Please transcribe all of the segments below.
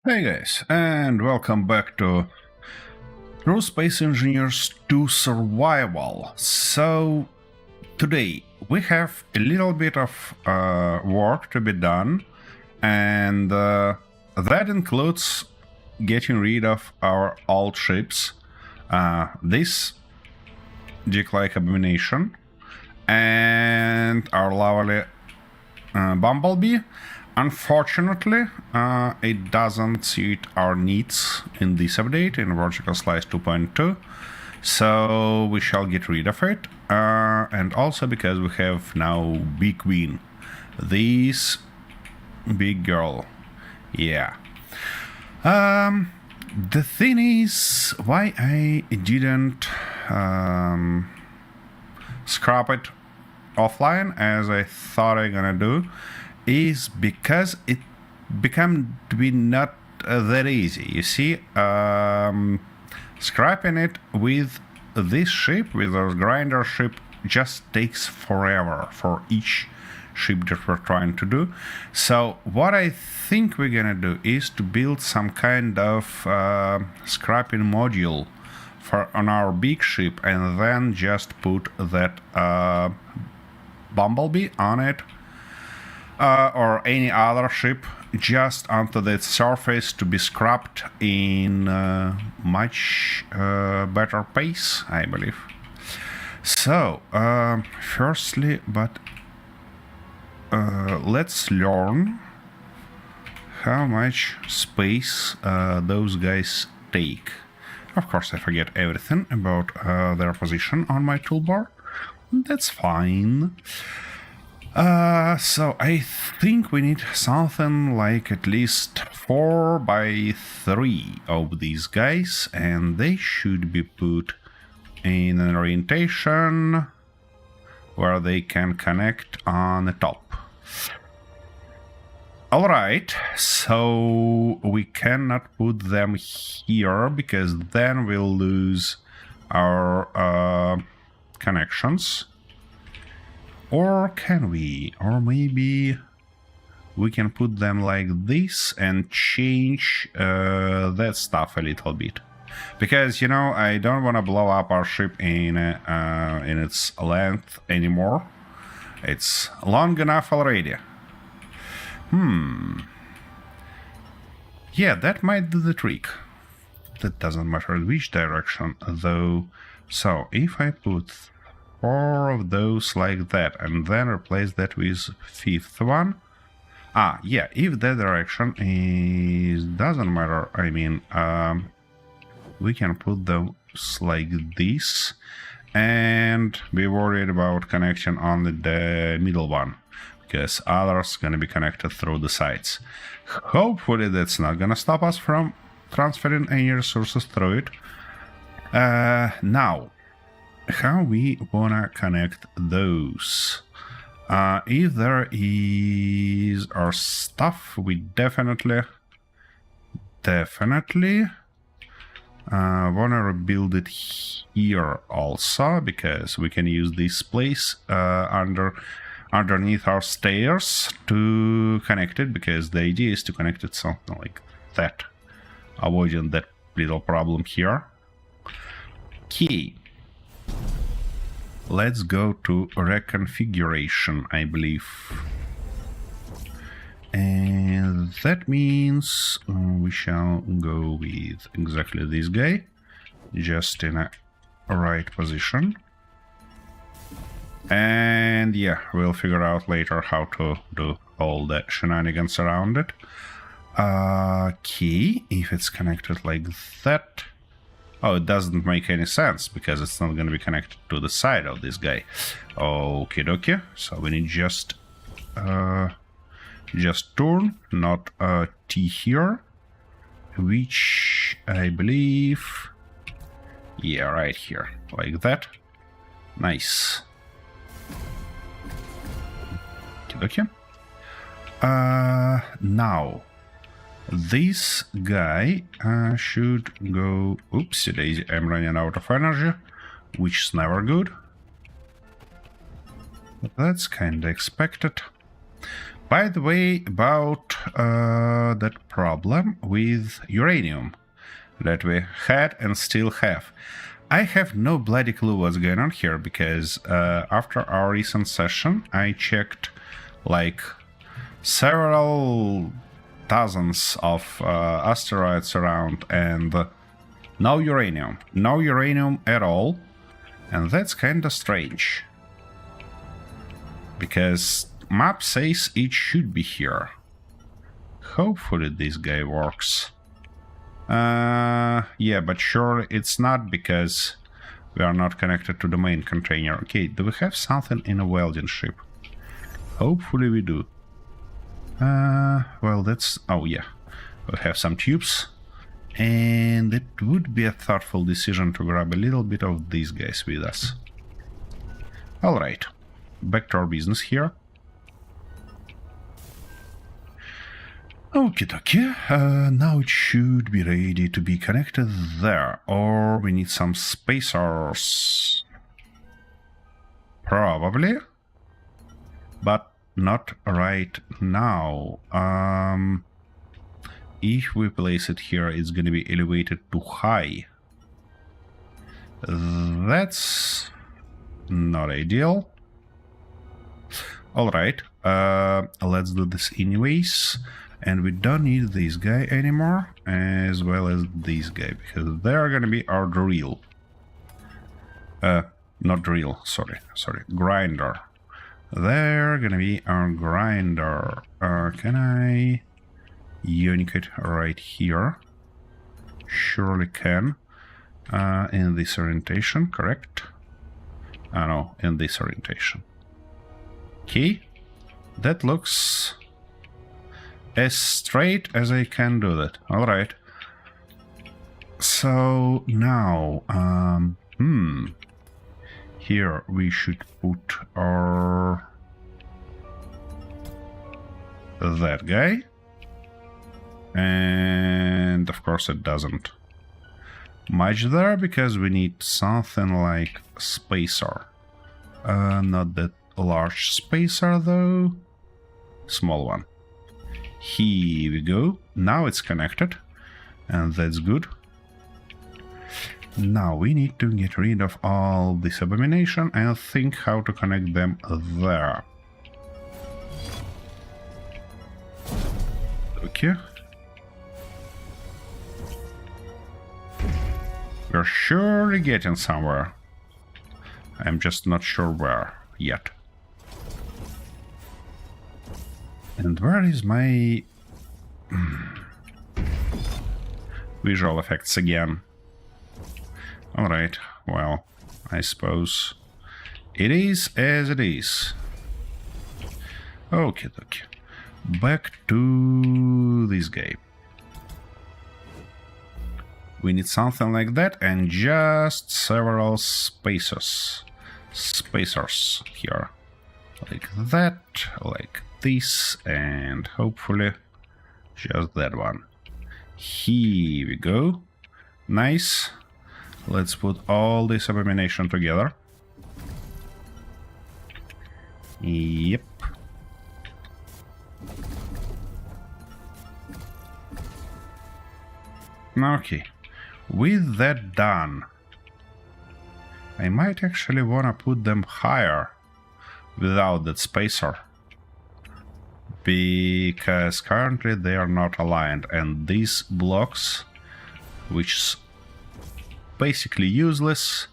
Hey guys, and welcome back to True Space Engineers 2 Survival. So, today we have a little bit of work to be done, and that includes getting rid of our old ships, this Dick-like abomination, and our lovely Bumblebee. Unfortunately, it doesn't suit our needs in this update, in Vertical Slice 2.2, so we shall get rid of it, and also because we have now Big Queen, this big girl, yeah. The thing is, why I didn't scrap it offline as I thought I gonna do, is because it became to be not that easy. You see, scrapping it with this ship, with our grinder ship, just takes forever for each ship that we're trying to do. So what I think we're gonna do is to build some kind of scrapping module on our big ship, and then just put that Bumblebee on it, or any other ship, just onto the surface to be scrapped in much better pace, I believe. So, firstly, let's learn how much space those guys take. Of course, I forget everything about their position on my toolbar. That's fine. So I think we need something like at least 4 by 3 of these guys, and they should be put in an orientation where they can connect on the top. Alright, so we cannot put them here because then we'll lose our connections. Or can we? Or maybe we can put them like this and change that stuff a little bit. Because, you know, I don't want to blow up our ship in its length anymore. It's long enough already. Yeah, that might do the trick. That doesn't matter which direction, though. So, if I put 4 of those like that, and then replace that with 5th one. Yeah, if that direction doesn't matter, I mean, we can put those like this, and be worried about connection on the middle one, because others gonna be connected through the sides. Hopefully that's not gonna stop us from transferring any resources through it. Now, how we wanna connect those? If there is our stuff, we definitely wanna rebuild it here also, because we can use this place underneath our stairs to connect it, because the idea is to connect it something like that, avoiding that little problem here. Okay. Let's go to reconfiguration, I believe. And that means we shall go with exactly this guy, just in a right position. And yeah, we'll figure out later how to do all the shenanigans around it. Okay, if it's connected like that. Oh, it doesn't make any sense, because it's not going to be connected to the side of this guy. Okie dokie. So we need just turn, not T here, which I believe, yeah, right here, like that. Nice. Okie dokie. Now, this guy should go... Oopsie daisy, I'm running out of energy, which is never good. That's kinda expected. By the way, about that problem with uranium that we had and still have. I have no bloody clue what's going on here, because after our recent session, I checked like several dozens of asteroids around, and no uranium. No uranium at all. And that's kinda strange, because map says it should be here. Hopefully this guy works. Yeah, but surely it's not, because we are not connected to the main container. Okay, do we have something in a welding ship? Hopefully we do. Well, that's... oh yeah, we have some tubes. And it would be a thoughtful decision to grab a little bit of these guys with us. Alright, back to our business here. Okie dokie, now it should be ready to be connected there, or we need some spacers. Probably, but not right now. If we place it here, it's gonna be elevated too high. That's not ideal. Alright, let's do this anyways. And we don't need this guy anymore, as well as this guy, because they are gonna be our drill. Not drill, sorry, grinder. They're gonna be our grinder. Can I unique it right here? Surely can. In this orientation, correct? No, in this orientation. Okay, that looks as straight as I can do that. Alright. So now, here we should put our... that guy. And of course it doesn't much there, because we need something like spacer. Not that large spacer though. Small one. Here we go. Now it's connected, and that's good. Now we need to get rid of all this abomination and think how to connect them there. Okay. We're surely getting somewhere. I'm just not sure where yet. And where is my visual effects again? Alright, well, I suppose it is as it is. Okay, okay. Back to this guy. We need something like that, and just several spacers here. Like that, like this, and hopefully just that one. Here we go. Nice. Let's put all this abomination together. Yep. Okay. With that done, I might actually want to put them higher without that spacer, because currently they are not aligned, and these blocks, which is basically useless,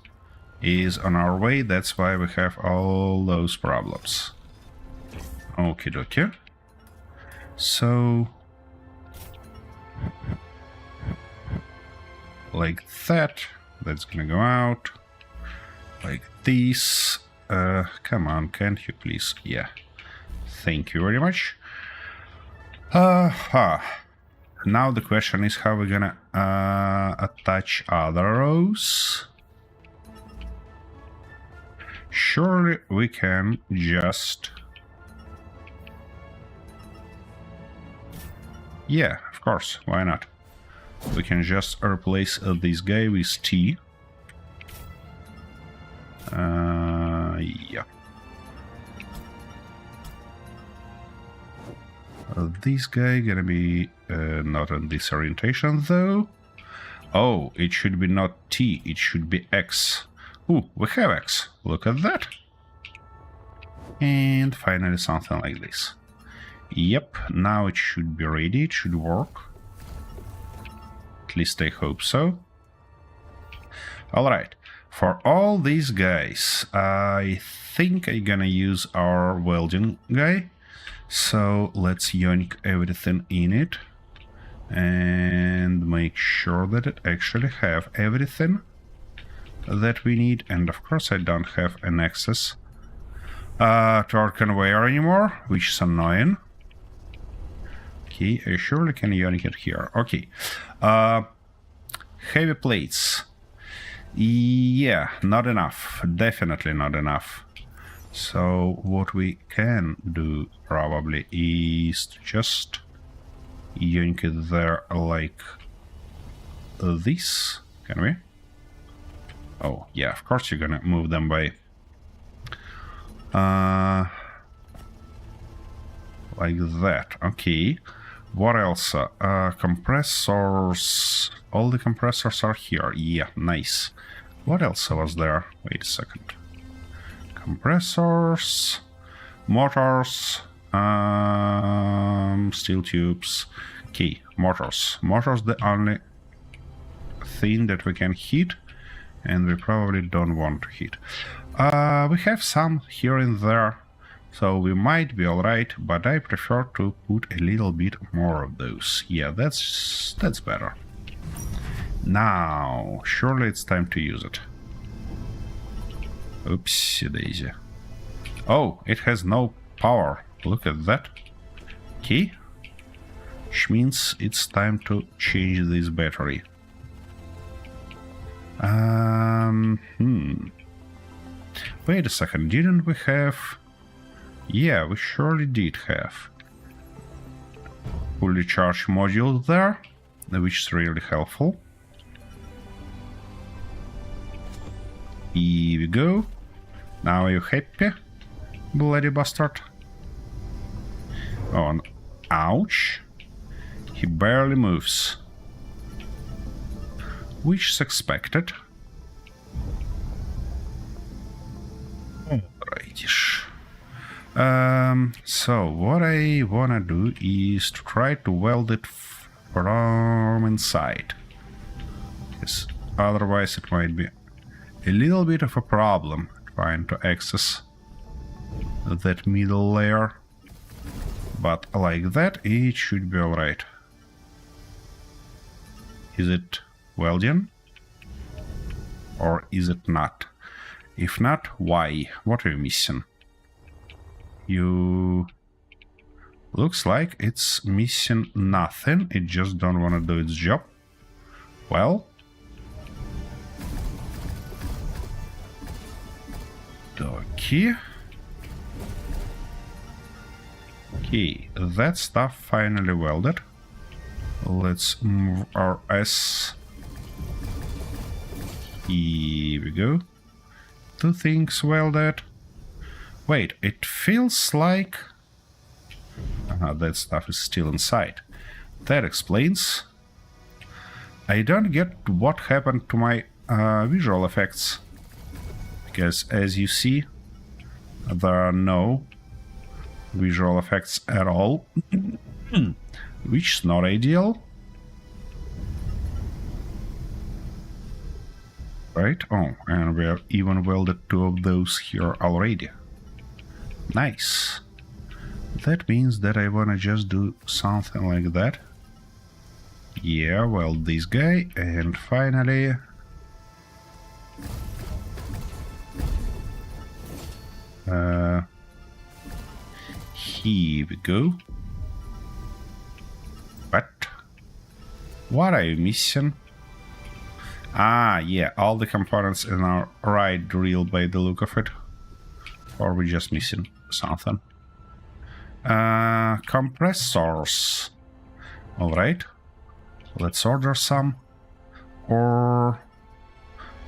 is on our way. That's why we have all those problems. Okie dokie. So like that, that's gonna go out. Like this. Come on, can't you please? Yeah. Thank you very much. Now the question is how we're gonna attach other rows. Surely we can just... yeah, of course, why not? We can just replace this guy with T. Yeah. This guy gonna be not in this orientation though. Oh, it should be not T, it should be X. Ooh, we have X. Look at that. And finally something like this. Yep, now it should be ready, it should work. At least I hope so. Alright, for all these guys, I think I'm gonna use our welding guy. So let's yoink everything in it and make sure that it actually have everything that we need. And of course I don't have an access to our conveyor anymore, which is annoying. Okay, I surely can yoink it here. Okay, heavy plates. Yeah, not enough, definitely not enough. So what we can do probably is to just yoink it there like this. Can we? Oh yeah, of course you're gonna move them by like that. Okay, what else? Compressors. All the compressors are here. Yeah, nice. What else was there? Wait a second. Compressors, motors, steel tubes. Okay, motors. Motors the only thing that we can hit, and we probably don't want to hit. We have some here and there, so we might be alright, but I prefer to put a little bit more of those. Yeah, that's better. Now, surely it's time to use it. Oopsie daisy. Oh, it has no power. Look at that. Okay. Which means it's time to change this battery. Wait a second, didn't we have... Yeah, we surely did have fully charged module there, which is really helpful. Here we go. Now are you happy, bloody bastard? Oh, and ouch. He barely moves. Which is expected. Alrightish. So what I wanna do is to try to weld it from inside. Because otherwise it might be a little bit of a problem trying to access that middle layer, but like that it should be alright. Is it welding? Or is it not? If not, why? What are you missing? You... Looks like it's missing nothing, it just don't want to do its job. Well... Okay. Okay, that stuff finally welded. Let's move our S. Here we go. Two things welded. Wait, it feels like... that stuff is still inside. That explains. I don't get what happened to my visual effects. Because as you see, there are no visual effects at all, which is not ideal. Right? Oh, and we have even welded two of those here already. Nice. That means that I wanna just do something like that. Yeah, weld this guy, and finally... here we go. What are you missing? Ah, yeah, all the components in our right drill by the look of it. Or we just missing something. Compressors. Alright. Let's order some. Or...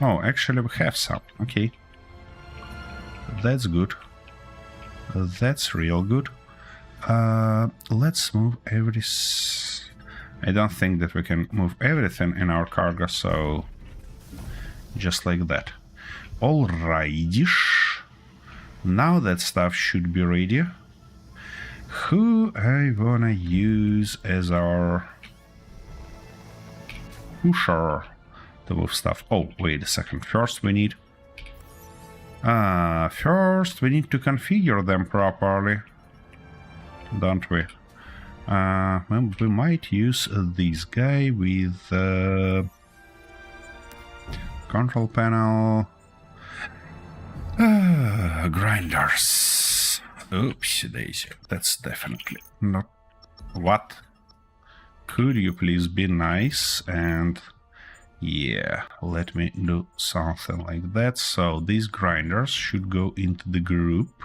Oh, actually we have some. Okay. That's good. That's real good. Let's move I don't think that we can move everything in our cargo, so just like that. Alrighty-ish. Now that stuff should be ready. Who I wanna use as our pusher to move stuff? Oh, wait a second. First we need to configure them properly, don't we? Well, we might use this guy with control panel. Grinders. Oops, daisy. That's definitely not. What? Could you please be nice and yeah, let me do something like that. So these grinders should go into the group.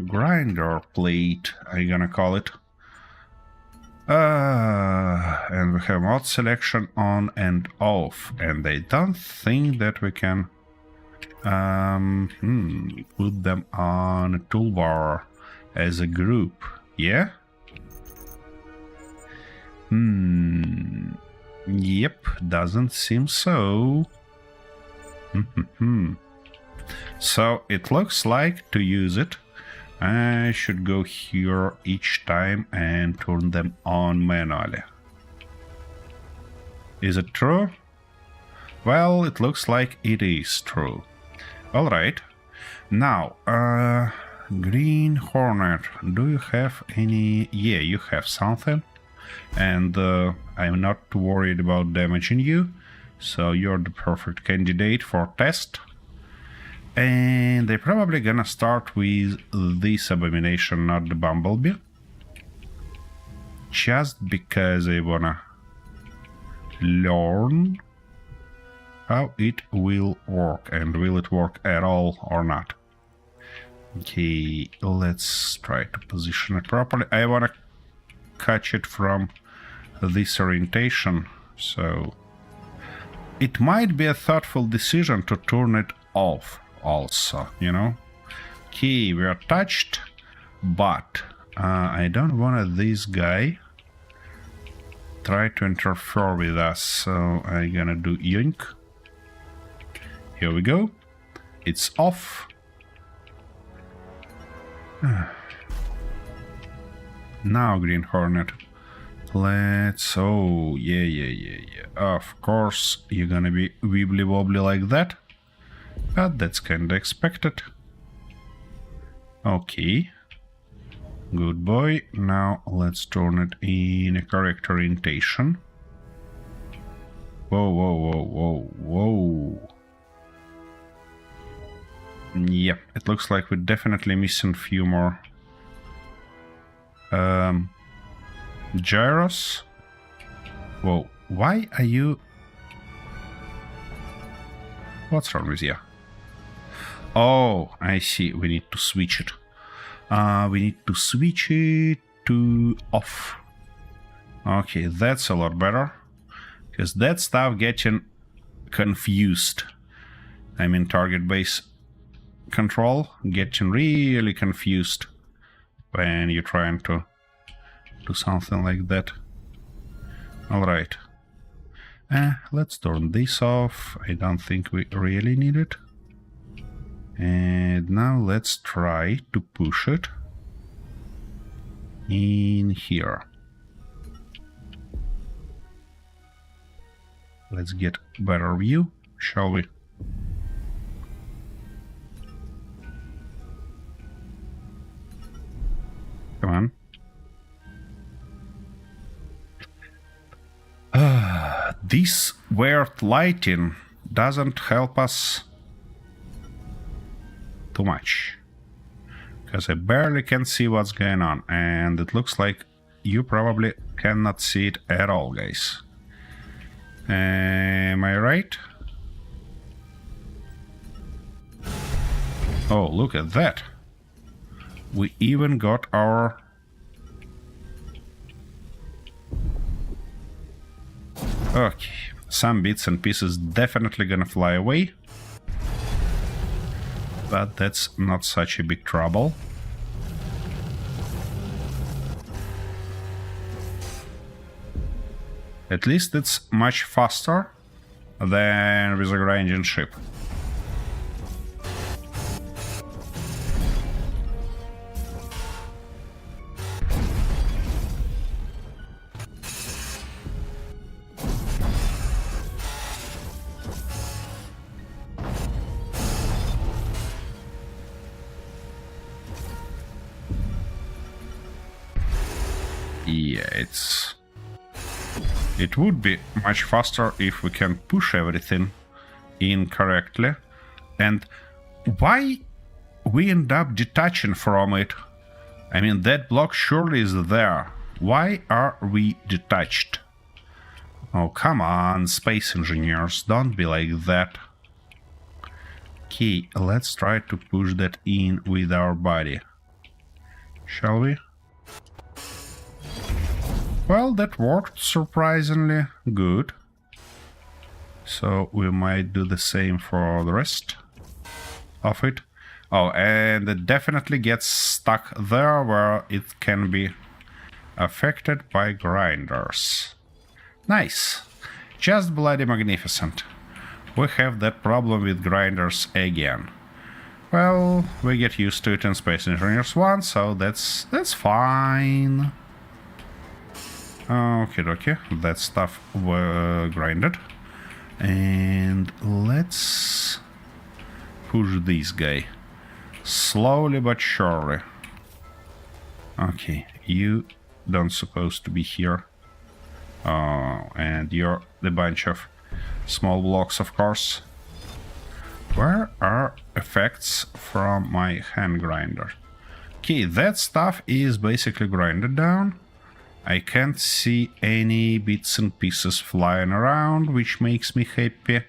Grinder plate, I'm gonna call it. And we have mod selection on and off, and I don't think that we can put them on a toolbar as a group. Yeah? Yep, doesn't seem so. So it looks like to use it, I should go here each time and turn them on manually. Is it true? Well, it looks like it is true. Alright. Now, Green Hornet, do you have any... Yeah, you have something. And I'm not worried about damaging you. So you're the perfect candidate for test. And they're probably gonna start with this abomination, not the bumblebee. Just because I wanna learn how it will work, and will it work at all or not. Okay, let's try to position it properly. I wanna catch it from this orientation, so it might be a thoughtful decision to turn it off also, you know. Okay, we are touched, but I don't want this guy try to interfere with us, so I'm gonna do yoink. Here we go. It's off. Now, Green Hornet, let's... Oh, yeah. Of course, you're gonna be wibbly wobbly like that. But that's kinda expected. Okay. Good boy. Now let's turn it in a correct orientation. Whoa. Yeah, it looks like we're definitely missing a few more gyros. Whoa, why are you... What's wrong with you? Oh, I see. We need to switch it. We need to switch it to off. Okay, that's a lot better. Because that stuff getting confused. I mean, target base control getting really confused when you're trying to do something like that. Alright. Let's turn this off. I don't think we really need it. And now let's try to push it in here. Let's get better view, shall we? Come on. This weird lighting doesn't help us too much, because I barely can see what's going on, and it looks like you probably cannot see it at all, guys. Am I right? Oh, look at that. We even got our... Okay, some bits and pieces definitely gonna fly away. but that's not such a big trouble. At least it's much faster than with a grinding ship. Yeah, it would be much faster if we can push everything in correctly. And why we end up detaching from it? I mean, that block surely is there. Why are we detached? Oh, come on, space engineers, don't be like that. Okay, let's try to push that in with our body. Shall we? Well, that worked surprisingly good. So we might do the same for the rest of it. Oh, and it definitely gets stuck there where it can be affected by grinders. Nice. Just bloody magnificent. We have that problem with grinders again. Well, we get used to it in Space Engineers 1, so that's fine. Okay, that stuff grinded. And let's push this guy. Slowly but surely. Okay, you don't supposed to be here. Oh, and you're the bunch of small blocks, of course. Where are effects from my hand grinder? Okay, that stuff is basically grinded down. I can't see any bits and pieces flying around, which makes me happy.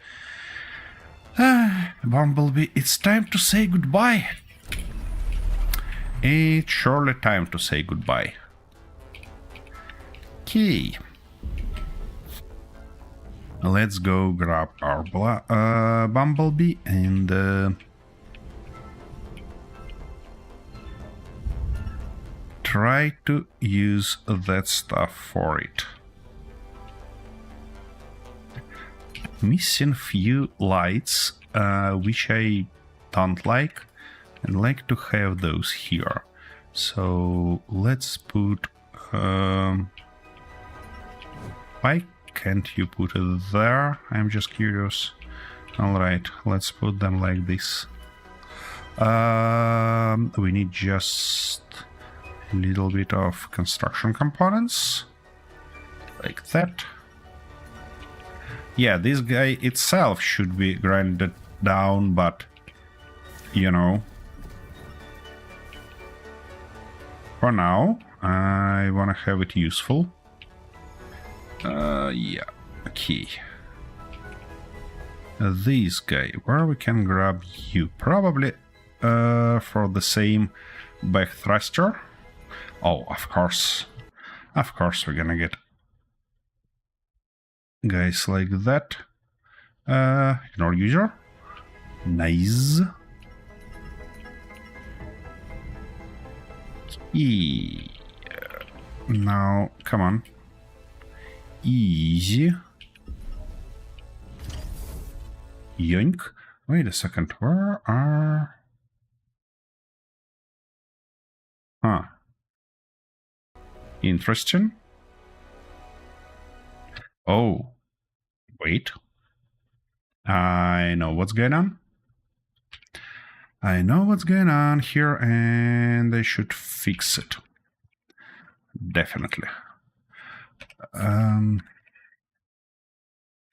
Bumblebee, it's time to say goodbye. It's surely time to say goodbye. Okay. Let's go grab our Bumblebee and try to use that stuff for it. Missing few lights, which I don't like. I'd like to have those here. So let's put... why can't you put it there? I'm just curious. Alright, let's put them like this. We need just a little bit of construction components. Like that. Yeah, this guy itself should be grinded down, but... you know... for now, I wanna have it useful. Yeah, okay. This guy, where we can grab you? Probably for the same back thruster. Oh, of course. Of course we're gonna get guys like that. Ignore user. Nice. Yeah. Now, come on. Easy. Yoink. Wait a second. Where are... huh. Interesting. Oh. Wait. I know what's going on. I know what's going on here, and I should fix it. Definitely.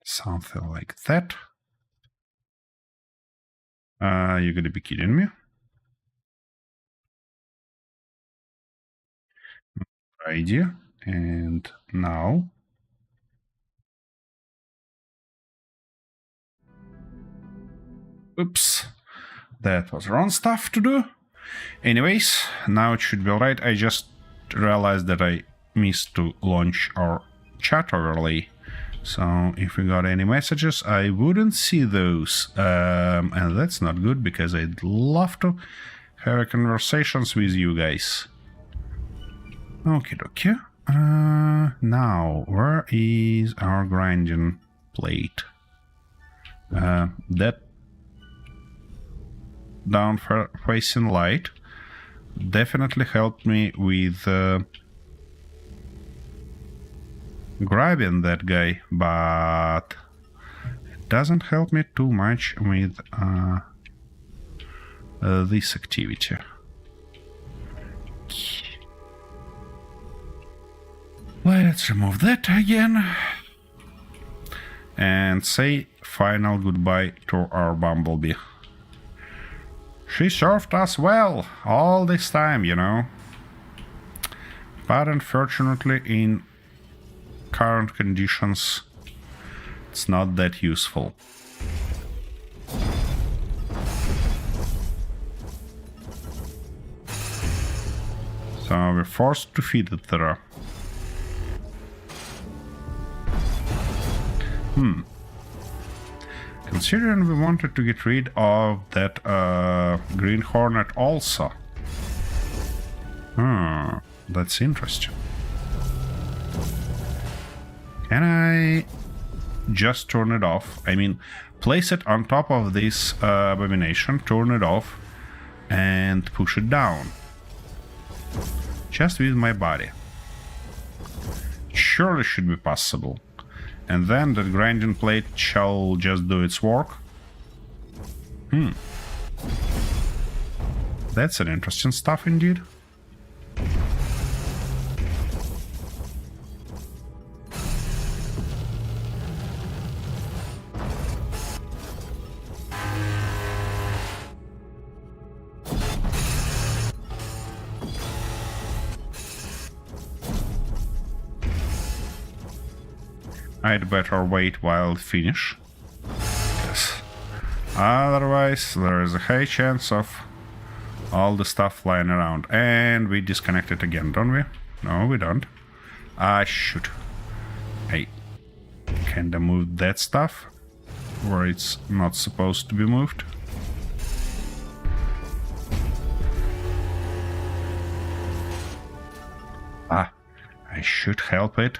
Something like that. You're gonna be kidding me? Idea. And now... oops. That was wrong stuff to do. Anyways, now it should be alright. I just realized that I missed to launch our chat overlay. So if we got any messages, I wouldn't see those. And that's not good, because I'd love to have conversations with you guys. Okie dokie. Now, where is our grinding plate? That down facing light definitely helped me with grabbing that guy, but it doesn't help me too much with this activity. Let's remove that again and say final goodbye to our Bumblebee. She served us well all this time, you know. But unfortunately, in current conditions, it's not that useful. So we're forced to feed it there. Considering we wanted to get rid of that Green Hornet also. That's interesting. Can I just turn it off? I mean, place it on top of this abomination, turn it off, and push it down. Just with my body. Surely should be possible. And then the grinding plate shall just do its work. That's an interesting stuff indeed. I'd better wait while it finish. Yes. Otherwise, there is a high chance of all the stuff flying around. And we disconnect it again, don't we? No, we don't. Shoot. I kinda moved that stuff where it's not supposed to be moved. I should help it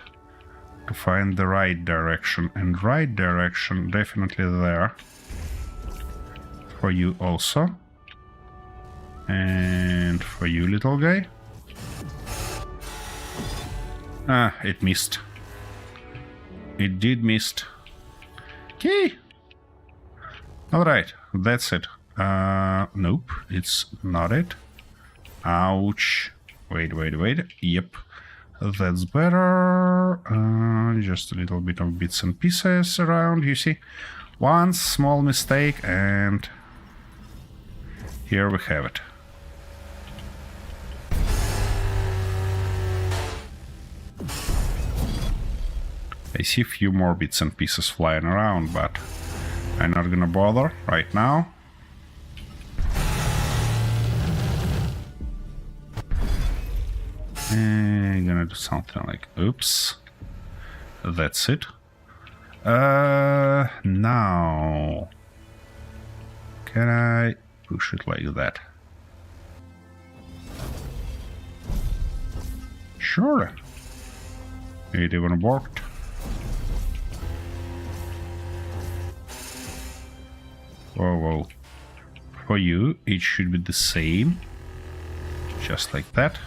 to find the right direction, and right direction definitely there for you also, and for you, little guy. It missed. It did missed. Okay. All right, that's it. Nope, it's not it. Ouch. Wait. Yep. That's better. Just a little bit of bits and pieces around, you see. One small mistake, and here we have it. I see a few more bits and pieces flying around, but I'm not gonna bother right now. I'm gonna do something like, oops. That's it. Now, can I push it like that? Sure. It even worked. Whoa. For you, it should be the same. Just like that.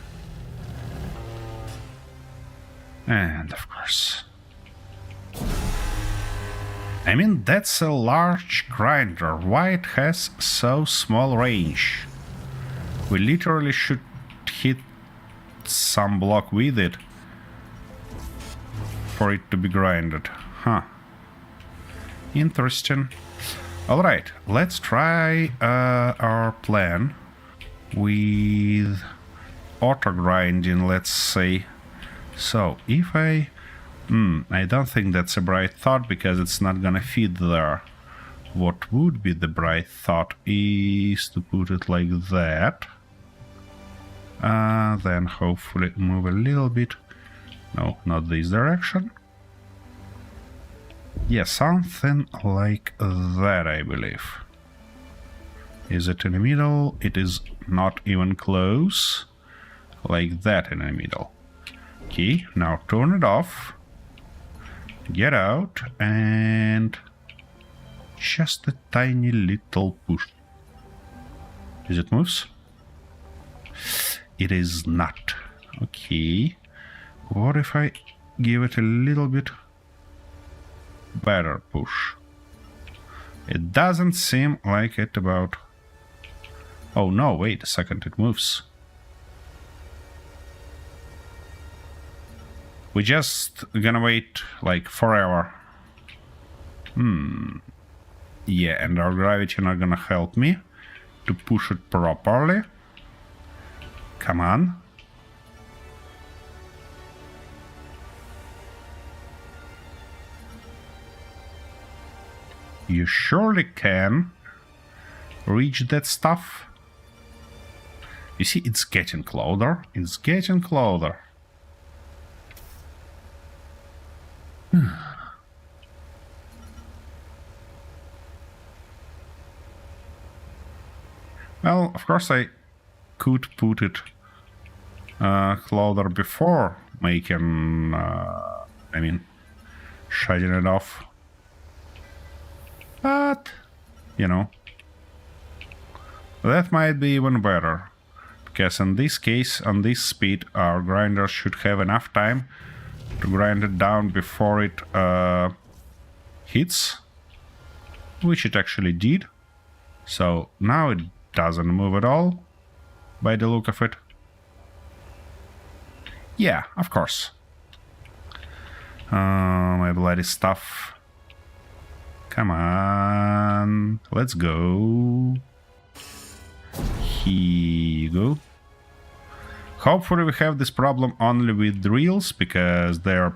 And of course. I mean, that's a large grinder. Why it has so small range? We literally should hit some block with it for it to be grinded. Huh. Interesting. Alright, let's try our plan with auto grinding, let's say. So, if I don't think that's a bright thought, because it's not gonna fit there. What would be the bright thought is to put it like that. Then hopefully move a little bit. No, not this direction. Yeah, something like that, I believe. Is it in the middle? It is not even close. Like that in the middle. Okay, now turn it off. Get out and just a tiny little push. Is it moves? It is not. Okay. What if I give it a little bit better push? It doesn't seem like it about... Oh no, wait a second, it moves. We just gonna wait like forever. Yeah, and our gravity not gonna help me to push it properly. Come on. You surely can reach that stuff. You see, it's getting closer. It's getting closer. Well, of course I could put it closer before making, shutting it off. But, you know, that might be even better. Because in this case, on this speed, our grinder should have enough time to grind it down before it hits. Which it actually did. So now it doesn't move at all, by the look of it. Yeah, of course. My bloody stuff. Come on, let's go. Here you go. Hopefully we have this problem only with drills, because they're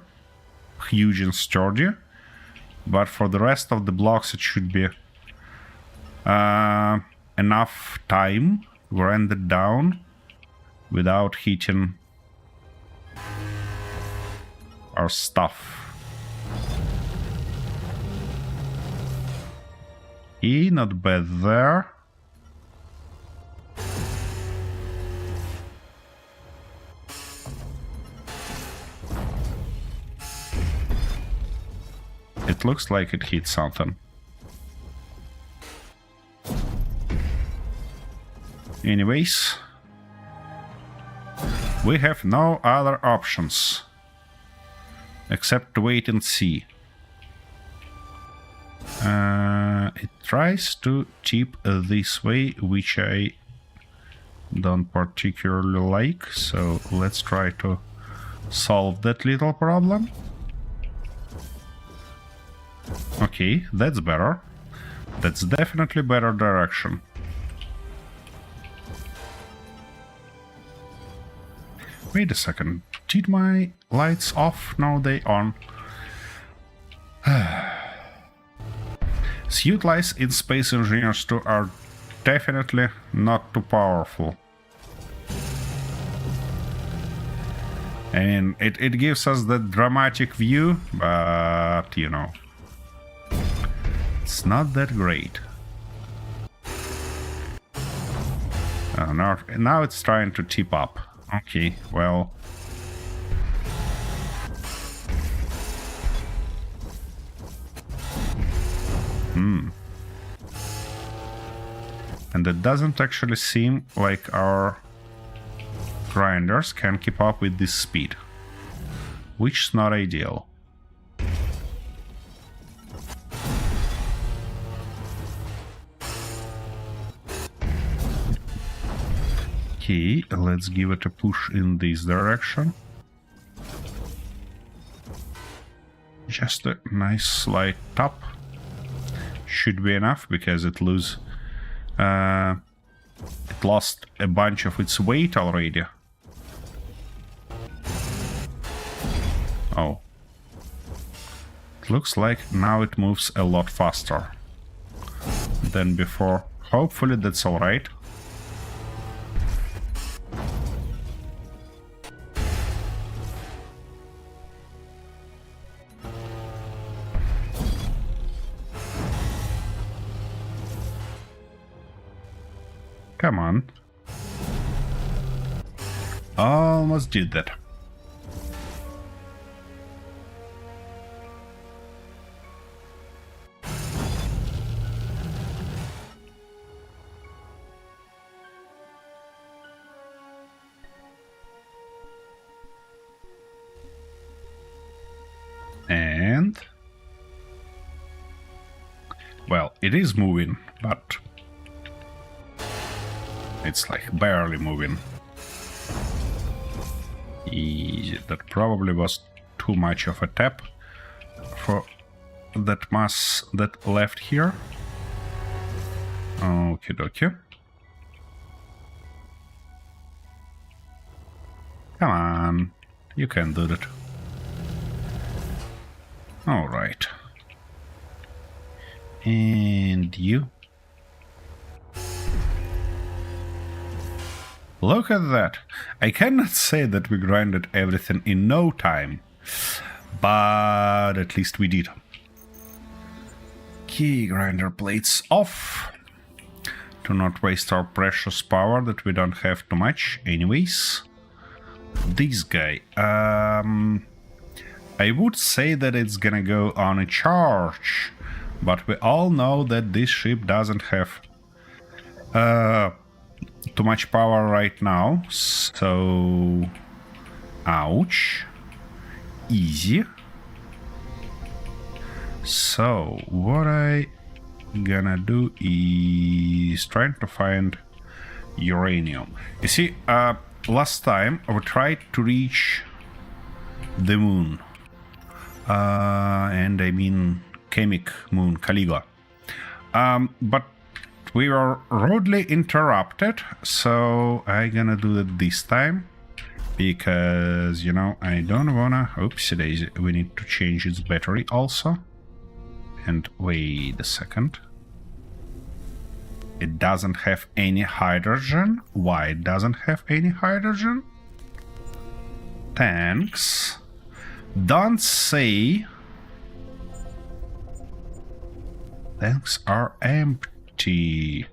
huge and sturdy. But for the rest of the blocks it should be enough time to grind it down without hitting our stuff. Not bad there. It looks like it hit something. Anyways, we have no other options except to wait and see. It tries to tip this way, which I don't particularly like, so let's try to solve that little problem. Okay, that's better. That's definitely better direction. Wait a second, did my lights off? No, they on. Suit lights in Space Engineers 2 are definitely not too powerful. I mean, it gives us that dramatic view, but, you know, it's not that great. Now it's trying to tip up. Okay, well... And it doesn't actually seem like our grinders can keep up with this speed, which is not ideal. Okay, let's give it a push in this direction. Just a nice slight tap should be enough, because it lost a bunch of its weight already. Oh. It looks like now it moves a lot faster than before. Hopefully that's alright. Come on. Almost did that. And... well, it is moving, but... it's like barely moving. Easy. That probably was too much of a tap for that mass that left here. Okie dokie. Come on, you can do that. Alright. And you? Look at that. I cannot say that we grinded everything in no time, but at least we did. Key grinder plates off. To not waste our precious power that we don't have too much anyways. This guy, I would say that it's gonna go on a charge, but we all know that this ship doesn't have too much power right now, so ouch, easy. So what I gonna do is trying to find uranium. You see, last time we tried to reach the moon, and I mean Chemic Moon, Caligula, but we were rudely interrupted, so I'm gonna do that this time, because, you know, I don't wanna... oopsie daisy, we need to change its battery also. And wait a second. It doesn't have any hydrogen. Why it doesn't have any hydrogen? Tanks. Don't say. Tanks are empty.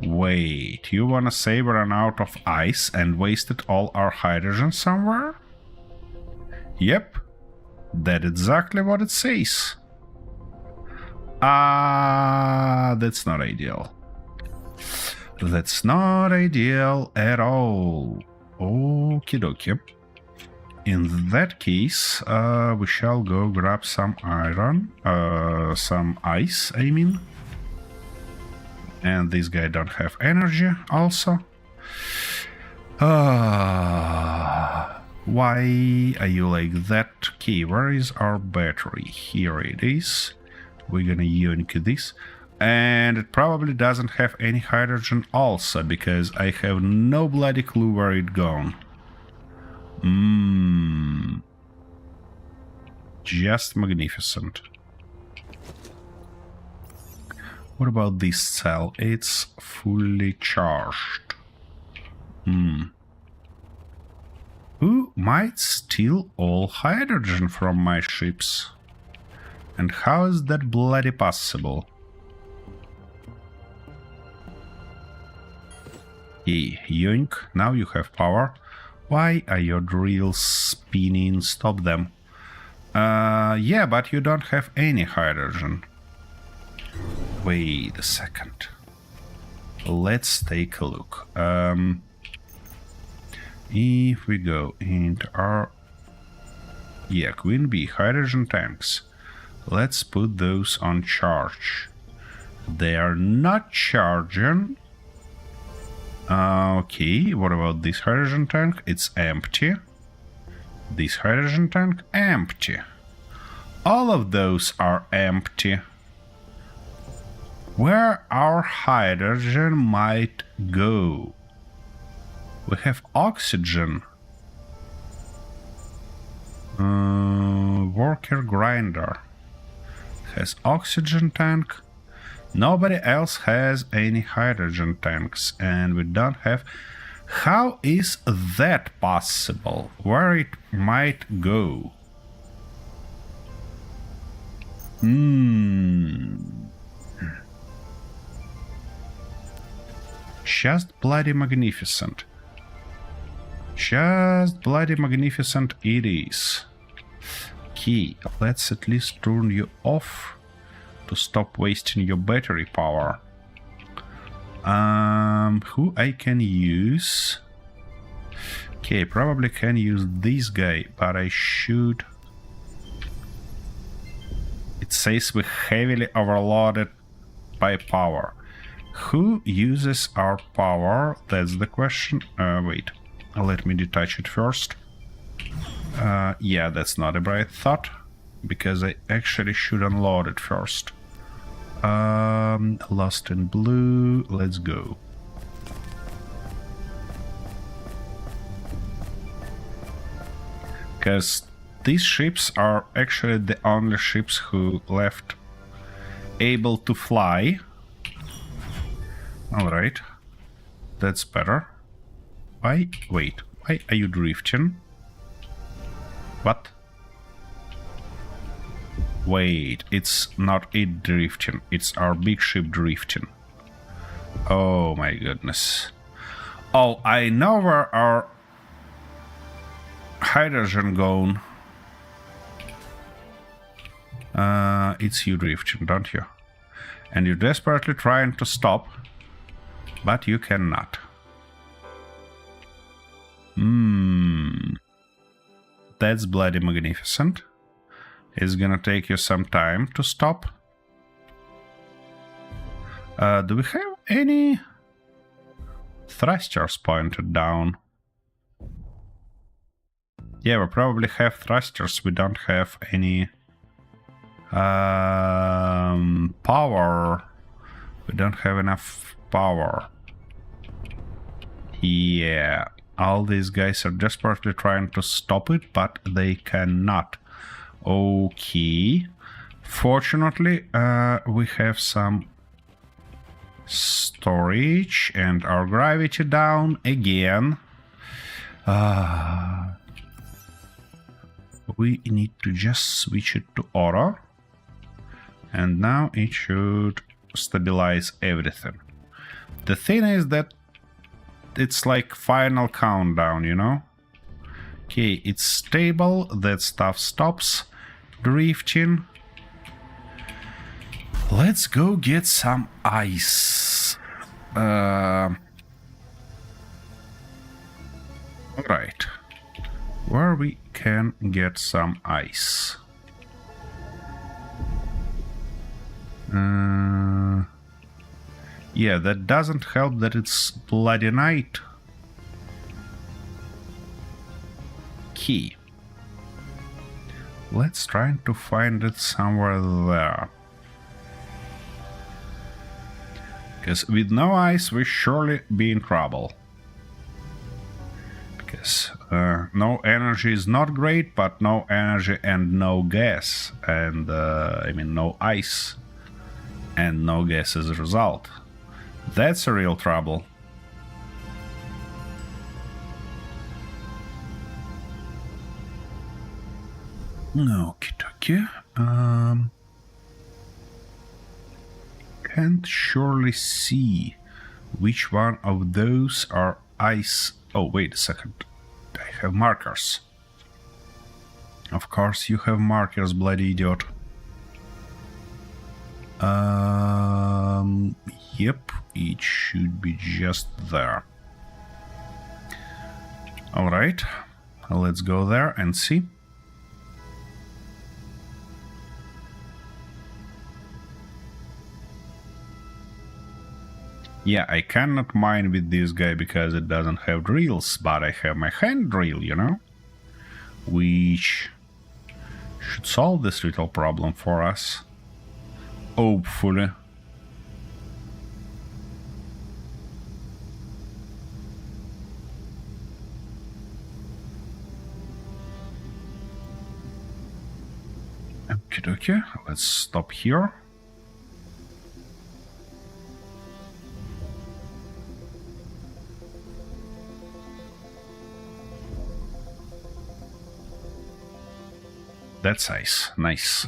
Wait, you wanna say we ran out of ice and wasted all our hydrogen somewhere? Yep, that's exactly what it says. That's not ideal. That's not ideal at all. Okie dokie. In that case, we shall go grab some iron, some ice, I mean. And this guy don't have energy also. Why are you like that? Okay, where is our battery? Here it is. We're gonna yoink this. And it probably doesn't have any hydrogen also, because I have no bloody clue where it gone. Just magnificent. What about this cell? It's fully charged. Who might steal all hydrogen from my ships? And how is that bloody possible? Hey, yoink, now you have power. Why are your drills spinning? Stop them. Yeah, but you don't have any hydrogen. Wait a second. Let's take a look. If we go into our... yeah, Queen Bee, hydrogen tanks. Let's put those on charge. They are not charging. Okay, what about this hydrogen tank? It's empty. This hydrogen tank, empty. All of those are empty. Where our hydrogen might go? We have oxygen. Worker grinder has oxygen tank. Nobody else has any hydrogen tanks, and we don't have... how is that possible? Where it might go? Just bloody magnificent. Just bloody magnificent it is. Okay, let's at least turn you off to stop wasting your battery power. Who I can use? Okay, probably can use this guy, but I should... It says we heavily overloaded by power. Who uses our power? That's the question. Wait, let me detach it first. Yeah, that's not a bright thought, because I actually should unload it first. Lost in blue, let's go. Because these ships are actually the only ships who left able to fly. Alright, that's better. Why? Wait, why are you drifting? What? Wait, it's not it drifting, it's our big ship drifting. Oh my goodness. Oh, I know where our hydrogen gone. It's you drifting, don't you? And you're desperately trying to stop, but you cannot. That's bloody magnificent. It's gonna take you some time to stop. Do we have any thrusters pointed down? Yeah, we probably have thrusters. We don't have any power. We don't have enough power. Yeah, all these guys are desperately trying to stop it, but they cannot. Okay. Fortunately, we have some storage and our gravity down again. We need to just switch it to auto. And now it should stabilize everything. The thing is that it's like final countdown, you know? Okay, it's stable, that stuff stops drifting. Let's go get some ice. Alright. Where we can get some ice. Yeah, that doesn't help that it's bloody night. Key. Let's try to find it somewhere there. Because with no ice, we surely be in trouble. Because no energy is not great, but no energy and no gas. And, I mean, no ice and no gas as a result. That's a real trouble. Okie dokie. Can't surely see which one of those are ice. Oh, wait a second. I have markers. Of course you have markers, bloody idiot. Yep, it should be just there. Alright, let's go there and see. Yeah, I cannot mine with this guy because it doesn't have drills, but I have my hand drill, you know? Which should solve this little problem for us. Hopefully. Okay, let's stop here. That's ice. Nice.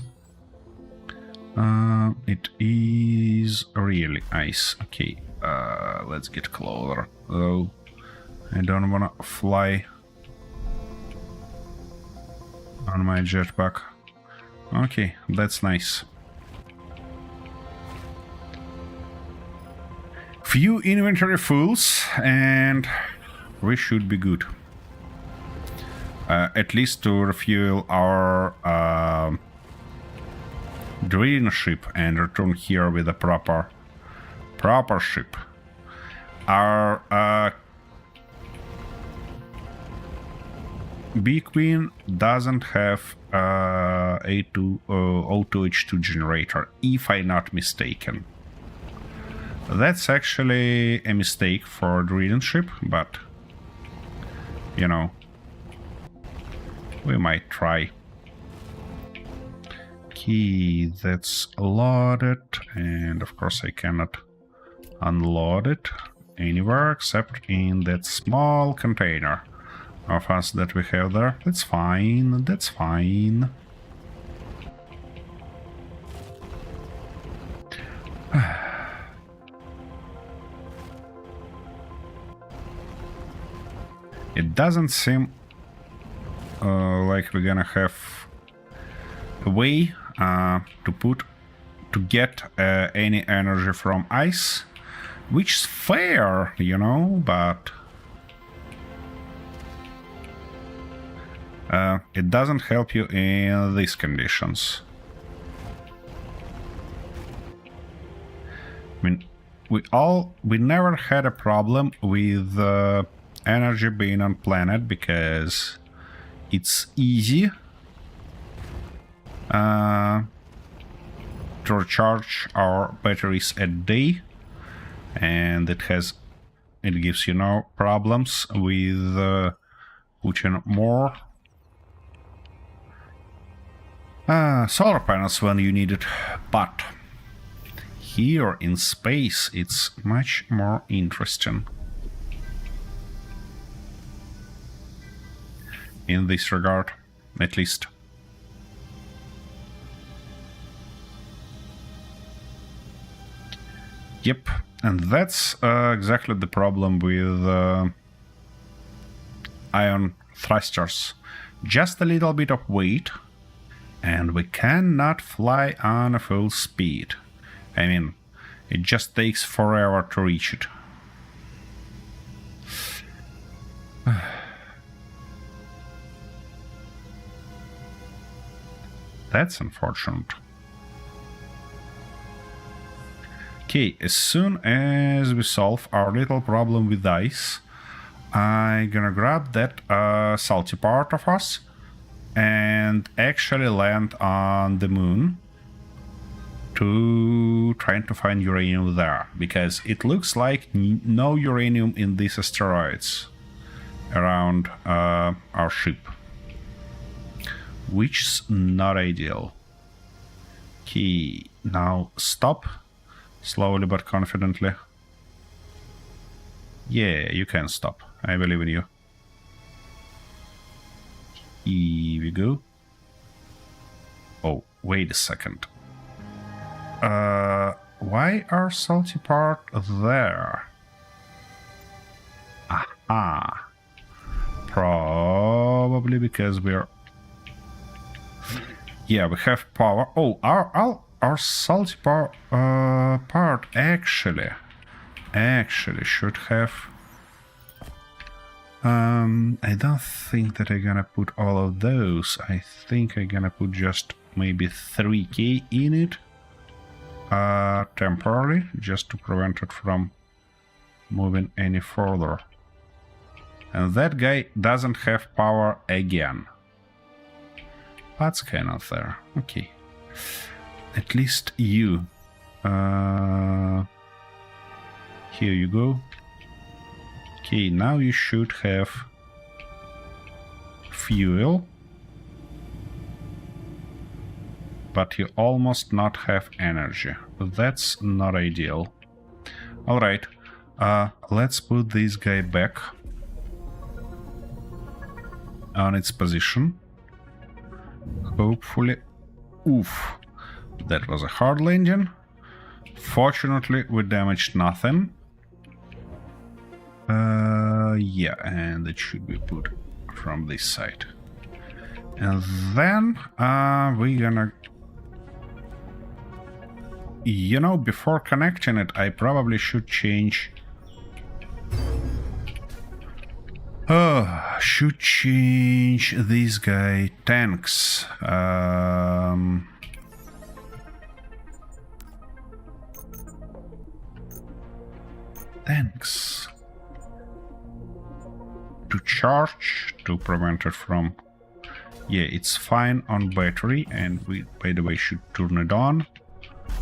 It is really ice. Okay, Let's get closer, though. I don't wanna fly on my jetpack. Okay, that's nice. Few inventory fulls, and we should be good. At least to refuel our drilling ship and return here with a proper ship. Our Bee Queen doesn't have O2H2 generator, if I'm not mistaken. That's actually a mistake for a drilling ship, but you know, we might try. Okay, that's loaded, and of course I cannot unload it anywhere except in that small container of us that we have there. That's fine, that's fine. It doesn't seem like we're gonna have a way to get any energy from ice, which is fair, you know, but it doesn't help you in these conditions. I mean, we never had a problem with energy being on planet because it's easy to recharge our batteries a day, and it gives you no problems with putting more solar panels when you need it. But here in space it's much more interesting in this regard, at least. Yep, and that's exactly the problem with ion thrusters. Just a little bit of weight, and we cannot fly on a full speed. I mean, it just takes forever to reach it. That's unfortunate. Okay, as soon as we solve our little problem with ice, I'm gonna grab that salty part of us and actually land on the moon to trying to find uranium there, because it looks like no uranium in these asteroids around our ship, which is not ideal. Okay, now stop. Slowly but confidently. Yeah, you can stop. I believe in you. Here we go. Oh, wait a second. Why are salty part there? Aha. Probably because we're... Yeah, we have power. Oh, our salty part actually should have... I don't think that I'm gonna put all of those. I think I'm gonna put just maybe 3k in it. Temporarily, just to prevent it from moving any further. And that guy doesn't have power again. That's kind of there. Okay. At least you. Here you go. Okay, now you should have fuel. But you almost not have energy. That's not ideal. Alright, let's put this guy back on its position. Hopefully... Oof. That was a hard landing. Fortunately, we damaged nothing. Yeah, and it should be put from this side. And then we're gonna... You know, before connecting it, I probably should change... should change this guy tanks. Tanks. To charge, to prevent it from... Yeah, it's fine on battery, and we, by the way, should turn it on.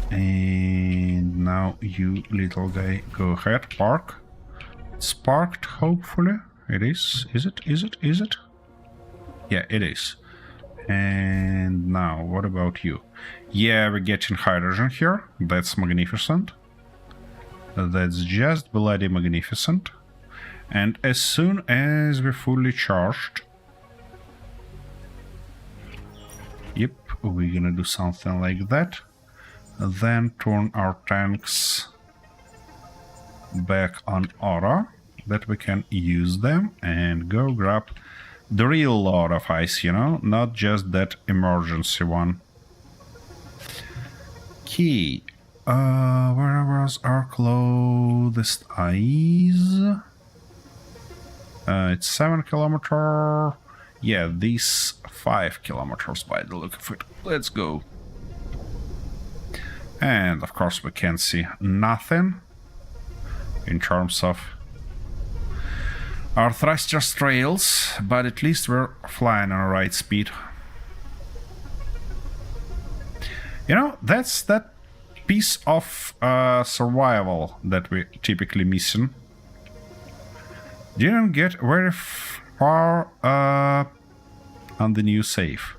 And now you little guy, go ahead, park. It's parked, hopefully. It is. Is it? Is it? Is it? Yeah, it is. And now, what about you? Yeah, we're getting hydrogen here. That's magnificent. That's just bloody magnificent. And as soon as we're fully charged... Yep, we're gonna do something like that. Then turn our tanks back on auto, that we can use them, and go grab the real load of ice, you know, not just that emergency one. Key. Where was our closest ice? It's 7 kilometers. Yeah, these 5 kilometers by the look of it. Let's go. And of course we can see nothing in terms of our thruster trails, but at least we're flying on the right speed. You know, that's that piece of survival that we're typically missing. Didn't get very far on the new save.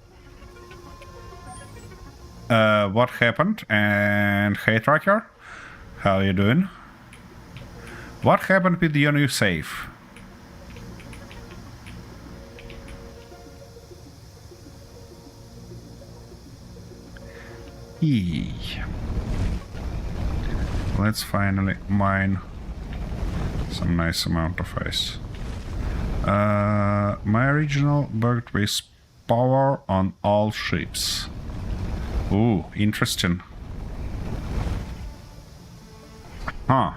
What happened? And hey Tracker, how you doing? What happened with your new save? Let's finally mine some nice amount of ice. My original bugged with power on all ships. Ooh, interesting. Huh.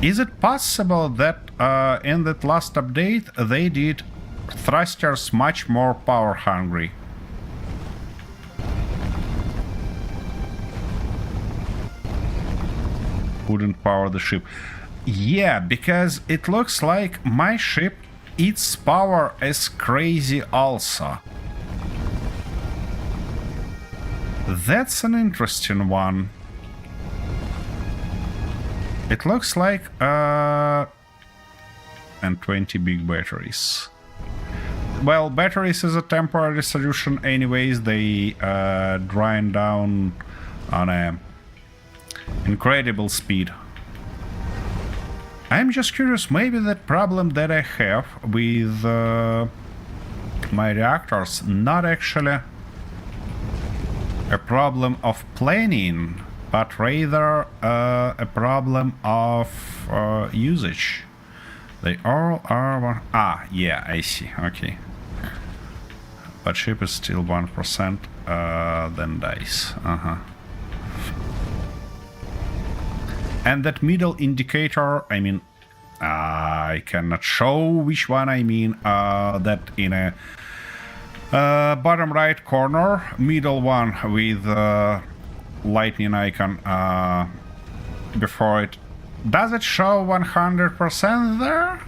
Is it possible that in that last update they did thrusters much more power hungry? Wouldn't power the ship. Yeah, because it looks like my ship eats power as crazy also. That's an interesting one. It looks like and 20 big batteries. Well, batteries is a temporary solution anyways. They drain down on a incredible speed. I'm just curious, maybe that problem that I have with my reactors not actually a problem of planning, but rather a problem of usage. They all are... Ah, yeah, I see, okay. But ship is still 1%, then dies. And that middle indicator, I mean, I cannot show which one I mean, that in a bottom right corner, middle one with lightning icon before it. Does it show 100% there?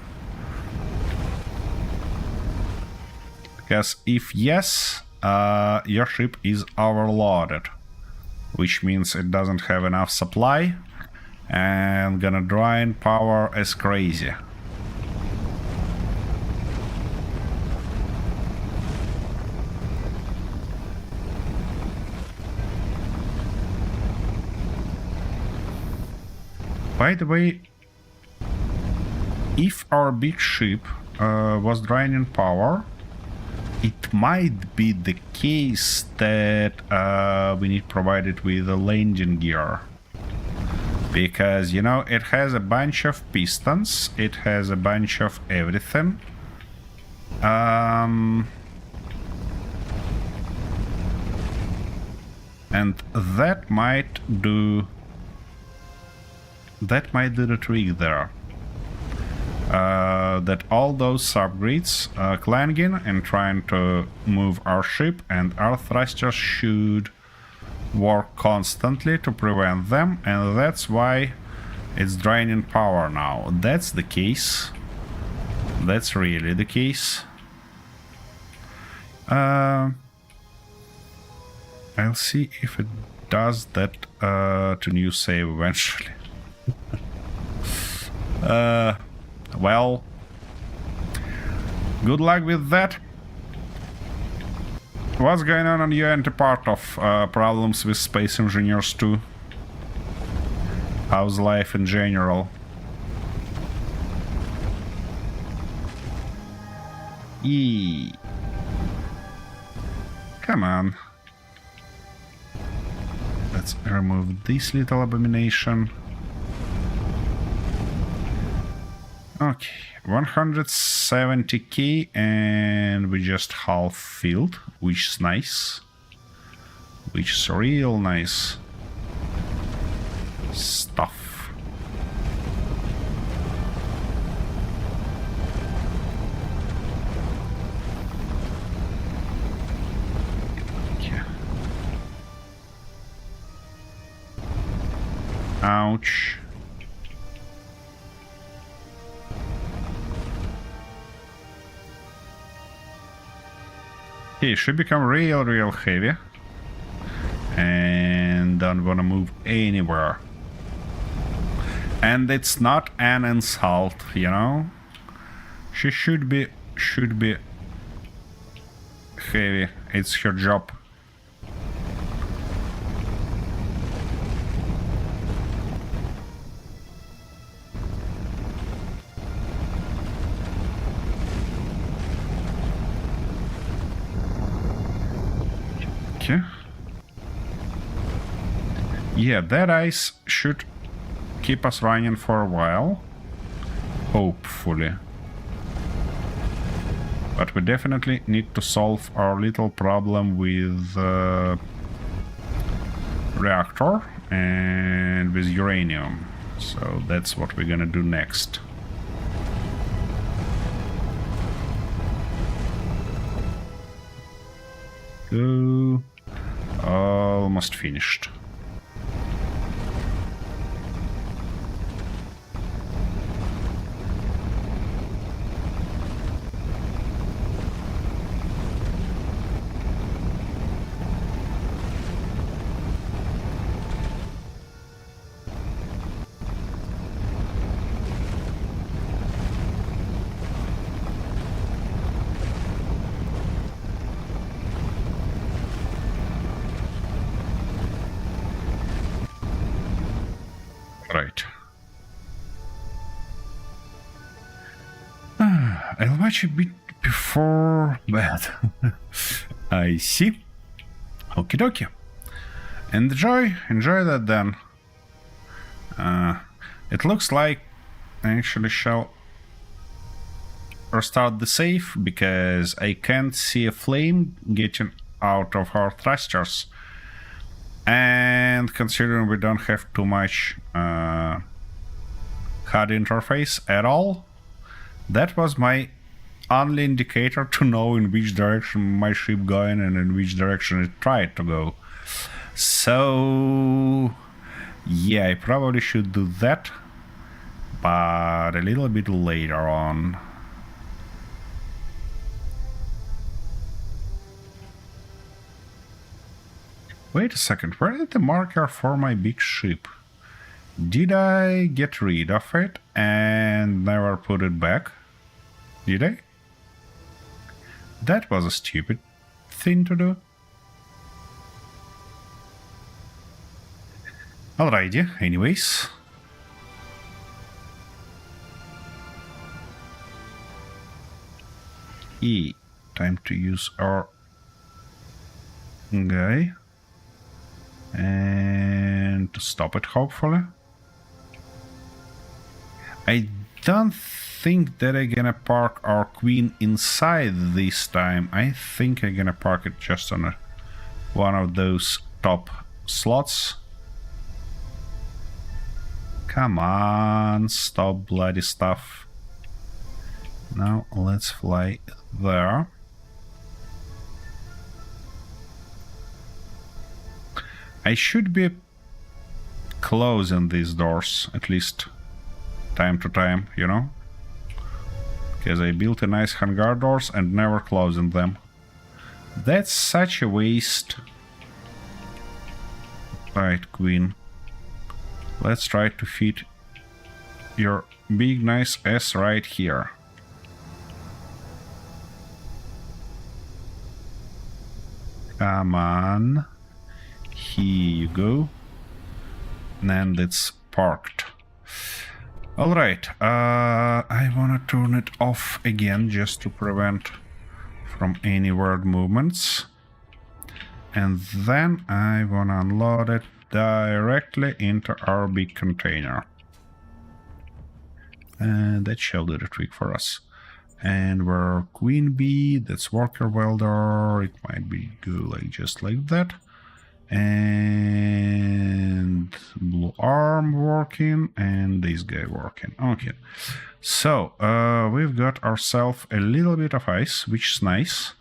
Because if yes, your ship is overloaded, which means it doesn't have enough supply and gonna drain power as crazy. By the way, if our big ship was draining power, it might be the case that we need to provide it with a landing gear. Because, you know, it has a bunch of pistons, it has a bunch of everything. And that might do the trick there. That all those subgrids are clanging and trying to move our ship, and our thrusters should work constantly to prevent them, and that's why it's draining power now. That's the case. That's really the case. I'll see if it does that to new save eventually. Well, good luck with that. What's going on your end part of problems with Space Engineers 2? How's life in general? Eee. Come on. Let's remove this little abomination. Okay, 170k, and we just half filled, which is nice. Which is real nice stuff. Yeah. Ouch. Okay, it should become real heavy. And don't wanna move anywhere. And it's not an insult, you know? She should be heavy. It's her job. Okay. Yeah, that ice should keep us running for a while. Hopefully. But we definitely need to solve our little problem with reactor and with uranium. So that's what we're gonna do next. Go. Almost finished. Right. I'll watch a bit before bed. I see. Okie dokie. Enjoy that then. It looks like I actually shall restart the save because I can't see a flame getting out of our thrusters. And considering we don't have too much HUD interface at all, that was my only indicator to know in which direction my ship going and in which direction it tried to go. So yeah, I probably should do that, but a little bit later on. Wait a second, where did the marker for my big ship? Did I get rid of it and never put it back? Did I? That was a stupid thing to do. Alrighty, anyways. time to use our guy. And to stop it, hopefully. I don't think that I'm gonna park our queen inside this time. I think I'm gonna park it just on one of those top slots. Come on, stop bloody stuff. Now let's fly there. I should be closing these doors, at least time to time, you know? Because I built a nice hangar doors and never closing them. That's such a waste. Right, queen. Let's try to fit your big nice ass right here. Come on. Here you go. And it's parked. Alright, I wanna turn it off again just to prevent from any weird movements. And then I wanna unload it directly into our big container. And that shall do the trick for us. And where queen bee, that's worker welder, it might be good like just like that. And blue arm working, and this guy working. Okay, so we've got ourselves a little bit of ice, which is nice.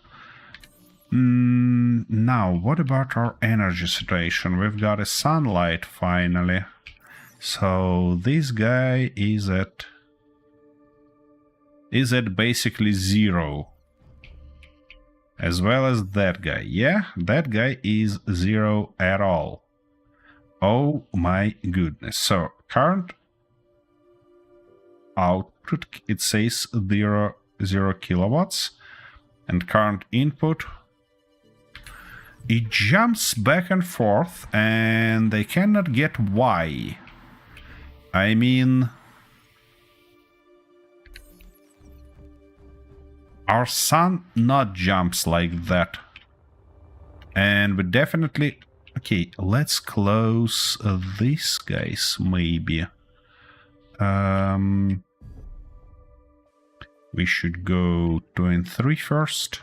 Now, what about our energy situation? We've got a sunlight finally. So this guy is at basically 0. As well as that guy. Yeah, that guy is 0 at all. Oh my goodness. So, current output, it says 0 kilowatts. And current input, it jumps back and forth, and they cannot get why. I mean, our sun not jumps like that. And we definitely... Okay, let's close these guys, maybe. We should go 2 and 3 first.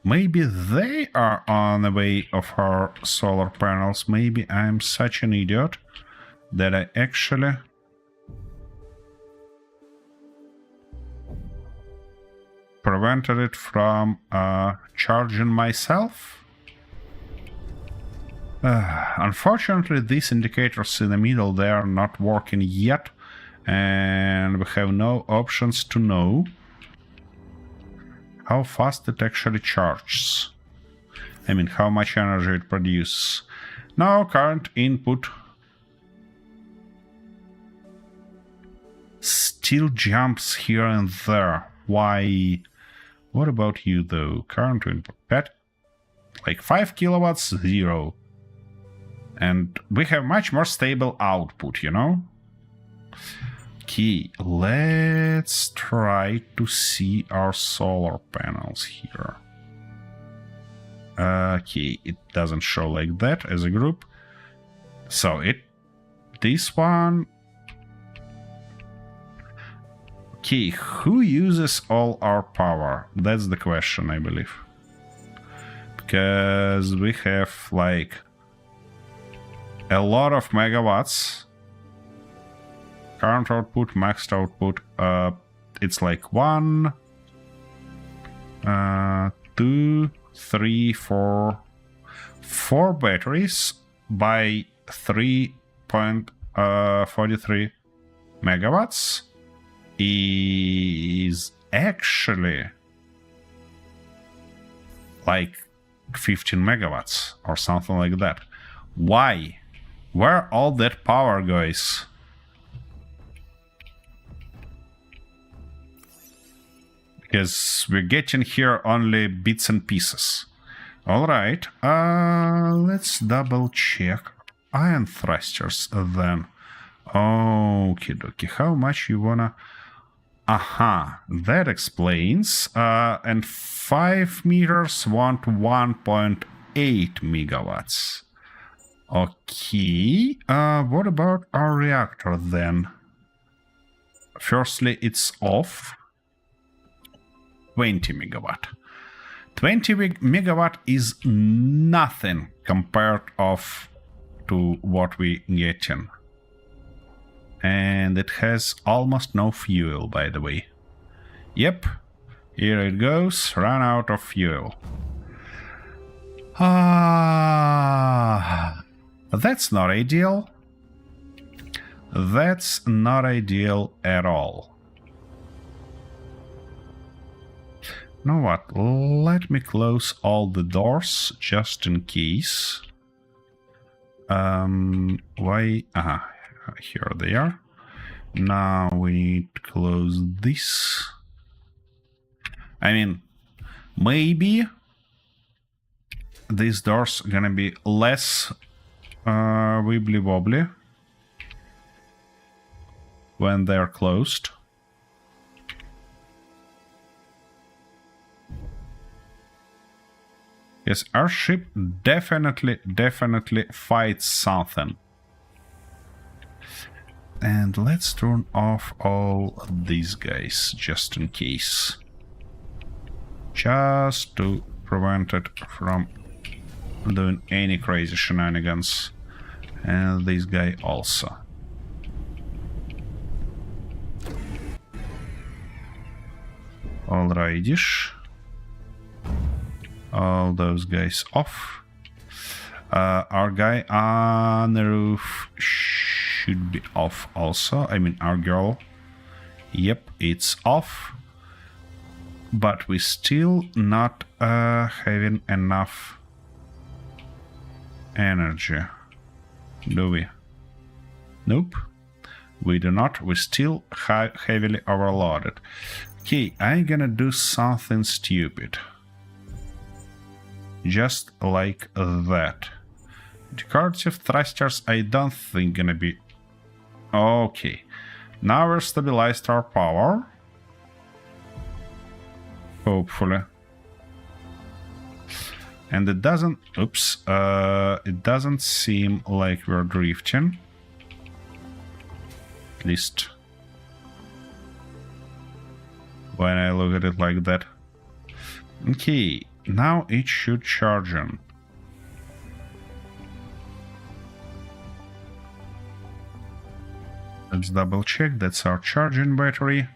Maybe they are on the way of our solar panels. Maybe I'm such an idiot that I actually... prevented it from charging myself. Unfortunately, these indicators in the middle, they are not working yet, and we have no options to know how fast it actually charges. I mean, how much energy it produces. Now, current input still jumps here and there. Why? What about you, though? Current input, like 5 kilowatts, 0. And we have much more stable output, you know? Okay, let's try to see our solar panels here. Okay, it doesn't show like that as a group. So this one... Okay, who uses all our power? That's the question, I believe. Because we have, like, a lot of megawatts. Current output, maxed output, it's like 1, 2, 3, 4 batteries by 3.43 megawatts is actually like 15 megawatts or something like that. Why? Where all that power goes? Because we're getting here only bits and pieces. Alright, let's double check ion thrusters then. Okie dokie, how much you wanna... Aha, that explains. And 5 meters want 1.8 megawatts. Okay, what about our reactor then? Firstly, it's off. 20 megawatt. 20 megawatt is nothing compared to what we getting. And it has almost no fuel, by the way. Yep, here it goes, run out of fuel. That's not ideal. That's not ideal at all. You know what? Let me close all the doors just in case. Why? Here they are. Now we need to close this. I mean, maybe these doors are gonna be less wibbly wobbly when they're closed. Yes, our ship definitely fights something. And let's turn off all these guys just in case. Just to prevent it from doing any crazy shenanigans. And this guy also. Alrighty-ish. All those guys off. Our guy on the roof should be off also. I mean, our girl. Yep, it's off. But we still not having enough energy. Do we? Nope. We do not. We still heavily overloaded. Okay, I'm gonna do something stupid. Just like that. Decorative thrusters, I don't think gonna be... Okay. Now we're stabilized our power. Hopefully. And it doesn't... Oops. It doesn't seem like we're drifting. At least... when I look at it like that. Okay. Now it should charge on. Let's double check. That's our charging battery.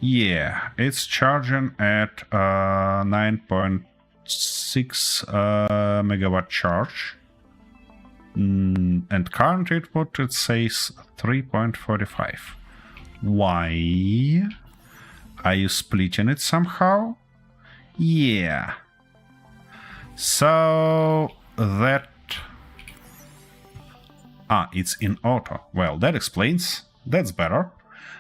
Yeah, it's charging at 9.6 megawatt charge. And current output, it says 3.45. Why? Are you splitting it somehow? Yeah. So that... it's in auto. Well, that explains. That's better.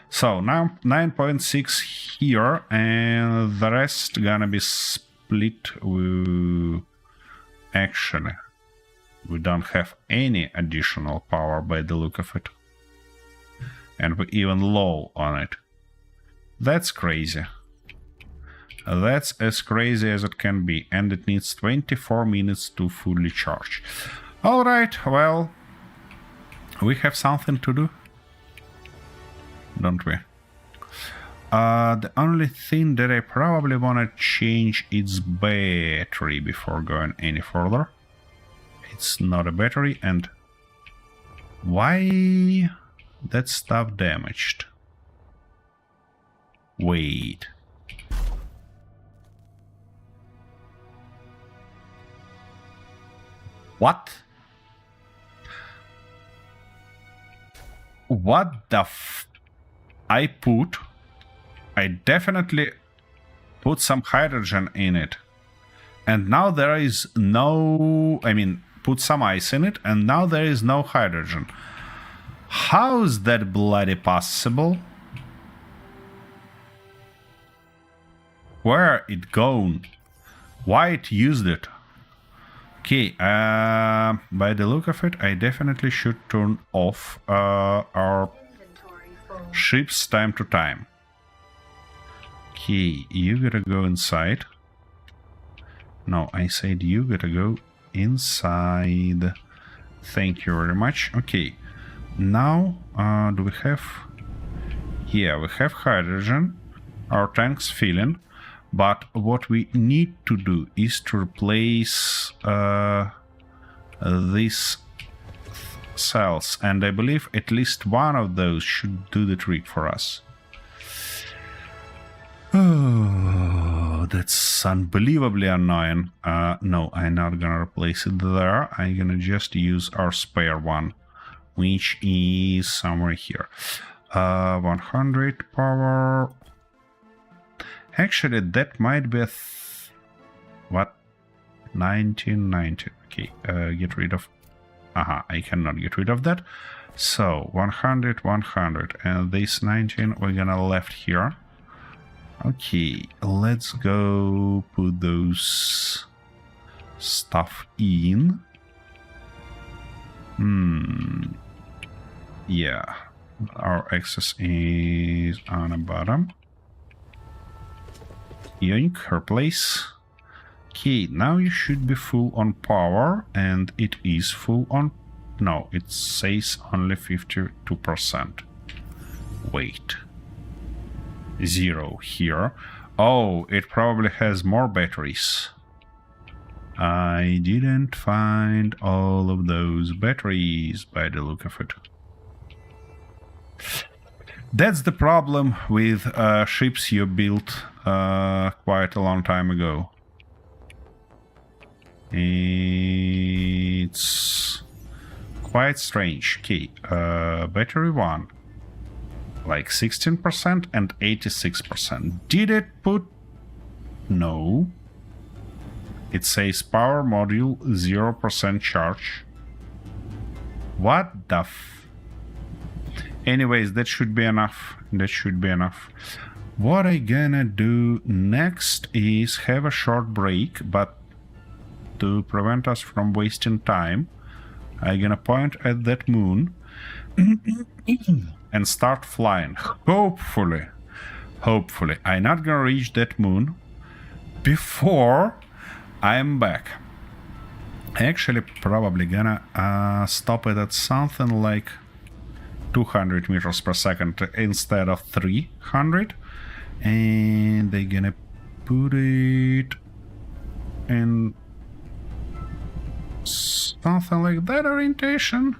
So now 9.6 here, and the rest gonna be split. Actually, we don't have any additional power by the look of it. And we're even low on it. That's crazy. That's as crazy as it can be, and it needs 24 minutes to fully charge. Alright, well, we have something to do, don't we? The only thing that I probably want to change is battery before going any further. It's not a battery, and why that stuff damaged? Wait. What? What the f... I definitely put some hydrogen in it. And now there is no... I mean, put some ice in it, and now there is no hydrogen. How is that bloody possible? Where it gone? Why it used it? Okay, by the look of it, I definitely should turn off our ships time to time. Okay, you gotta go inside. No, I said you gotta go inside. Thank you very much. Okay, now do we have... Yeah, we have hydrogen. Our tank's filling. But what we need to do is to replace these cells. And I believe at least one of those should do the trick for us. Oh, that's unbelievably annoying. No, I'm not gonna replace it there. I'm gonna just use our spare one, which is somewhere here. 100 power. Actually, that might be what? 1990. Okay, get rid of... I cannot get rid of that. So, 100, 100. And this 19 we're gonna left here. Okay, let's go put those stuff in. Yeah, our access is on the bottom. Yoink, her place. Okay, now you should be full on power, and it is full on... No, it says only 52%. Wait. 0 here. Oh, it probably has more batteries. I didn't find all of those batteries by the look of it. That's the problem with ships you built quite a long time ago. It's quite strange. Okay, battery 1. Like 16% and 86%. Did it put... No. It says power module 0% charge. What the Anyways, that should be enough. That should be enough. What I gonna do next is have a short break, but to prevent us from wasting time, I'm gonna point at that moon and start flying. Hopefully I'm not gonna reach that moon before I'm back. Actually, probably gonna stop it at something like 200 meters per second instead of 300, and they're gonna put it in something like that orientation.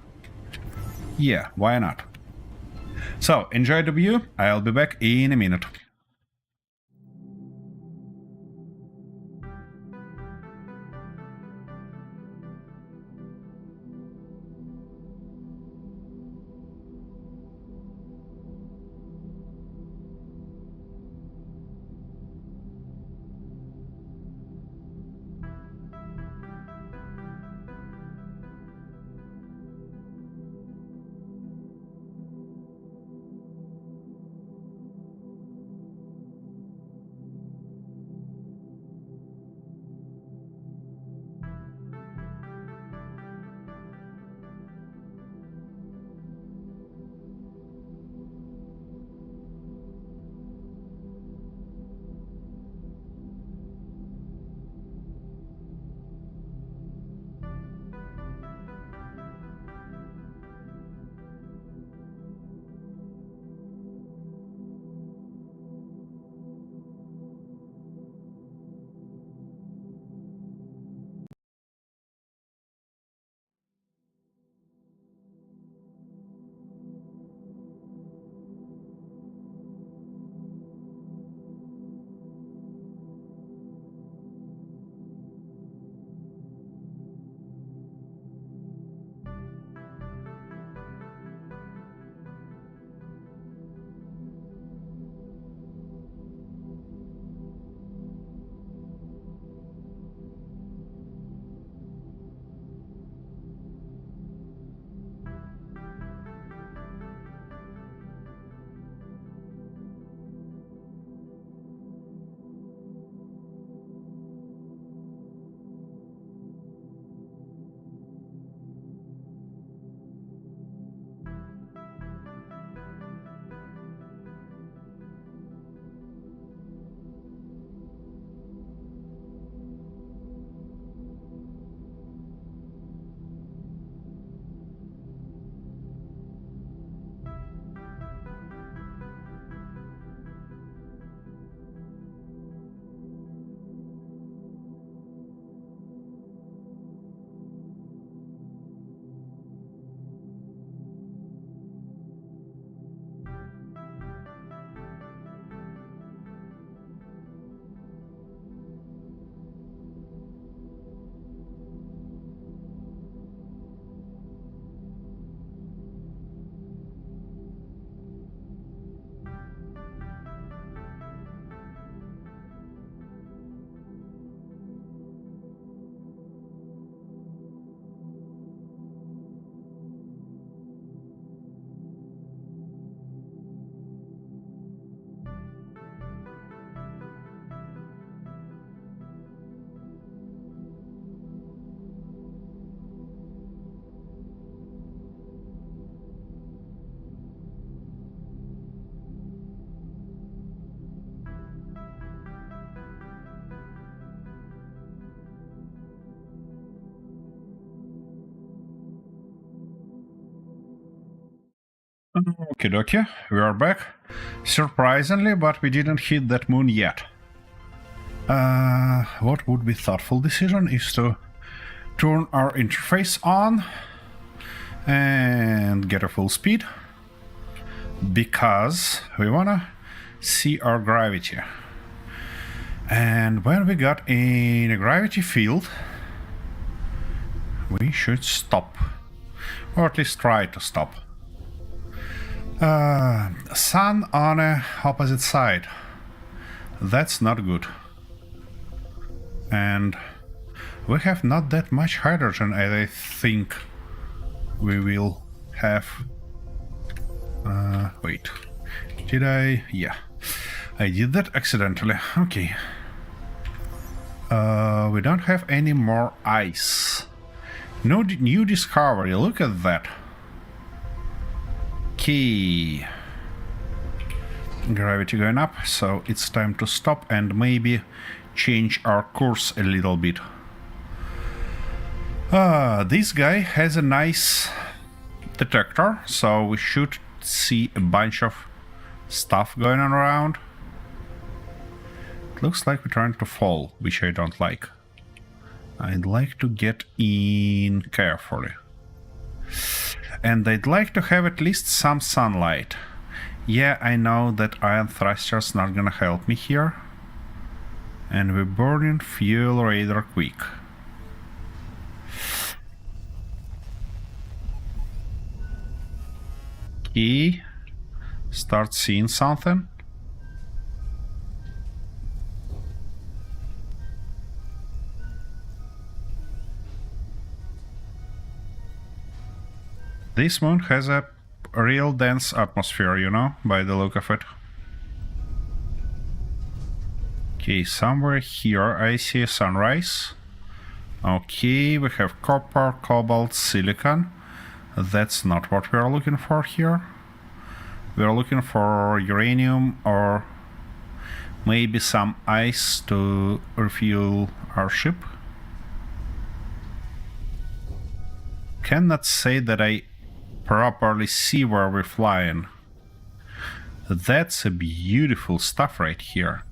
Yeah, why not? So, enjoy the view. I'll be back in a minute. Okay, dokie, we are back. Surprisingly, but we didn't hit that moon yet. What would be thoughtful decision is to turn our interface on and get a full speed, because we wanna see our gravity. And when we got in a gravity field, we should stop, or at least try to stop. Sun on a opposite side. That's not good. And we have not that much hydrogen as I think we will have. Wait. Did I? Yeah. I did that accidentally. Okay. We don't have any more ice. No new discovery. Look at that. Okay. Gravity going up, so it's time to stop and maybe change our course a little bit. This guy has a nice detector, so we should see a bunch of stuff going on around. It looks like we're trying to fall, which I don't like. I'd like to get in carefully. And I'd like to have at least some sunlight. Yeah, I know that ion thrusters not gonna help me here. And we're burning fuel rather quick. Okay. Start seeing something. This moon has a real dense atmosphere, you know, by the look of it. Okay, somewhere here I see a sunrise. Okay, we have copper, cobalt, silicon. That's not what we are looking for here. We are looking for uranium or maybe some ice to refuel our ship. Cannot say that I properly see where we're flying. That's a beautiful stuff right here.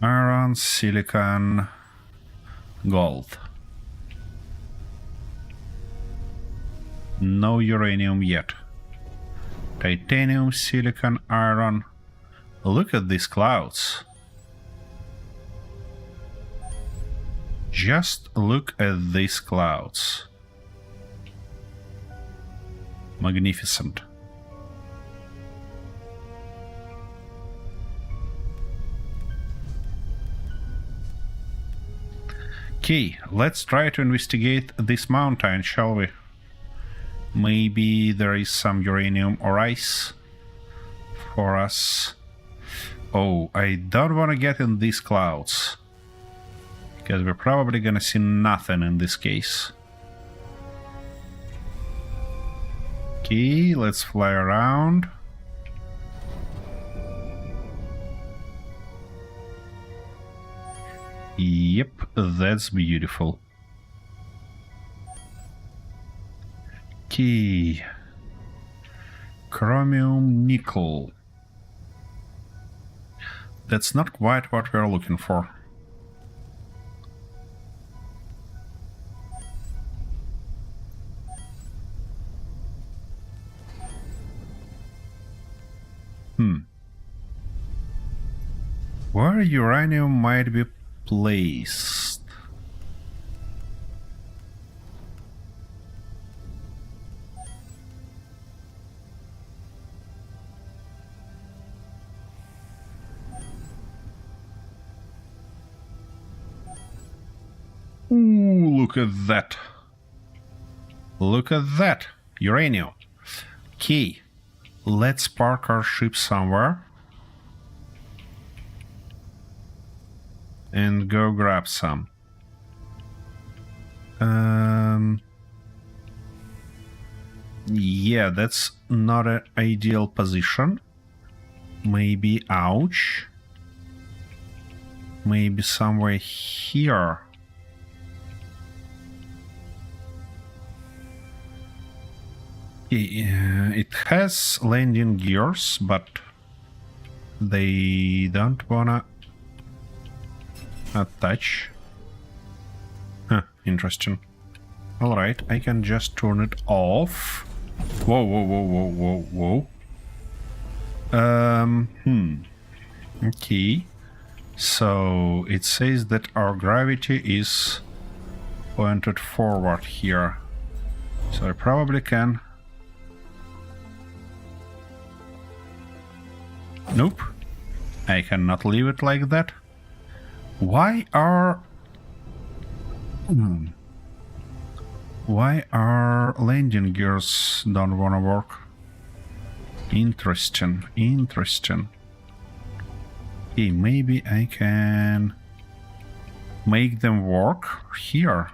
Iron, silicon, gold. No uranium yet. Titanium, silicon, iron. Look at these clouds. Just look at these clouds. Magnificent. Okay, let's try to investigate this mountain, shall we? Maybe there is some uranium or ice for us. Oh, I don't want to get in these clouds, because we're probably gonna see nothing in this case. Okay, let's fly around. Yep, that's beautiful. Okay. Chromium nickel. That's not quite what we're looking for. Where uranium might be placed? Ooh, look at that. Look at that. Uranium. Okay. Let's park our ship somewhere. And go grab some. Yeah, that's not an ideal position. Maybe, ouch. Maybe somewhere here. It has landing gears, but they don't wanna attach. Huh, interesting. Alright, I can just turn it off. Whoa, whoa, whoa, whoa, whoa, whoa. Okay. So it says that our gravity is pointed forward here. So I probably can... Nope. I cannot leave it like that. Why are... Why are landing gears don't wanna work? Interesting, interesting. Okay, maybe I can make them work here.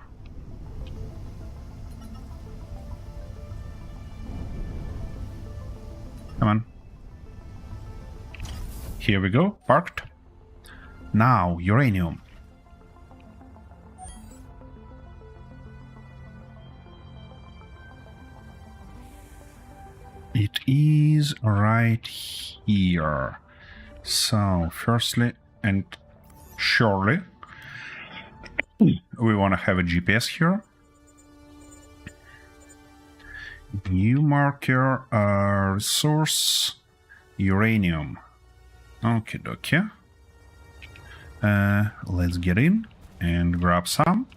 Come on. Here we go, parked. Now, uranium. It is right here. So, firstly and surely, we want to have a GPS here. New marker, resource, uranium. Okay, dokie. Let's get in and grab some.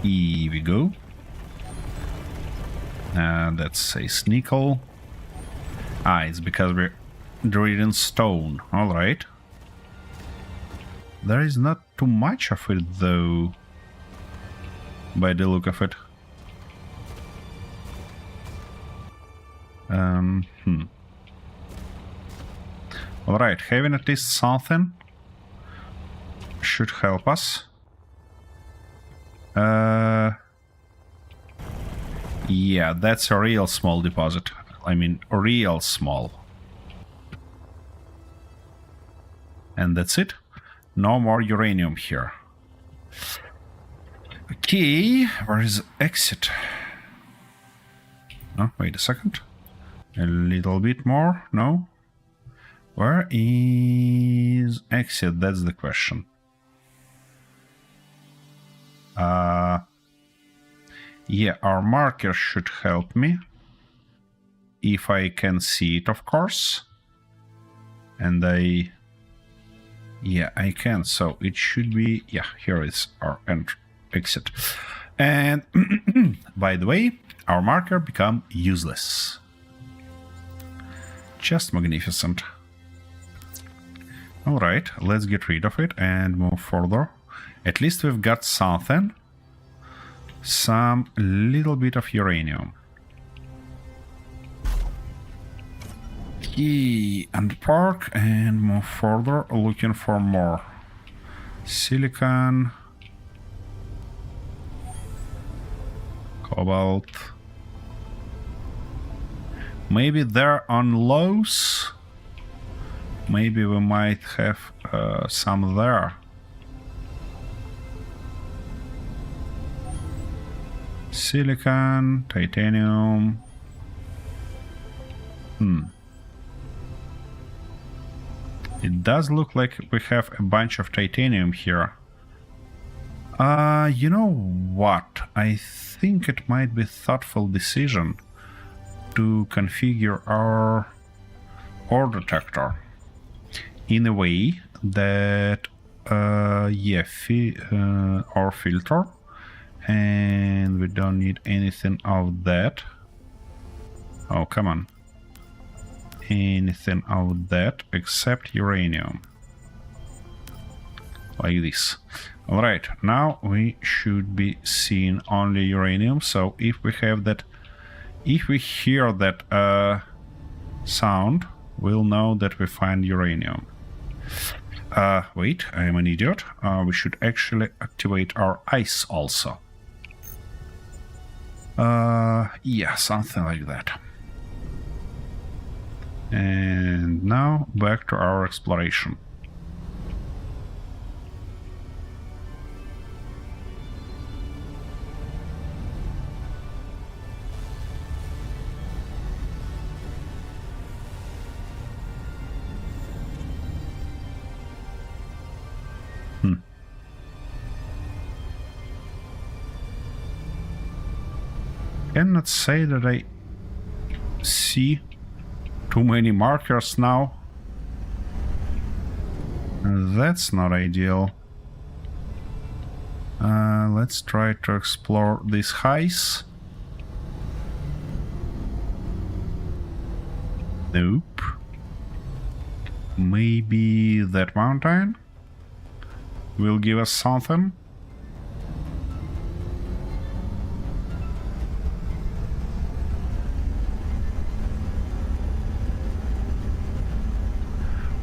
Here we go. That says nickel. It's because we're drilling stone. Alright. There is not too much of it, though, by the look of it. Alright, having at least something should help us. Yeah, that's a real small deposit. I mean, real small. And that's it. No more uranium here. Okay, where is exit? Oh, wait a second. A little bit more, no? Where is exit? That's the question. Yeah, our marker should help me. If I can see it, of course. And yeah, I can. So it should be... Yeah, here is our exit. And by the way, our marker become useless. Just magnificent. Alright, let's get rid of it and move further. At least we've got something. Some little bit of uranium. Okay, and park and move further, looking for more. Silicon. Cobalt. Maybe they're on lows. Maybe we might have some there. Silicon, titanium. It does look like we have a bunch of titanium here. You know what? I think it might be a thoughtful decision to configure our ore detector in a way that, yeah, ore filter. And we don't need anything of that. Oh, come on. Anything of that except uranium. Like this. Alright, now we should be seeing only uranium. So if we have that... If we hear that sound, we'll know that we find uranium. Wait, I am an idiot. We should actually activate our ice also. Yeah, something like that. And now back to our exploration. Cannot say that I see too many markers now. That's not ideal. Let's try to explore these highs. Nope. Maybe that mountain will give us something.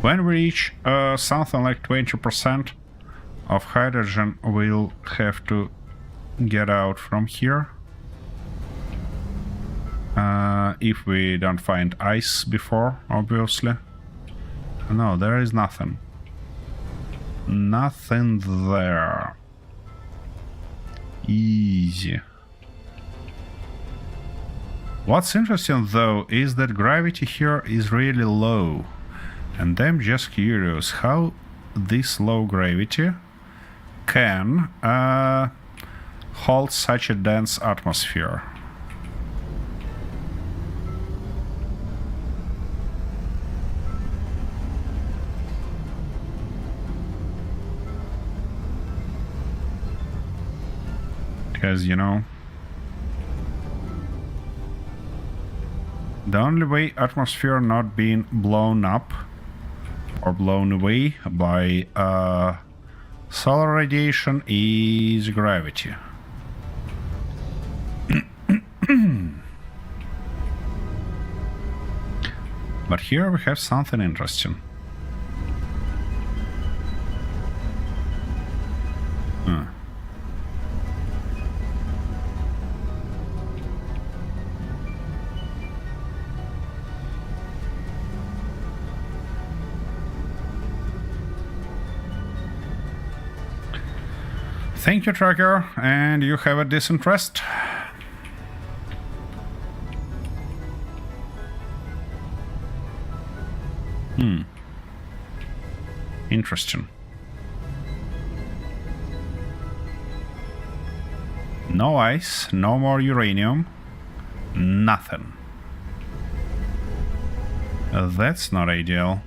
When we reach something like 20% of hydrogen, we'll have to get out from here. If we don't find ice before, obviously. No, there is nothing. Nothing there. Easy. What's interesting though is that gravity here is really low. And I'm just curious how this low gravity can hold such a dense atmosphere. Because, you know, the only way atmosphere not being blown up or blown away by solar radiation is gravity. But here we have something interesting. Thank you, tracker, and you have a decent rest. Interesting. No ice, no more uranium, nothing. That's not ideal.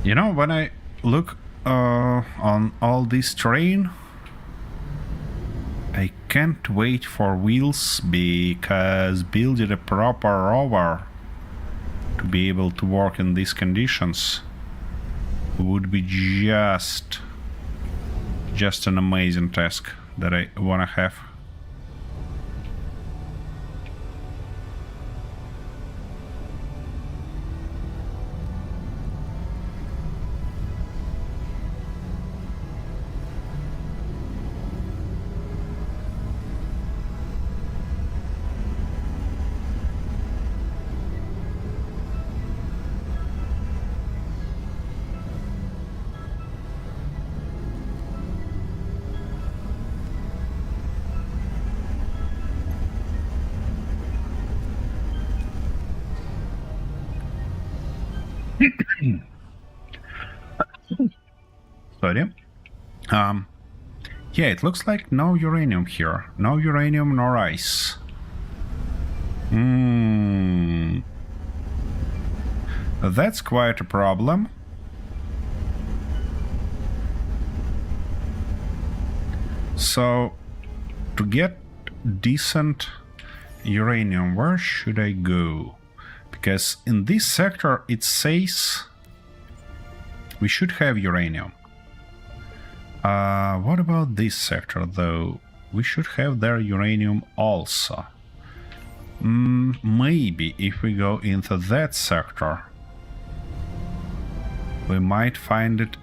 You know, when I look on all this terrain, I can't wait for wheels, because building a proper rover to be able to work in these conditions would be just an amazing task that I wanna have. Sorry. Yeah, it looks like no uranium here. No uranium nor ice. That's quite a problem. So, to get decent uranium, where should I go? Because in this sector it says we should have uranium. What about this sector though? We should have their uranium also. Maybe if we go into that sector, we might find it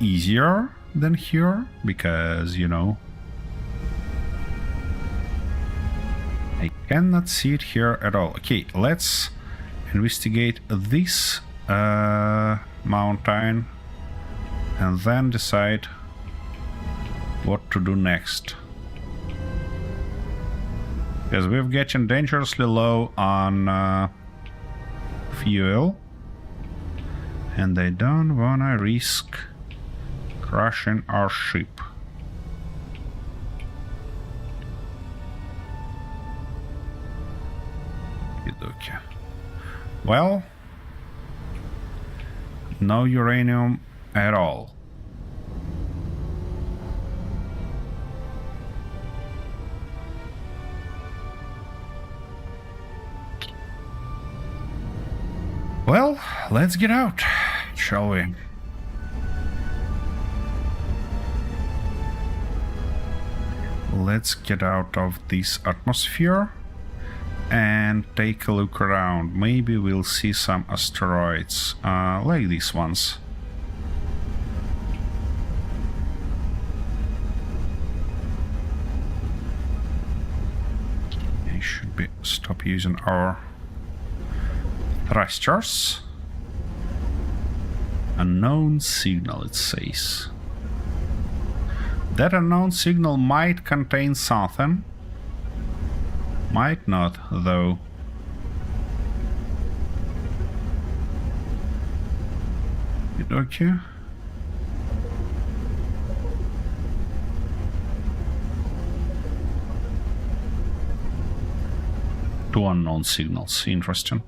easier than here, because, you know, I cannot see it here at all. Okay, let's investigate this mountain and then decide what to do next. Because we're getting dangerously low on fuel. And I don't wanna risk crashing our ship. Okay. Well, no uranium at all. Well, let's get out, shall we? Let's get out of this atmosphere and take a look around. Maybe we'll see some asteroids, like these ones. I should stop using our thrusters. Unknown signal, it says. That unknown signal might contain something. Might not, though. Okay. Two unknown signals. Interesting.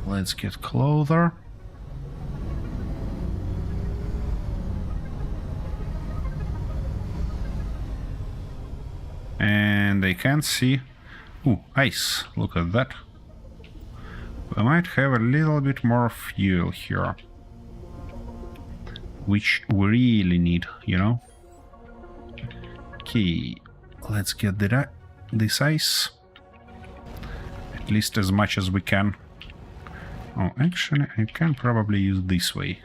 Let's get closer. And I can't see. Ooh, ice. Look at that. We might have a little bit more fuel here. Which we really need, you know? Okay, let's get this ice. At least as much as we can. Oh, actually, I can probably use this way.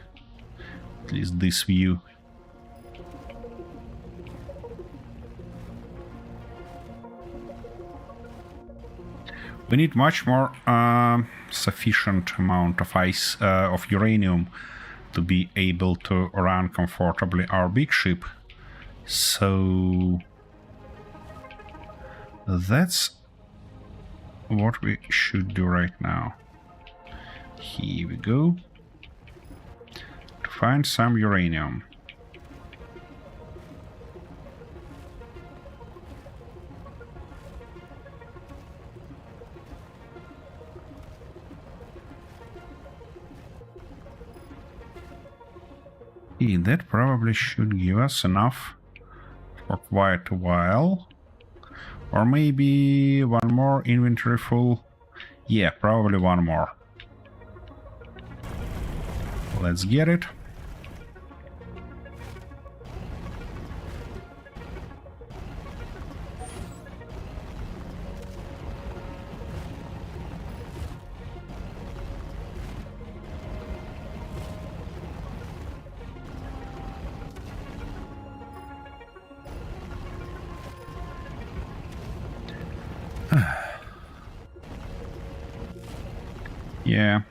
At least this view. We need much more sufficient amount of ice, of uranium, to be able to run comfortably our big ship. So that's what we should do right now. Here we go. To find some uranium. That probably should give us enough for quite a while. Or maybe one more inventory full. Yeah, probably one more. Let's get it. Yeah,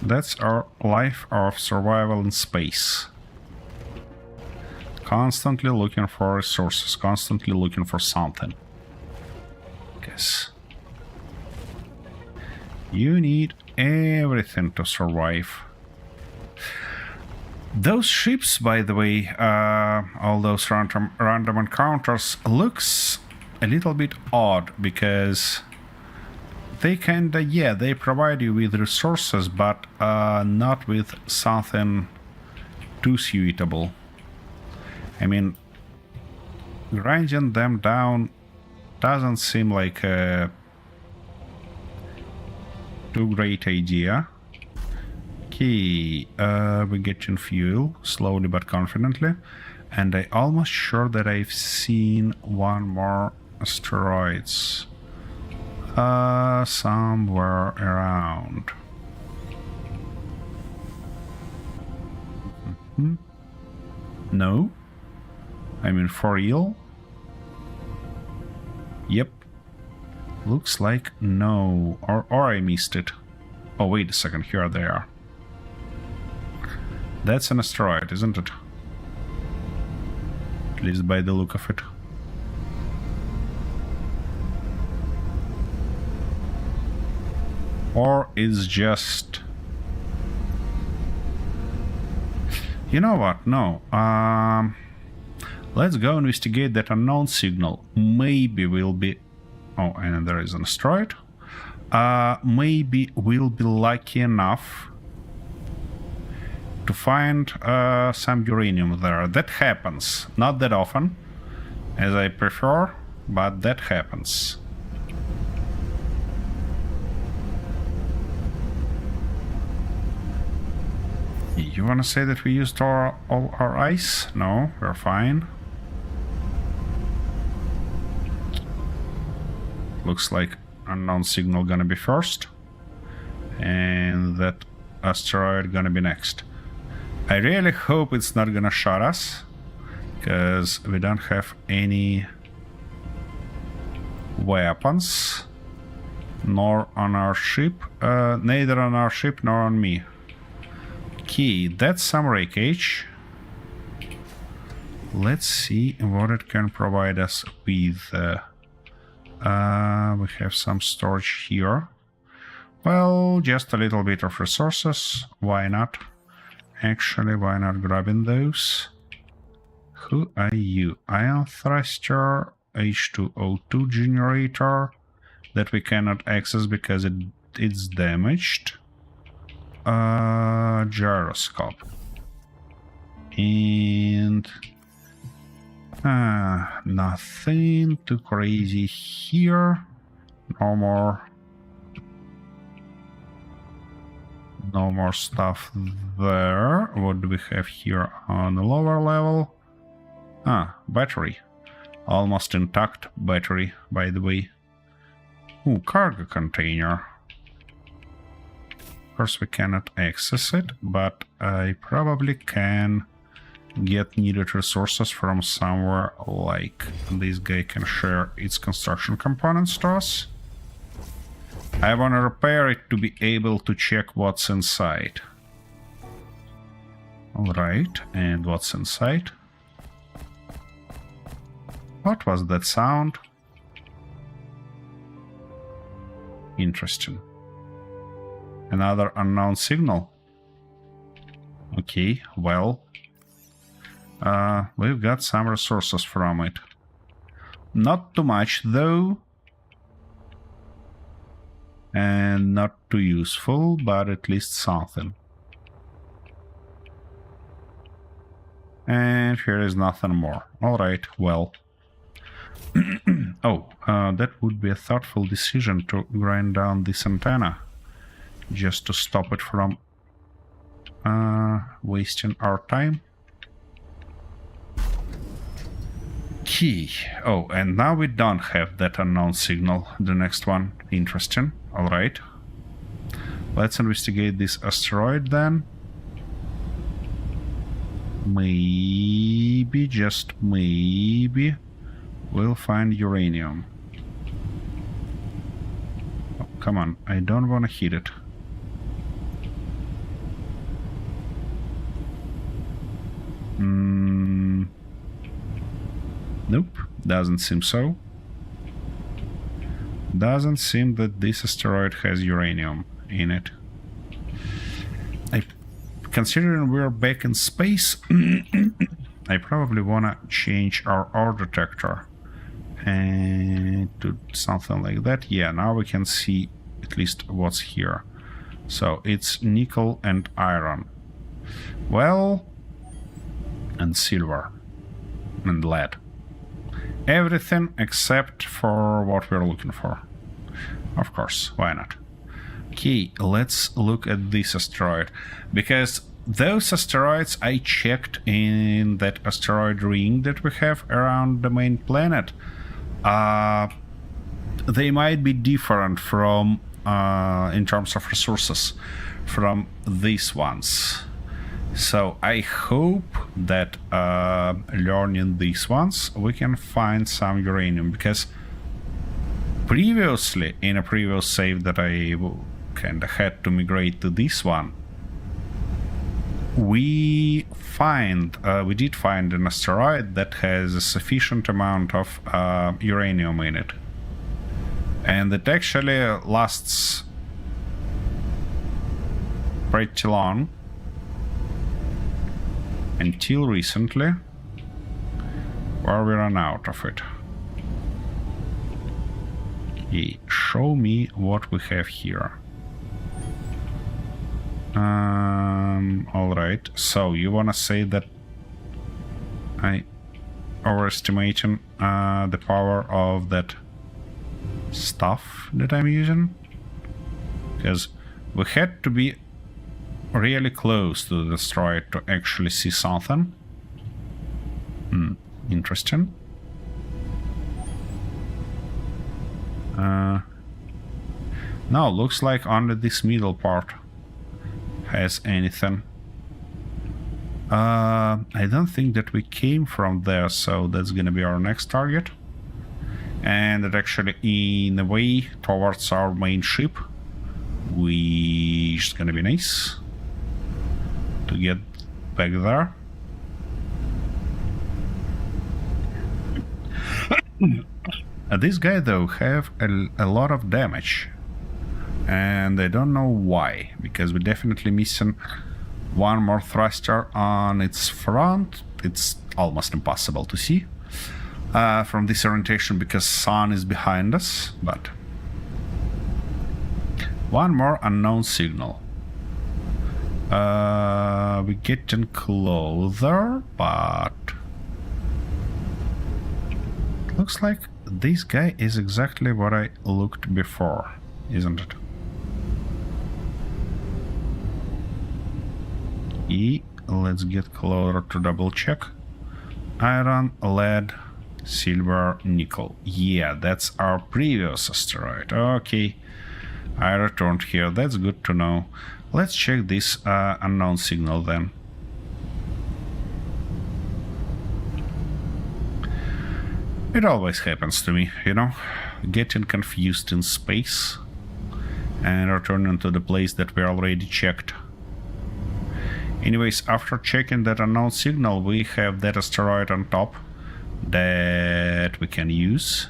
that's our life of survival in space. Constantly looking for resources, constantly looking for something. Because you need everything to survive. Those ships, by the way, all those random encounters, looks a little bit odd because they kinda, yeah, they provide you with resources, but not with something too suitable. I mean, grinding them down doesn't seem like a too great idea. Okay, we're getting fuel, slowly but confidently. And I'm almost sure that I've seen one more asteroids somewhere around. No? I mean, for real? Yep. Looks like no. Or I missed it. Oh, wait a second. Here they are. That's an asteroid, isn't it? at least by the look of it. Or it's just... You know what? No. Let's go investigate that unknown signal. Maybe we'll be... Oh, and there is an asteroid. Maybe we'll be lucky enough to find some uranium there. That happens. Not that often, as I prefer, but that happens. You wanna say that we used all our ice? No, we're fine. Looks like unknown signal gonna be first, and that asteroid gonna be next. I really hope it's not gonna shot us, because we don't have any weapons, nor on our ship, neither on our ship nor on me. Okay, that's some wreckage. Let's see what it can provide us with. We have some storage here. Well, just a little bit of resources. Why not? Actually, why not grabbing those? Who are you? Ion thruster, H2O2 generator that we cannot access because it's damaged. Gyroscope. And nothing too crazy here. No more stuff there. What do we have here on the lower level? Battery. Almost intact battery, by the way. Ooh, cargo container. Of course we cannot access it, but I probably can get needed resources from somewhere, like this guy can share its construction components to us. I want to repair it to be able to check what's inside. Alright, and what's inside? What was that sound? Interesting. Another unknown signal. Okay, well, we've got some resources from it. Not too much, though. And not too useful, but at least something. And here is nothing more. Alright, well. Oh, that would be a thoughtful decision to grind down this antenna. Just to stop it from wasting our time. Key. Oh, and now we don't have that unknown signal. The next one. Interesting. Alright. Let's investigate this asteroid then. Maybe, just maybe, we'll find uranium. Oh, come on, I don't want to hit it. Nope, doesn't seem so. Doesn't seem that this asteroid has uranium in it. Considering we're back in space, I probably wanna change our ore detector and to something like that. Yeah, now we can see at least what's here. So it's nickel and iron. Well, and silver and lead. Everything except for what we're looking for. Of course, why not? Okay, let's look at this asteroid, because those asteroids I checked in that asteroid ring that we have around the main planet. They might be different from, in terms of resources, from these ones. So I hope that learning these ones we can find some uranium, because previously in a previous save that I kinda had to migrate to this one, we did find an asteroid that has a sufficient amount of uranium in it, and it actually lasts pretty long until recently, where we ran out of it. Okay, show me what we have here. Alright, so you wanna say that I overestimating the power of that stuff that I'm using? Because we had to be really close to the asteroid to actually see something. Interesting. No, looks like only this middle part has anything. I don't think that we came from there, so that's gonna be our next target. And it actually in a way towards our main ship, which is gonna be nice to get back there. This guy though have a lot of damage, and I don't know why, because we're definitely missing one more thruster on its front. It's almost impossible to see from this orientation because sun is behind us, but one more unknown signal. We're getting closer, but looks like this guy is exactly what I looked before, isn't it? Let's get closer to double check. Iron, lead, silver, nickel. Yeah, that's our previous asteroid. Okay, I returned here. That's good to know. Let's check this unknown signal then. It always happens to me, you know, getting confused in space and returning to the place that we already checked. Anyways, after checking that unknown signal, we have that asteroid on top that we can use.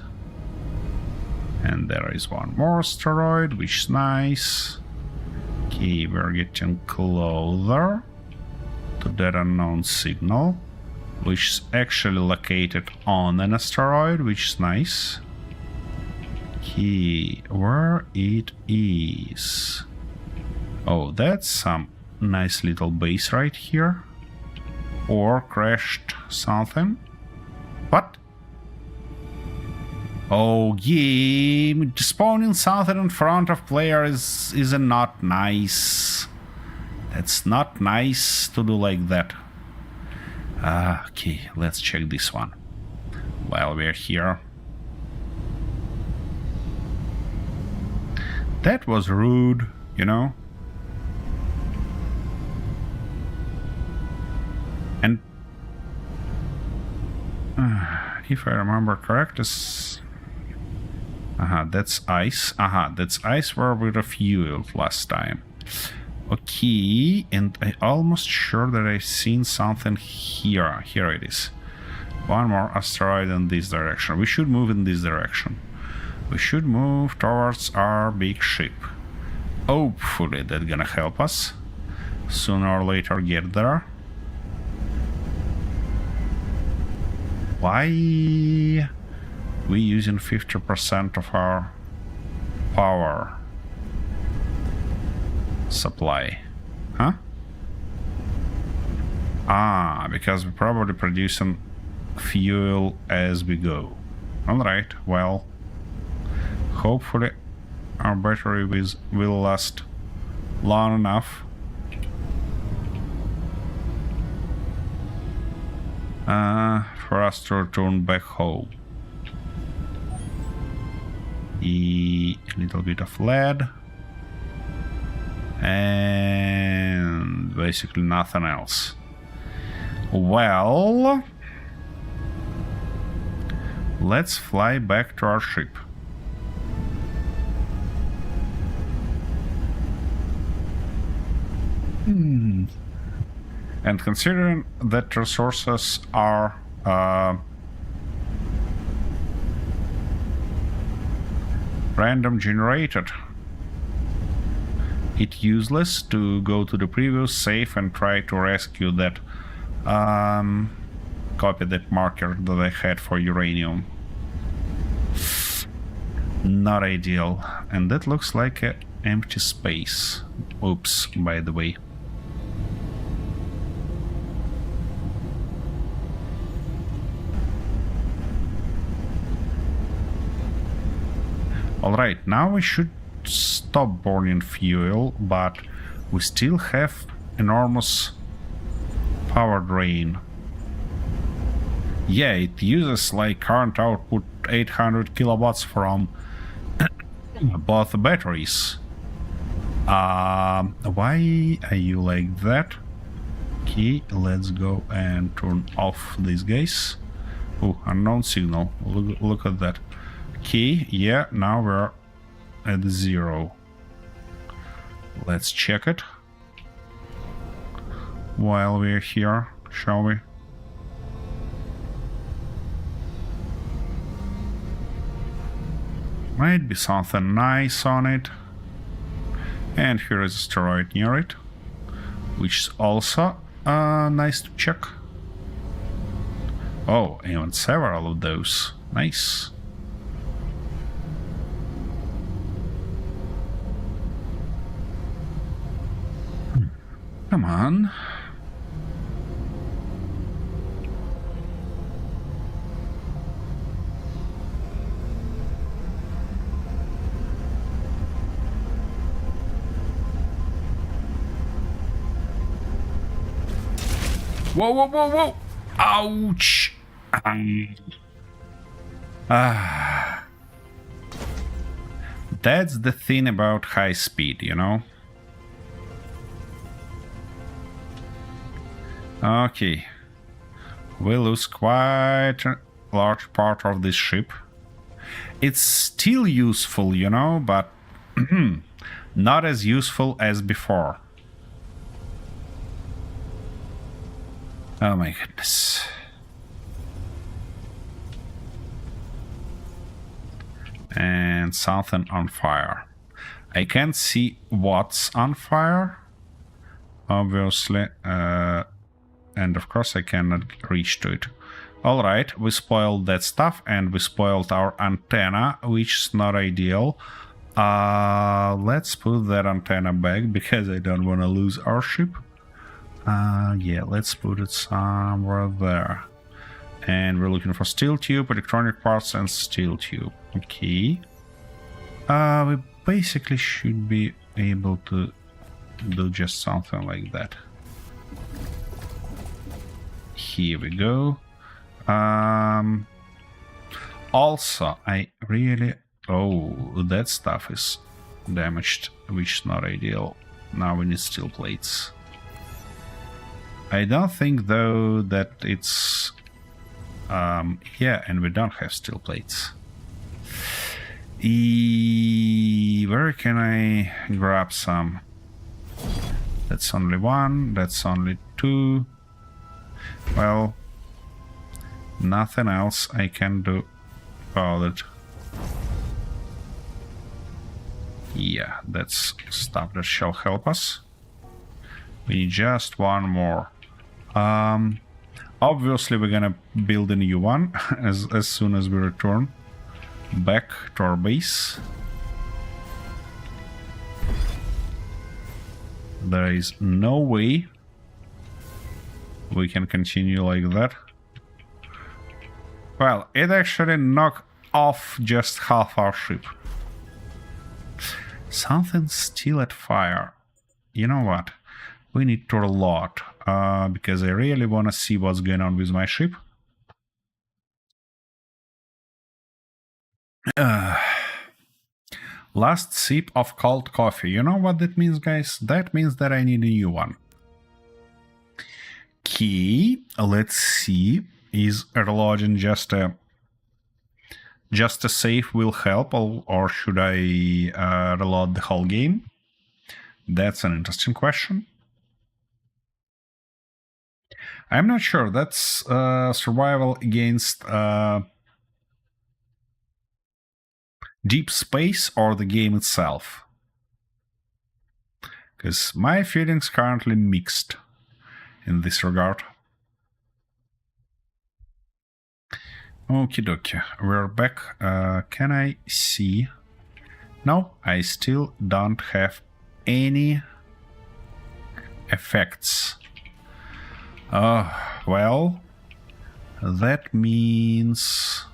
And there is one more asteroid, which is nice. Okay, we're getting closer to that unknown signal, which is actually located on an asteroid, which is nice. Okay, where it is? Oh, that's some nice little base right here. Or crashed something. What? Oh, yeah, spawning something in front of player is not nice. That's not nice to do like that. Okay, let's check this one while we're here. That was rude, you know. And if I remember correct, that's ice. That's ice where we refueled last time. Okay, and I almost sure that I've seen something here. Here it is. One more asteroid in this direction. We should move in this direction. We should move towards our big ship. Hopefully that's gonna help us sooner or later get there. Why we using 50% of our power supply? Huh? Because we're probably producing fuel as we go. Alright, well, hopefully our battery will last long enough. For us to return back home. A little bit of lead. And basically nothing else. Well, let's fly back to our ship. And considering that resources are random generated, it's useless to go to the previous save and try to rescue that copy that marker that I had for uranium. Not ideal. And that looks like an empty space. Oops, by the way. Alright, now we should stop burning fuel, but we still have enormous power drain. Yeah, it uses like current output 800 kilowatts from both batteries. Why are you like that? Okay, let's go and turn off these guys. Oh, unknown signal. Look at that. Okay, yeah, now we're at 0. Let's check it while we're here, shall we? Might be something nice on it. And here is a asteroid near it, which is also nice to check. Oh, even several of those. Nice. Come on. Whoa, whoa, whoa, whoa! Ouch! That's the thing about high speed, you know? Okay. We lose quite a large part of this ship. It's still useful, you know, but not as useful as before. Oh my goodness. And something on fire. I can't see what's on fire, obviously, and of course I cannot reach to it. Alright, we spoiled that stuff and we spoiled our antenna, which is not ideal. Let's put that antenna back because I don't want to lose our ship. Yeah, let's put it somewhere there. And we're looking for steel tube, electronic parts, and steel tube. Okay. We basically should be able to do just something like that. Here we go. Also, I really... Oh, that stuff is damaged, which is not ideal. Now we need steel plates. I don't think, though, that it's... yeah, and we don't have steel plates. Where can I grab some? That's only one, that's only two. Well, nothing else I can do about it. Yeah, that's stuff that shall help us. We need just one more. Obviously we're gonna build a new one as soon as we return back to our base. There is no way we can continue like that. Well, it actually knocked off just half our ship. Something's still at fire. You know what? We need to reload, because I really want to see what's going on with my ship. Last sip of cold coffee. You know what that means, guys? That means that I need a new one. Okay, let's see. Is reloading just a save will help, or should I reload the whole game? That's an interesting question. I'm not sure. That's survival against deep space or the game itself. Because my feelings currently mixed in this regard. Okie dokie, we're back. Can I see? No, I still don't have any effects. Well, that means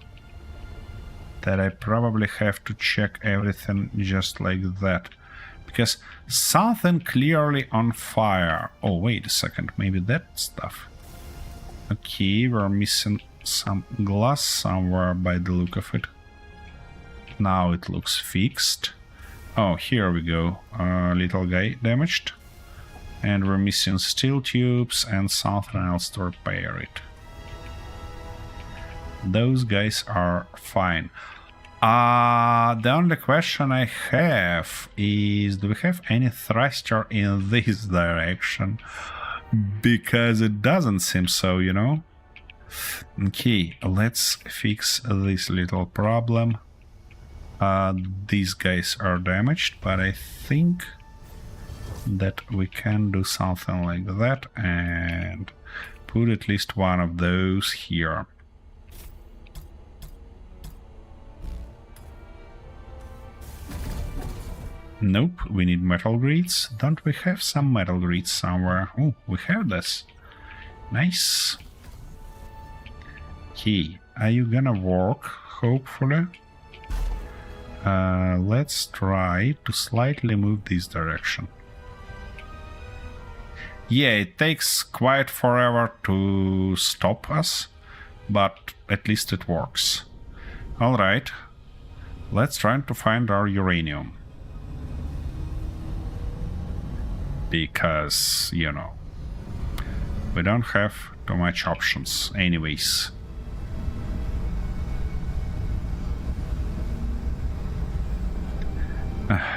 that I probably have to check everything just like that. Because something clearly on fire. Oh, wait a second, maybe that stuff. Okay, we're missing some glass somewhere by the look of it. Now it looks fixed. Oh, here we go. Little guy damaged. And we're missing steel tubes and something else to repair it. Those guys are fine. The only question I have is, do we have any thruster in this direction? Because it doesn't seem so, you know? Okay, let's fix this little problem. These guys are damaged, but I think that we can do something like that and put at least one of those here. Nope, we need metal grids. Don't we have some metal grids somewhere? Oh, we have this. Nice. Okay, are you gonna work, hopefully? Let's try to slightly move this direction. Yeah, it takes quite forever to stop us, but at least it works. Alright, let's try to find our uranium. Because, you know, we don't have too much options anyways.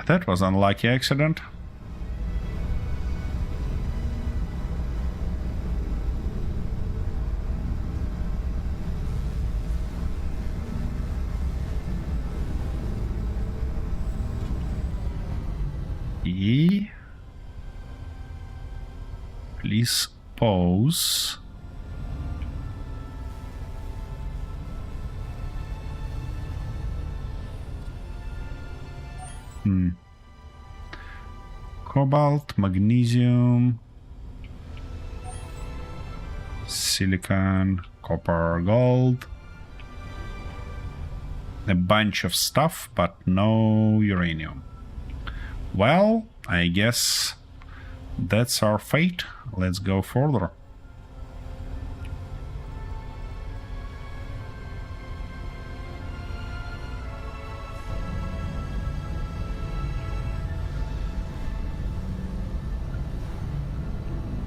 That was an unlucky accident. Please pause. Cobalt, magnesium, silicon, copper, gold. A bunch of stuff, but no uranium. Well, I guess that's our fate. Let's go further.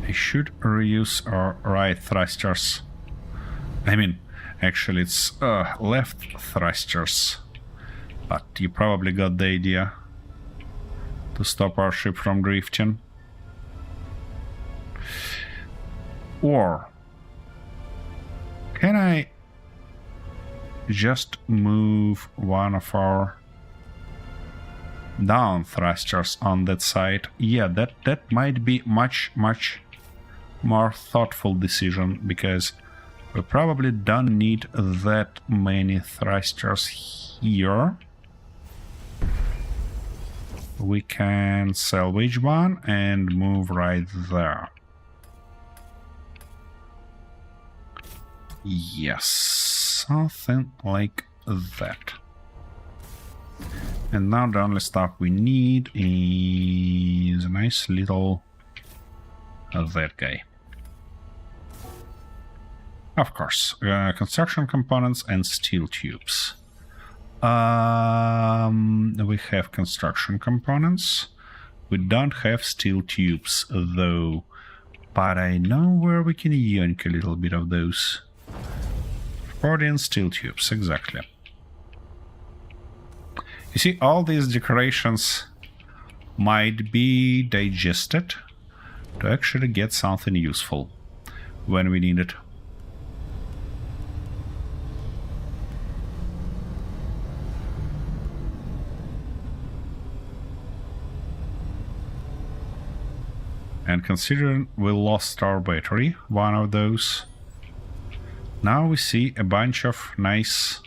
I should reuse our right thrusters. I mean, actually it's left thrusters. But you probably got the idea. To stop our ship from drifting. Or can I just move one of our down thrusters on that side? Yeah, that might be much more thoughtful decision, because we probably don't need that many thrusters here. We can salvage one and move right there. Yes, something like that. And now the only stuff we need is a nice little that guy. Of course, construction components and steel tubes. We have construction components. We don't have steel tubes though, but I know where we can yank a little bit of those. 14 steel tubes, exactly. You see, all these decorations might be digested to actually get something useful. when we need it. And considering we lost our battery, one of those, now we see a bunch of nice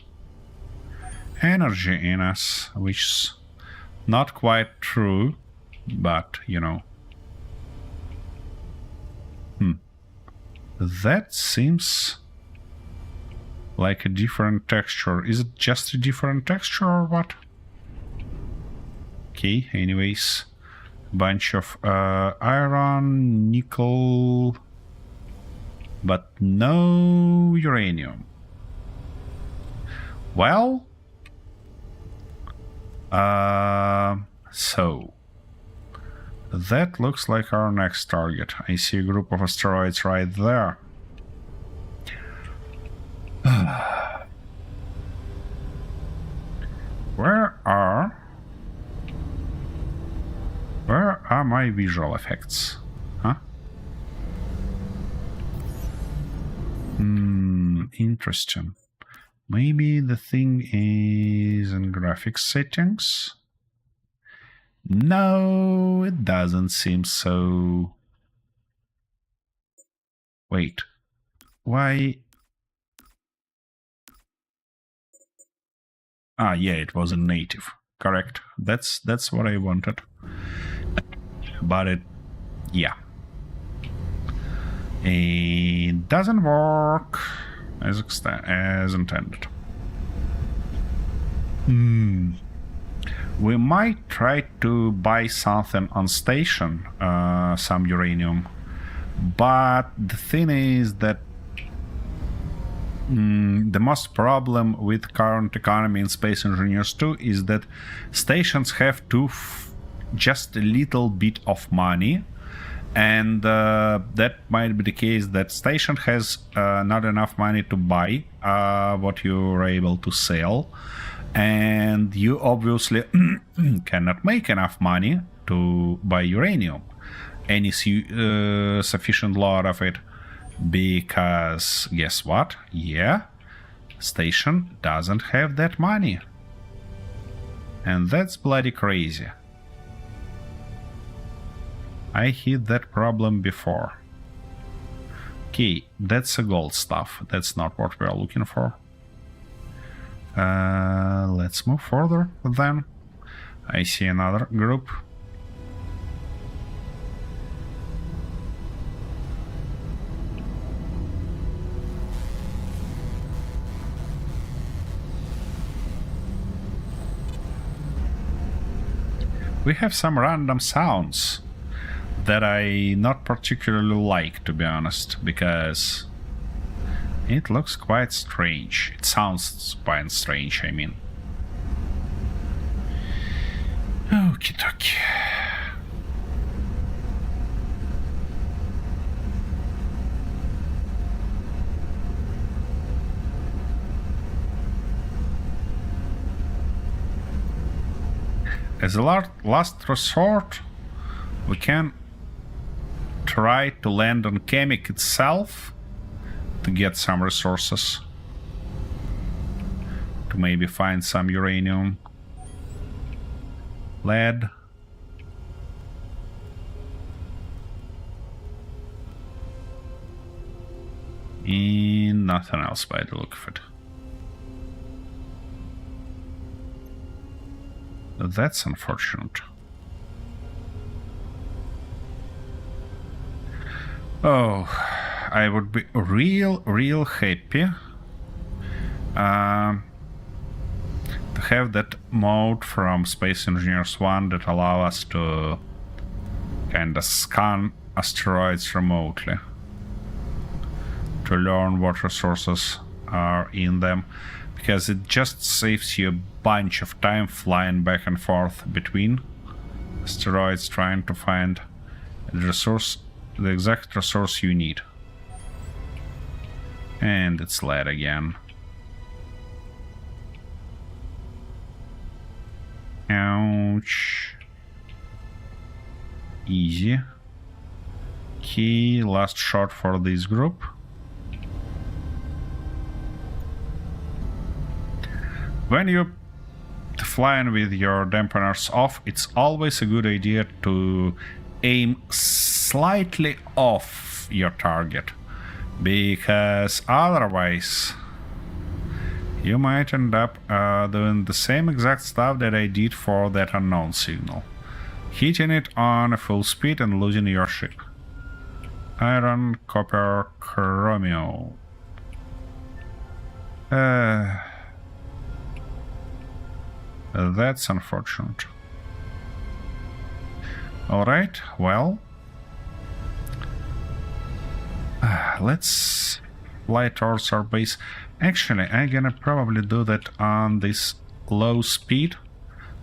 energy in us, which is not quite true, but you know. That seems like a different texture. Is it just a different texture or what? Okay, anyways. Bunch of iron, nickel, but no uranium. Well, so that looks like our next target. I see a group of asteroids right there. Where are my visual effects? Huh? Interesting. Maybe the thing is in graphics settings? No, it doesn't seem so. Wait. Why? Ah, yeah, it was a native. Correct. That's what I wanted. But it, yeah, it doesn't work as intended. We might try to buy something on station, some uranium, but the thing is that the most problem with current economy in Space Engineers 2 is that stations have to just a little bit of money, and that might be the case that station has not enough money to buy what you're able to sell, and you obviously cannot make enough money to buy uranium, any sufficient lot of it, because guess what? Yeah, station doesn't have that money, and that's bloody crazy. I hit that problem before. Okay, that's a gold stuff. That's not what we're looking for. Let's move further then. I see another group. We have some random sounds that I not particularly like, to be honest, because it looks quite strange. It sounds quite strange, I mean. Okie dokie. As a last resort, we can try to land on Kamek itself to get some resources, to maybe find some uranium, lead. And nothing else by the look of it. That's unfortunate. Oh, I would be real happy to have that mode from Space Engineers 1 that allow us to kinda scan asteroids remotely to learn what resources are in them, because it just saves you a bunch of time flying back and forth between asteroids trying to find the exact resource you need. And it's lead again. Ouch. Easy. Okay, last shot for this group. When you flying with your dampeners off, it's always a good idea to aim slightly off your target, because otherwise you might end up doing the same exact stuff that I did for that unknown signal. Hitting it on a full speed and losing your ship. Iron, copper, chromium. That's unfortunate. Alright, well. Let's fly towards our base. Actually, I'm gonna probably do that on this low speed,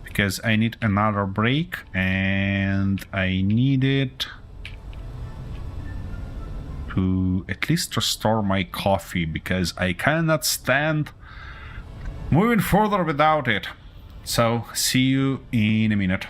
because I need another break, and I need it to at least restore my coffee, because I cannot stand moving further without it. So, see you in a minute.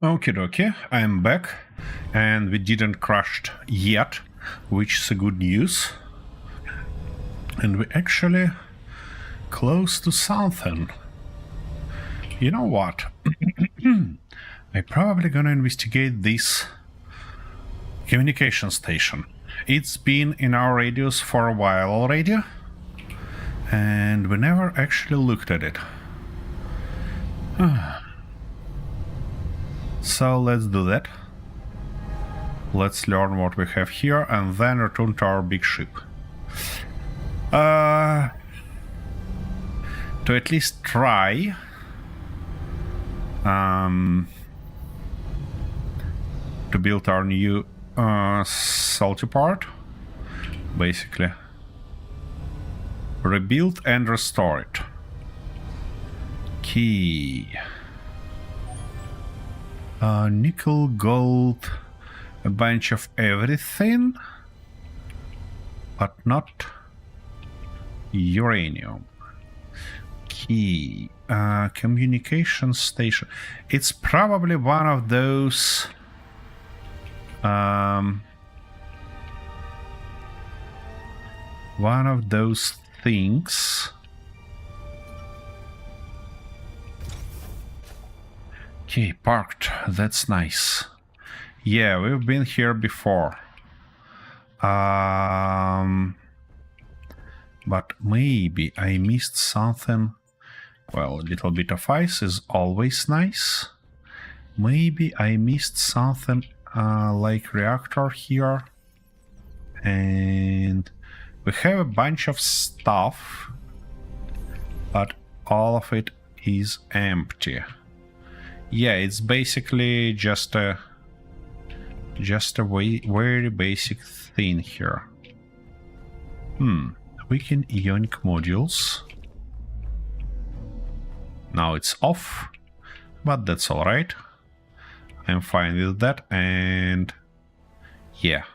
Okie dokie, I'm back, and we didn't crash yet, which is a good news. And we're actually close to something. You know what? I'm probably gonna investigate this communication station. It's been in our radius for a while already, and we never actually looked at it. So let's do that. Let's learn what we have here and then return to our big ship. To at least try to build our new salty part. Basically. Rebuild and restore it. Key. Nickel, gold, a bunch of everything, but not uranium. Key. Communication station. It's probably one of those things. Okay, parked. That's nice. Yeah, we've been here before. But maybe I missed something. Well, a little bit of ice is always nice. Maybe I missed something like reactor here. And we have a bunch of stuff, but all of it is empty. Yeah, it's basically just a very basic thing here. We can ionic modules. Now it's off, but that's alright. I'm fine with that, and yeah,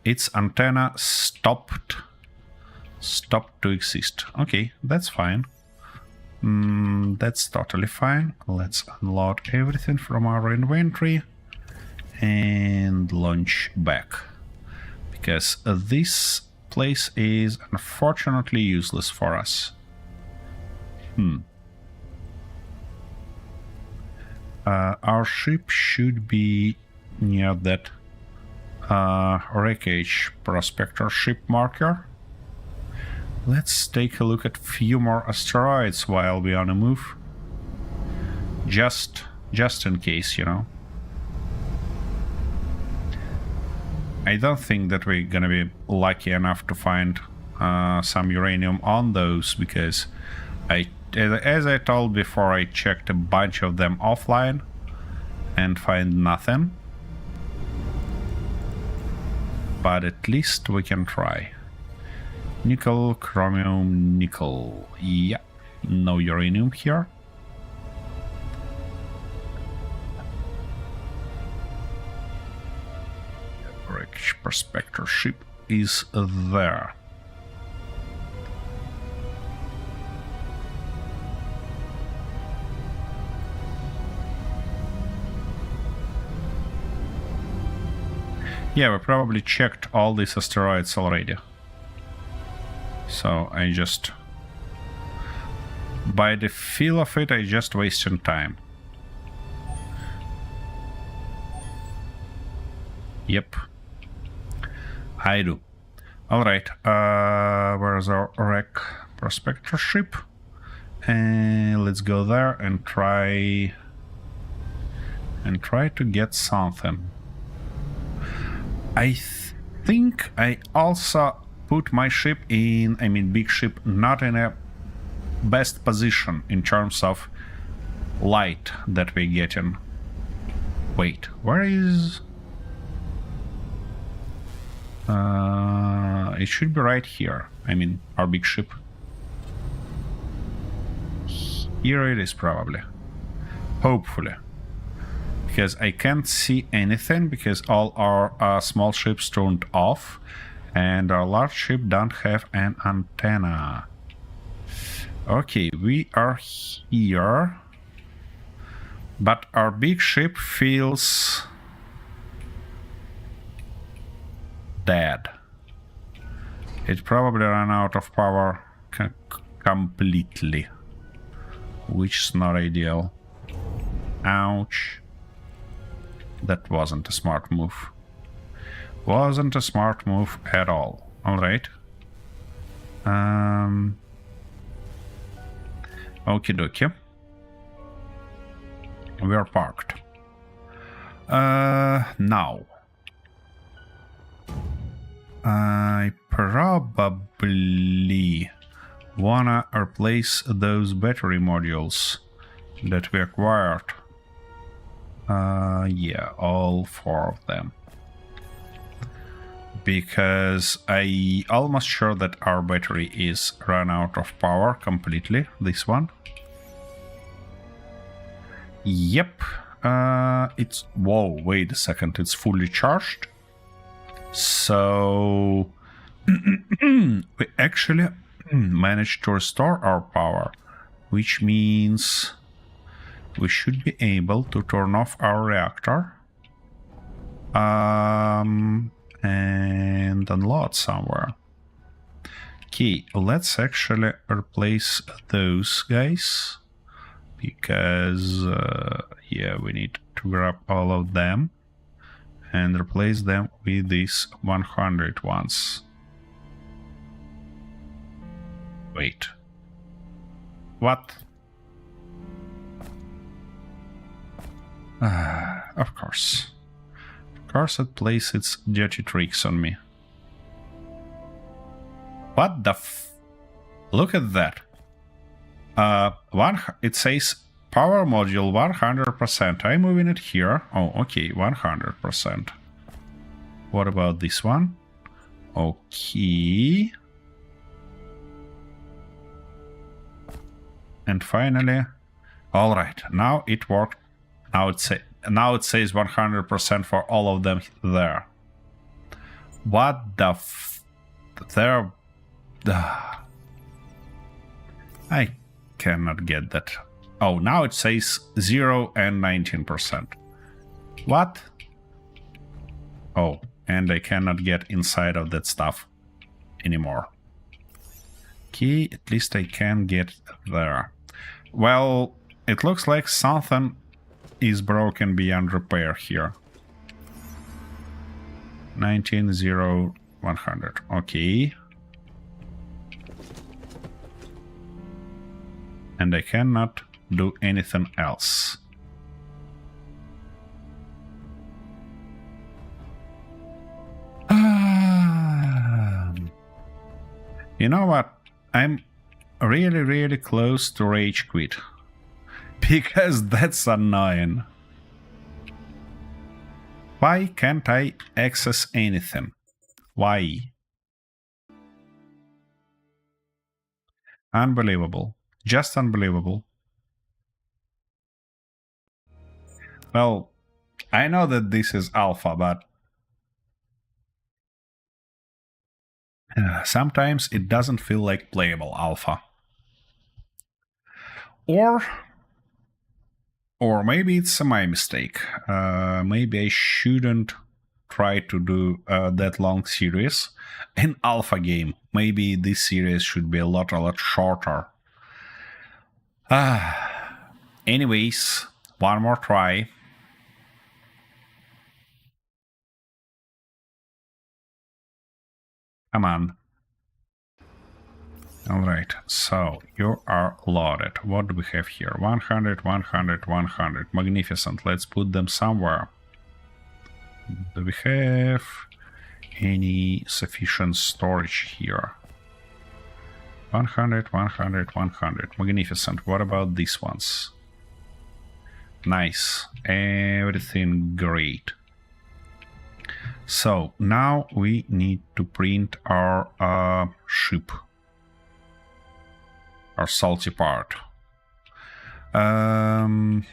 its antenna stopped to exist. Okay, that's fine. That's totally fine. Let's unload everything from our inventory and launch back, because this place is unfortunately useless for us. Our ship should be near that wreckage prospector ship marker. Let's take a look at a few more asteroids while we're on the move. Just in case, you know. I don't think that we're gonna be lucky enough to find some uranium on those, because as I told before, I checked a bunch of them offline and find nothing. But at least we can try. Nickel, chromium, nickel. Yeah, no uranium here. Wreckage prospector ship is there. Yeah, we probably checked all these asteroids already. So I just... by the feel of it, I just wasted time. Yep. I do. Alright, where's our wreck prospector ship? And let's go there and try to get something. I think I also put my ship in, I mean big ship, not in a best position in terms of light that we're getting. Wait, where is... it should be right here. I mean, our big ship. Here it is probably. Hopefully. Because I can't see anything because all our small ships turned off and our large ship don't have an antenna. Okay, we are here. But our big ship feels dead. It probably ran out of power completely, which is not ideal. Ouch. That wasn't a smart move. Wasn't a smart move at all. Alright. Okie dokie. We're parked. Now. I probably wanna replace those battery modules that we acquired. Yeah, all 4 of them. Because I almost sure that our battery is run out of power completely. This one. Yep. It's... Whoa, wait a second. It's fully charged. So... we actually managed to restore our power. Which means... we should be able to turn off our reactor. And unload somewhere. Okay, let's actually replace those guys. Because, yeah, we need to grab all of them and replace them with these 100 ones. Wait. What? Of course. Of course it plays its dirty tricks on me. What the f... Look at that. It says power module 100%. I'm moving it here. Oh, okay, 100%. What about this one? Okay. And finally, all right. Now it worked. Now it says 100% for all of them there. What the f... There... I cannot get that. Oh, now it says 0 and 19%. What? Oh, and I cannot get inside of that stuff anymore. Okay, at least I can get there. Well, it looks like something is broken beyond repair here. 19, 0, 100. Okay. And I cannot do anything else. You know what? I'm really close to rage quit. Because that's annoying. Why can't I access anything? Why? Unbelievable. Just unbelievable. Well, I know that this is alpha, but sometimes it doesn't feel like playable alpha. Or maybe it's my mistake. Maybe I shouldn't try to do that long series in alpha game. Maybe this series should be a lot shorter. Anyways, one more try. Come on. Alright, so you are loaded. What do we have here? 100, 100, 100. Magnificent. Let's put them somewhere. Do we have any sufficient storage here? 100, 100, 100. Magnificent. What about these ones? Nice. Everything great. So now we need to print our ship. Our salty part. To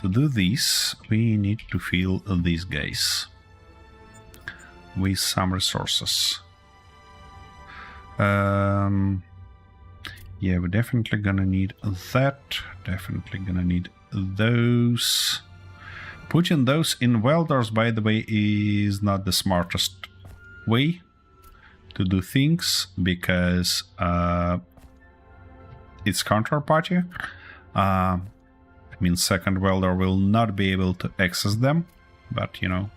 do this, we need to fill these guys with some resources. Yeah, we're definitely gonna need that. Definitely gonna need those... Putting those in welders, by the way, is not the smartest way to do things, because it's counterparty. I mean, second welder will not be able to access them, but, you know,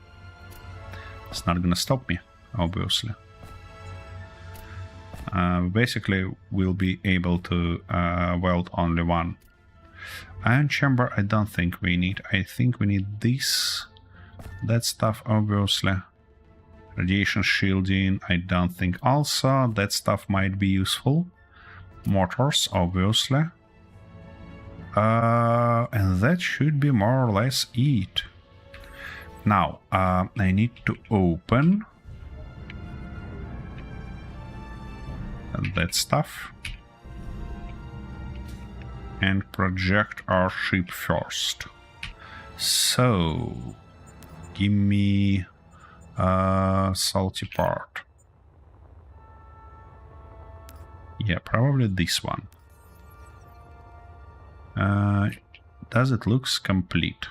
it's not gonna stop me, obviously. Basically, we'll be able to weld only one. Ion chamber, I don't think we need. I think we need this. That stuff, obviously. Radiation shielding, I don't think also. That stuff might be useful. Motors, obviously. And that should be more or less it. Now, I need to open that stuff and project our ship first. So, give me a salty part. Yeah, probably this one. Does it looks complete?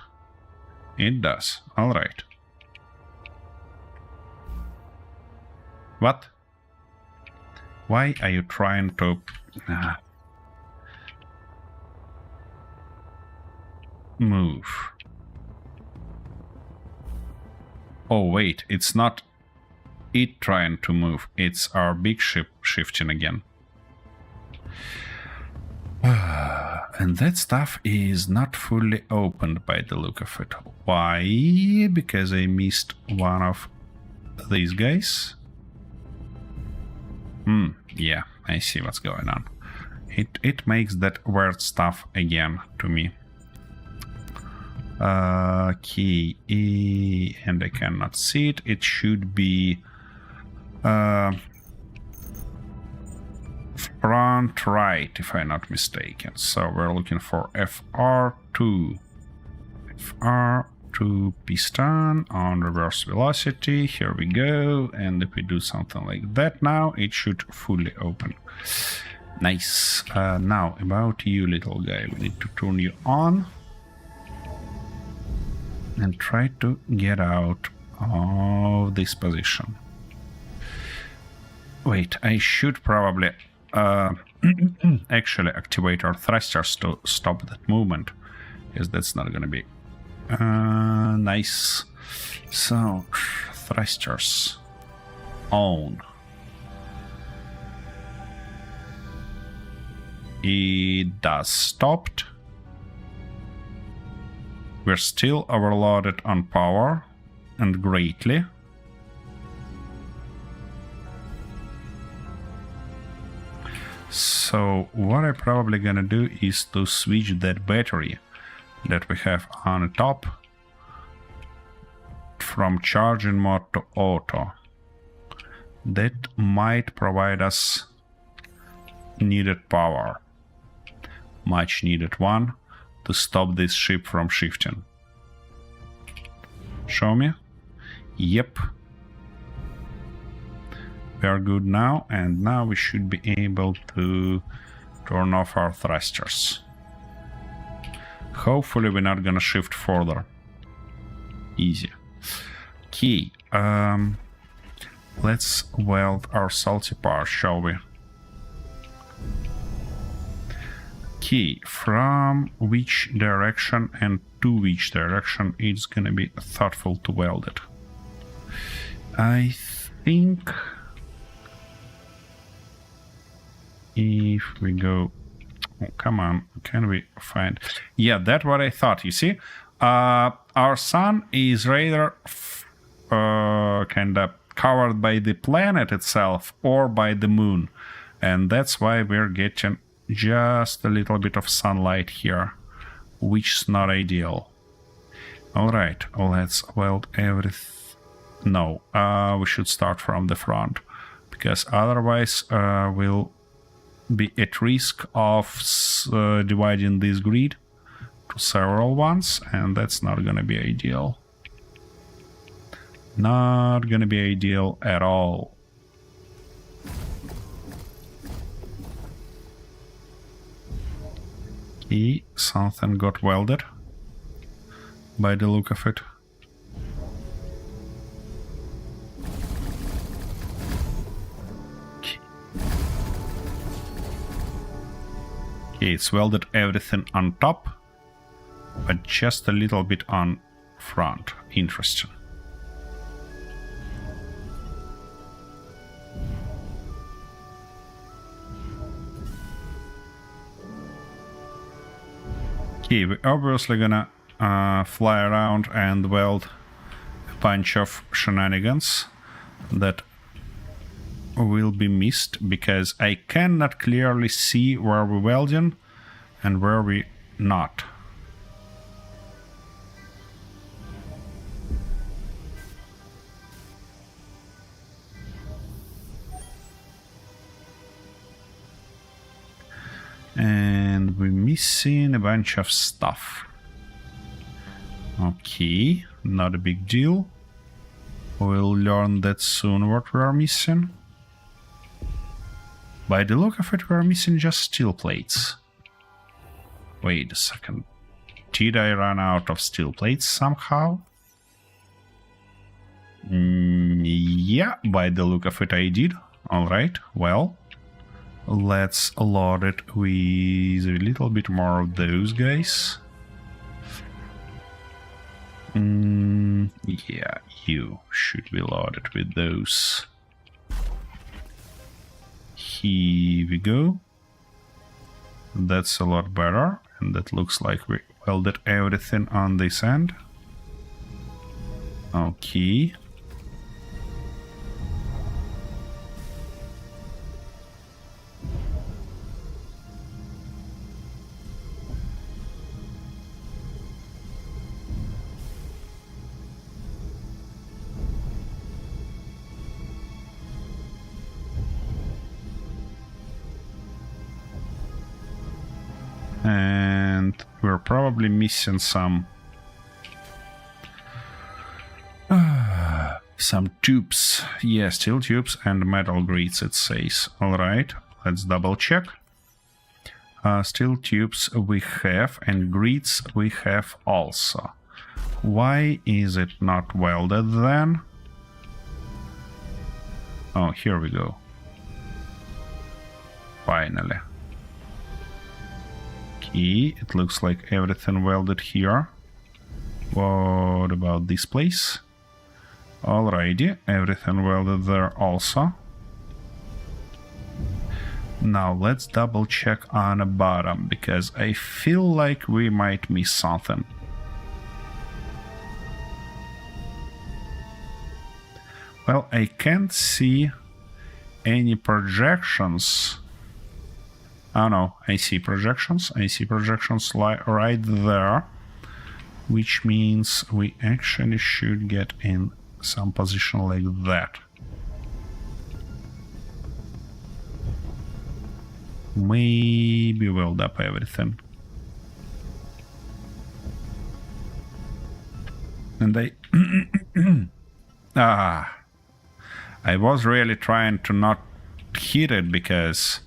It does. All right. What? Why are you trying to... move? Oh wait, it's not it trying to move, it's our big ship shifting again. And that stuff is not fully opened by the look of it. Why? Because I missed one of these guys. Yeah, I see what's going on. It makes that weird stuff again to me. Key, and I cannot see it. It should be front right, if I'm not mistaken. So we're looking for FR2. FR2 piston on reverse velocity. Here we go. And if we do something like that now, it should fully open. Nice. Now, about you, little guy. We need to turn you on and try to get out of this position. Wait, I should probably actually activate our thrusters to stop that movement, because that's not gonna be nice. So, thrusters on. It does stopped. We're still overloaded on power, and greatly. So what I'm probably gonna do is to switch that battery that we have on the top from charging mode to auto. That might provide us needed power, much needed one, to stop this ship from shifting. Show me. Yep. We are good now, and now we should be able to turn off our thrusters. Hopefully we're not gonna shift further. Easy. Key. Let's weld our salty part, shall we? Key, from which direction and to which direction it's gonna be thoughtful to weld it. I think if we go, oh, come on, can we find? Yeah, that's what I thought. You see, our sun is rather kind of covered by the planet itself or by the moon, and that's why we're getting just a little bit of sunlight here, which is not ideal. All right, let's weld everything. No, we should start from the front, because otherwise we'll be at risk of dividing this grid to several ones, and that's not gonna be ideal. Not gonna be ideal at all. Something got welded. by the look of it. Okay, it's welded everything on top, but just a little bit on front. Interesting. Okay, we're obviously gonna fly around and weld a bunch of shenanigans that will be missed because I cannot clearly see where we're welding and where we're not. And we're missing a bunch of stuff. Okay, not a big deal. We'll learn that soon what we're missing. By the look of it, we're missing just steel plates. Wait a second. Did I run out of steel plates somehow? Yeah, by the look of it, I did. Alright, well, let's load it with a little bit more of those guys. Yeah, you should be loaded with those. Here we go. That's a lot better, and that looks like we welded everything on this end. Okay. And we're probably missing some tubes. Yeah, steel tubes and metal grids, it says. Alright, let's double check. Steel tubes we have, and grids we have also. Why is it not welded then? Oh, here we go. Finally. Okay, it looks like everything welded here. What about this place? Alrighty, everything welded there also. Now let's double check on the bottom, because I feel like we might miss something. Well, I can't see any projections. Oh no, I see projections. I see projections right there, which means we actually should get in some position like that. Maybe weld up everything. And I was really trying to not hit it because,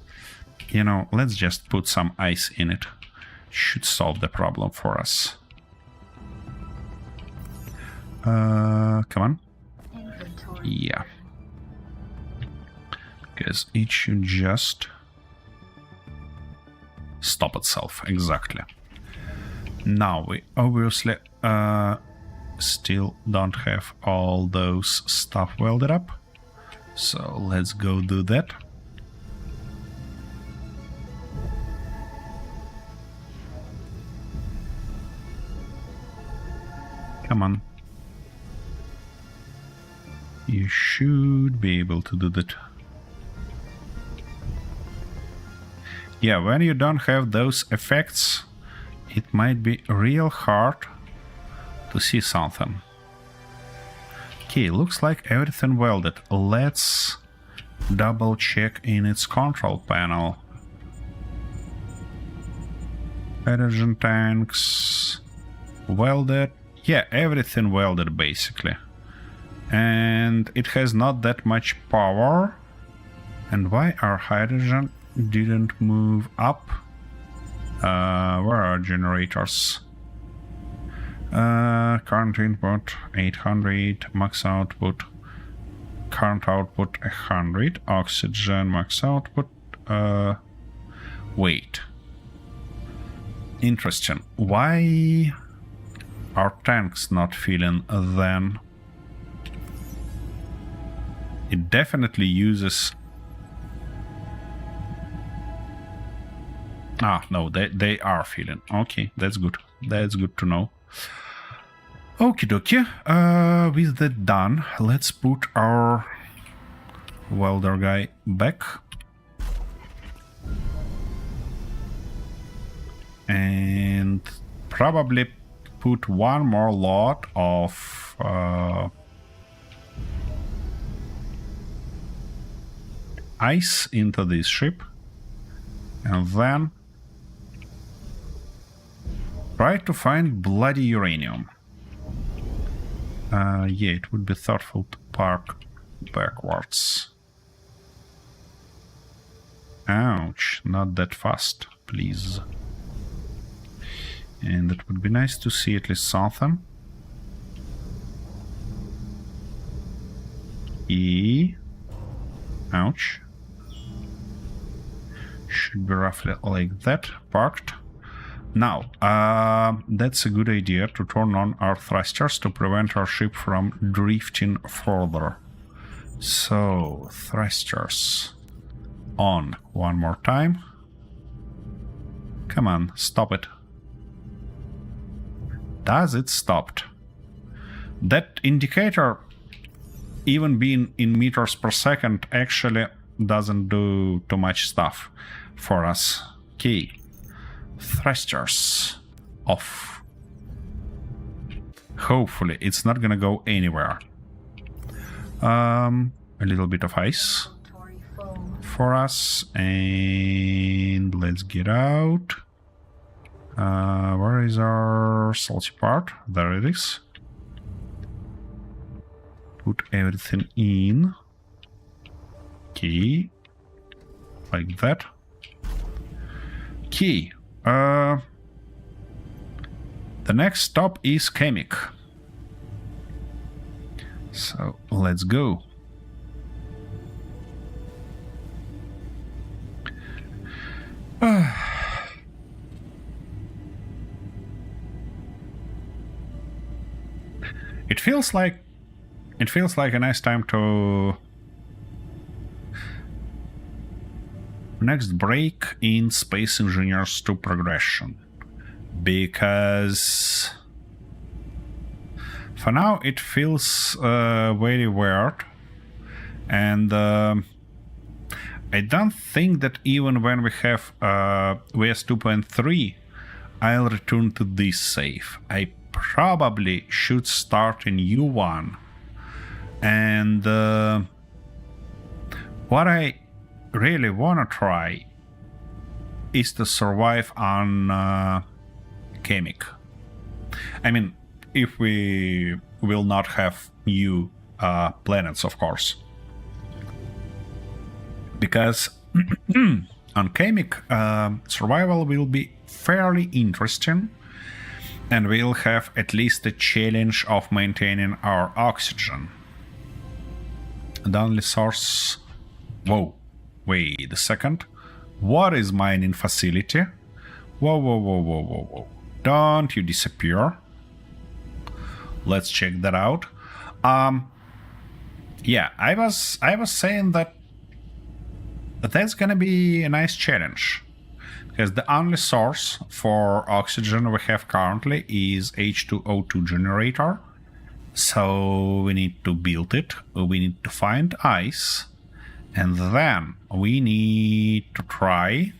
you know, let's just put some ice in it. Should solve the problem for us. Come on. Yeah. Because it should just stop itself. Exactly. Now we obviously still don't have all those stuff welded up. So let's go do that. Come on. You should be able to do that. Yeah, when you don't have those effects, it might be real hard to see something. Okay, looks like everything welded. Let's double check in its control panel. Hydrogen tanks welded. Yeah, everything welded basically. And it has not that much power. And why our hydrogen didn't move up? Where are generators? Current input 800, max output, current output 100, oxygen max output. Wait. Interesting. Why are tanks not filling then? It definitely uses... Ah, no, they are filling. Okay, that's good. That's good to know. Okie dokie. With that done, let's put our welder guy back. And probably put one more lot of ice into this ship. And then try to find bloody uranium. Yeah, it would be thoughtful to park backwards. Ouch, not that fast, please. And it would be nice to see at least something. E. Ouch. Should be roughly like that, parked. Now, that's a good idea to turn on our thrusters to prevent our ship from drifting further. So, thrusters on one more time. Come on, stop it. Does it stopped? That indicator, even being in meters per second, actually doesn't do too much stuff for us. Okay. Thrusters off. Hopefully it's not gonna go anywhere. A little bit of ice for us, and let's get out. Where is our salty part? There it is. Put everything in. Okay. Like that. Okay. The next stop is Chemic. So let's go. It feels like a nice time to next break in Space Engineers 2 progression, because for now it feels very weird, and I don't think that even when we have VS 2.3 I'll return to this save. I probably should start a new one, and what I really want to try is to survive on Chemic. I mean, if we will not have new planets, of course, because on Chemic survival will be fairly interesting, and we'll have at least a challenge of maintaining our oxygen. The only source... Whoa. Wait a second. What is mining facility? Whoa. Don't you disappear. Let's check that out. Yeah, I was saying that that's gonna be a nice challenge, because the only source for oxygen we have currently is H2O2 generator. So we need to build it. We need to find ice. And then we need to try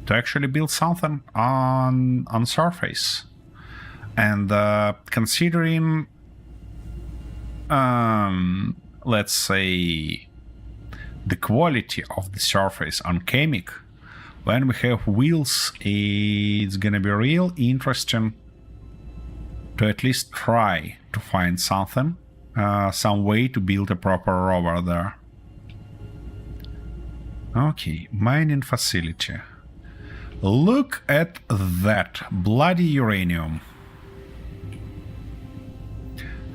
to actually build something on surface. And considering, let's say, the quality of the surface on Chemic, when we have wheels, it's gonna be real interesting to at least try to find something. Some way to build a proper rover there. Okay, mining facility. Look at that bloody uranium.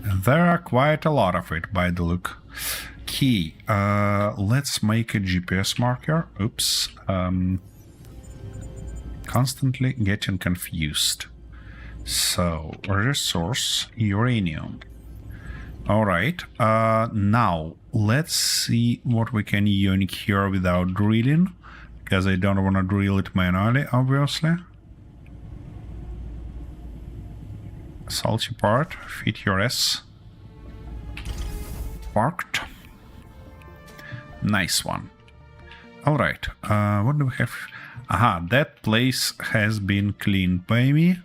There are quite a lot of it by the look. Key. Let's make a GPS marker. Oops. Constantly getting confused. So, resource, uranium. Alright, now let's see what we can unique here without drilling, because I don't want to drill it manually, obviously. Salty part, fit your S. Parked. Nice one. Alright, what do we have? Aha, that place has been cleaned by me,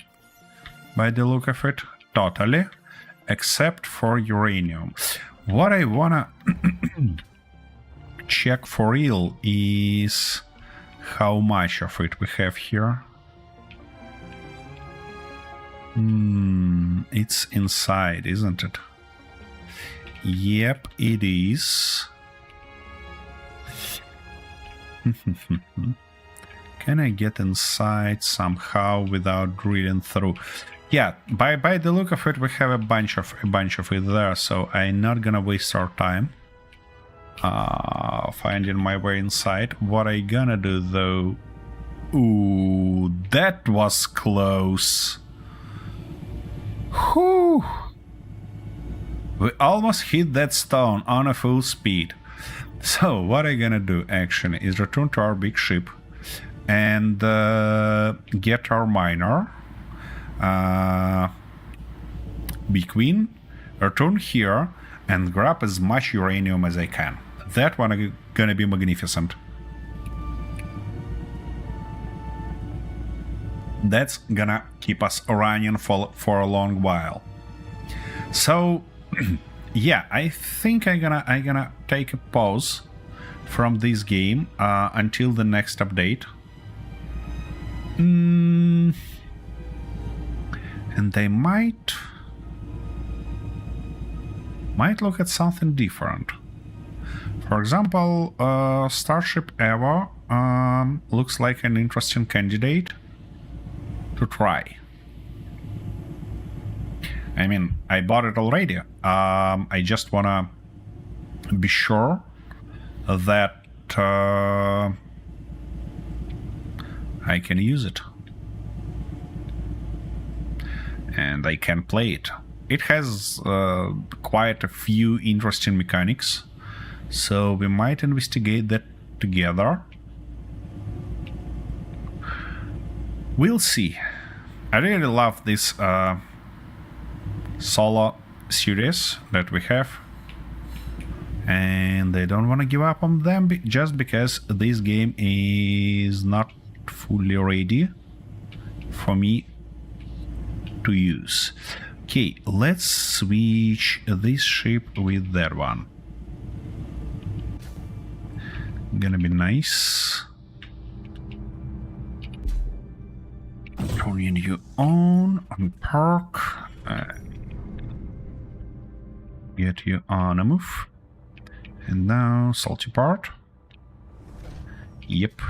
by the look of it, totally, except for uranium. What I wanna check for real is how much of it we have here. It's inside, isn't it? Yep, it is. Can I get inside somehow without drilling through? Yeah, by the look of it, we have a bunch of it there, so I'm not gonna waste our time finding my way inside. What I gonna do though? Ooh, that was close. Whew. We almost hit that stone on a full speed. So what I'm gonna do actually is return to our big ship and get our miner. Big Queen, return here and grab as much uranium as I can. That one is gonna be magnificent. That's gonna keep us running for a long while. So yeah, I think I'm gonna take a pause from this game until the next update. And they might look at something different. For example, Starship Evo looks like an interesting candidate to try. I mean, I bought it already. I just wanna be sure that I can use it. And I can play it. It has quite a few interesting mechanics, so we might investigate that together. We'll see. I really love this solo series that we have, and I don't want to give up on them just because this game is not fully ready for me to use. Okay, let's switch this ship with that one. Gonna be nice. Turning you on park. Get you on a move. And now salty part. Yep.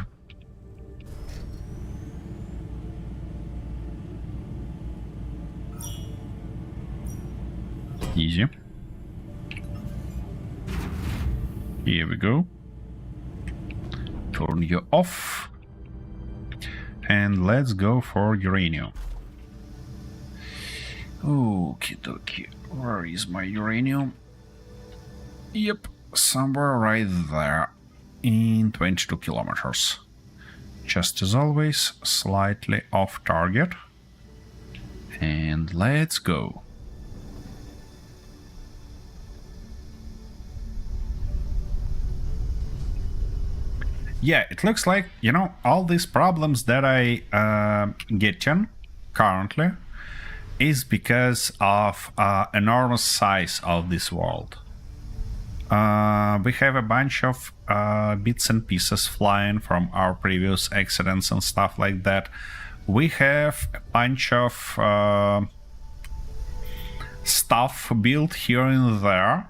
Easy. Here we go. Turn you off. And let's go for uranium. Okie dokie. Where is my uranium? Yep, somewhere right there. In 22 kilometers. Just as always, slightly off target. And let's go. Yeah, it looks like, you know, all these problems that I getting currently is because of enormous size of this world. We have a bunch of bits and pieces flying from our previous accidents and stuff like that. We have a bunch of stuff built here and there.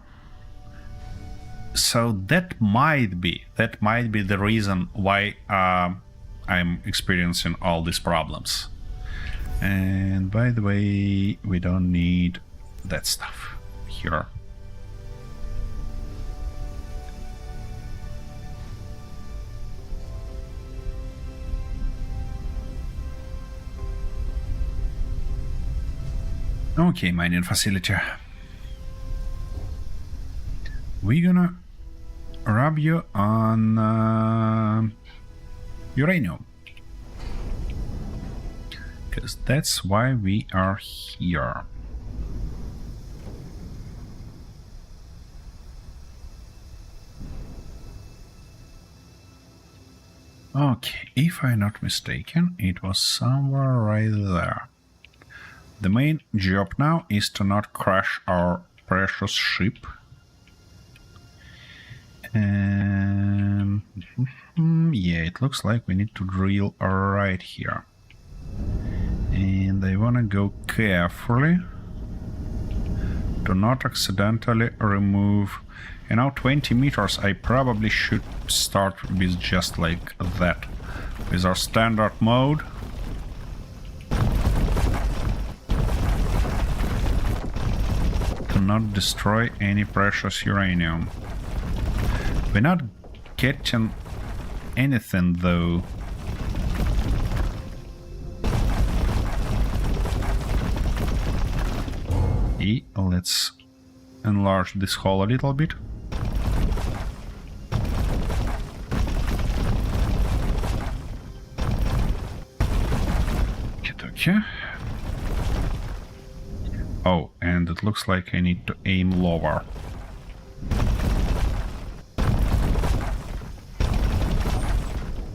So that might be the reason why I'm experiencing all these problems. And by the way, we don't need that stuff here. Okay, mining facility. We're gonna rub you on uranium. Because that's why we are here. Okay, if I'm not mistaken, it was somewhere right there. The main job now is to not crash our precious ship. And yeah, it looks like we need to drill right here. And I wanna go carefully to not accidentally remove. And now 20 meters, I probably should start with just like that. With our standard mode. To not destroy any precious uranium. We're not getting anything though. Okay, let's enlarge this hole a little bit. Okay. Oh, and it looks like I need to aim lower.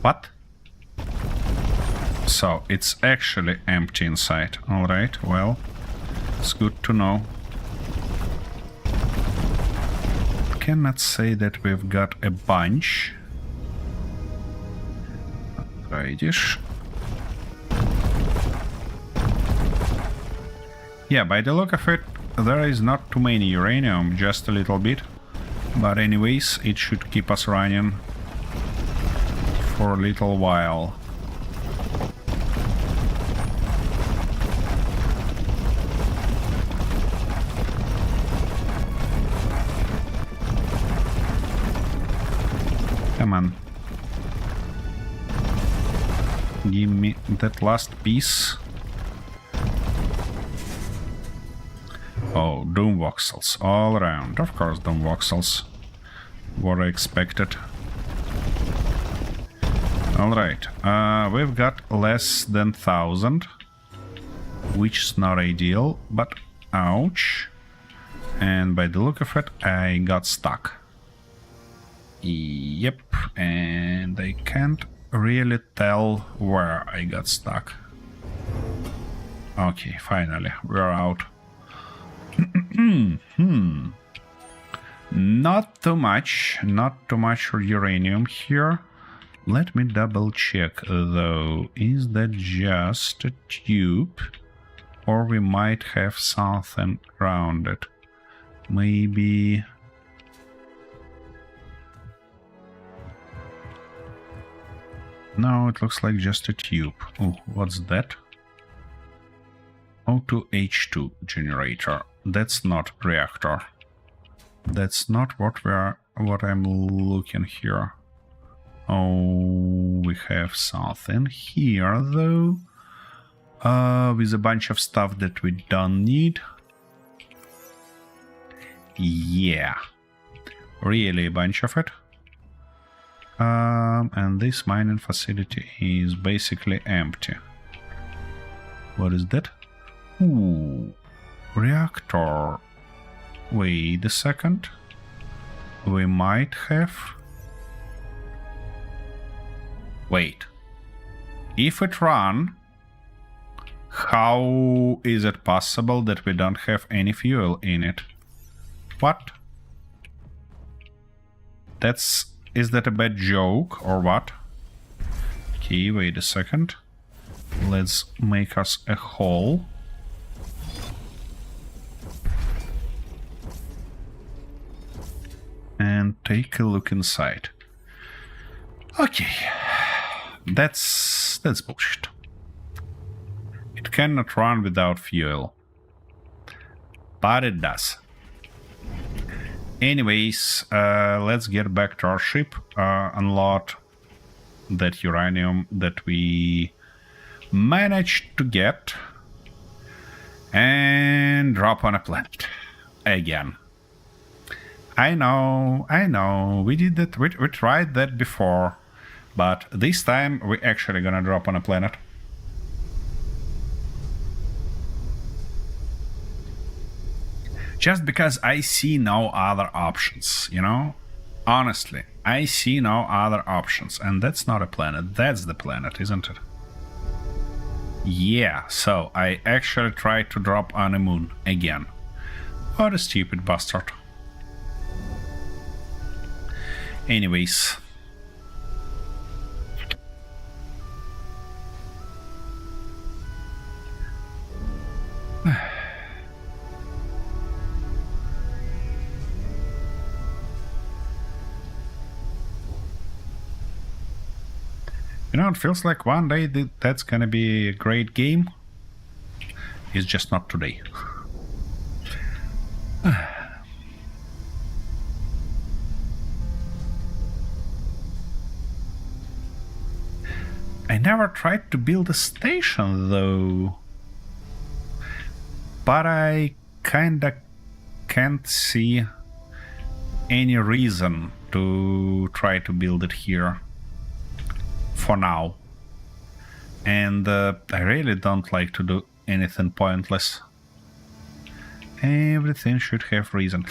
What? So, it's actually empty inside. Alright, well, it's good to know. Cannot say that we've got a bunch. Rightish. Yeah, by the look of it, there is not too many uranium, just a little bit. But anyways, it should keep us running for a little while. Come on. Give me that last piece. Oh, doom voxels all around. Of course, doom voxels. What I expected. Alright, we've got less than 1,000, which is not ideal, but ouch. And by the look of it, I got stuck. Yep, and I can't really tell where I got stuck. Okay, finally, we're out. Not too much uranium here. Let me double check though, is that just a tube? Or we might have something around it. Maybe... No, it looks like just a tube. Oh, what's that? O2H2 generator. That's not reactor. That's not what I'm looking here. Oh, we have something here though. With a bunch of stuff that we don't need. Yeah. Really a bunch of it. And this mining facility is basically empty. What is that? Ooh, reactor. Wait a second. We might have... Wait. If it runs, how is it possible that we don't have any fuel in it? What? Is that a bad joke or what? Okay, wait a second. Let's make us a hole. And take a look inside. Okay. That's bullshit. It cannot run without fuel. But it does. Anyways, let's get back to our ship, unload that uranium that we managed to get, and drop on a planet again. I know, we did that, we tried that before, but this time we're actually gonna drop on a planet. Just because I see no other options, you know? Honestly, I see no other options, and that's not a planet, that's the planet, isn't it? Yeah, so I actually tried to drop on a moon again. What a stupid bastard. Anyways. You know, it feels like one day that's gonna be a great game. It's just not today. I never tried to build a station though. But I kinda can't see any reason to try to build it here. For now. And I really don't like to do anything pointless. Everything should have reason.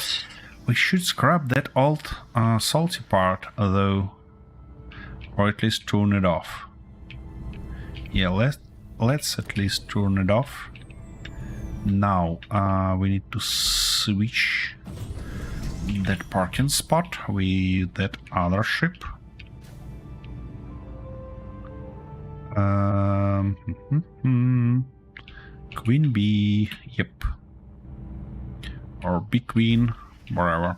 We should scrap that old salty part though, or at least turn it off. Yeah, let's at least turn it off. Now we need to switch that parking spot with that other ship. Queen bee, yep. Or bee queen, whatever.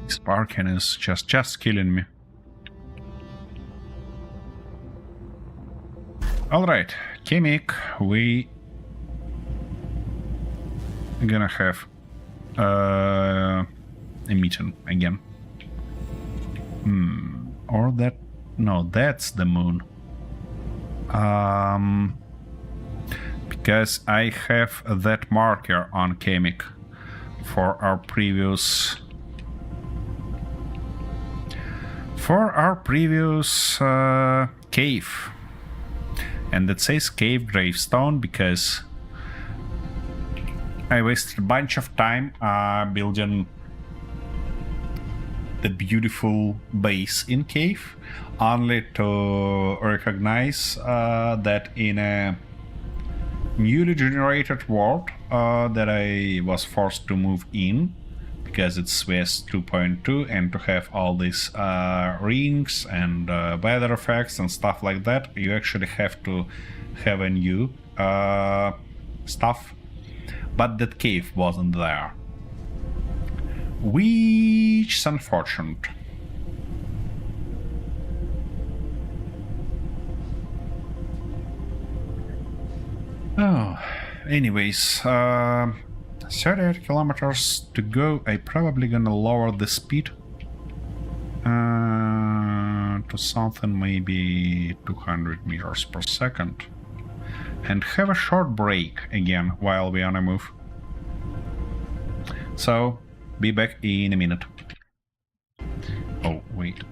This parking is just killing me. Alright, Chemic, we are gonna have a meeting again. Or that... no, that's the moon. Because I have that marker on Chemic for our previous... cave. And it says cave gravestone because I wasted a bunch of time building the beautiful base in cave, only to recognize that in a newly generated world that I was forced to move in because it's West 2.2, and to have all these rings and weather effects and stuff like that, you actually have to have a new stuff. But that cave wasn't there, which is unfortunate. Oh, anyways, 38 kilometers to go. I probably gonna lower the speed to something maybe 200 meters per second. And have a short break again while we on a move. So, be back in a minute. Oh, wait.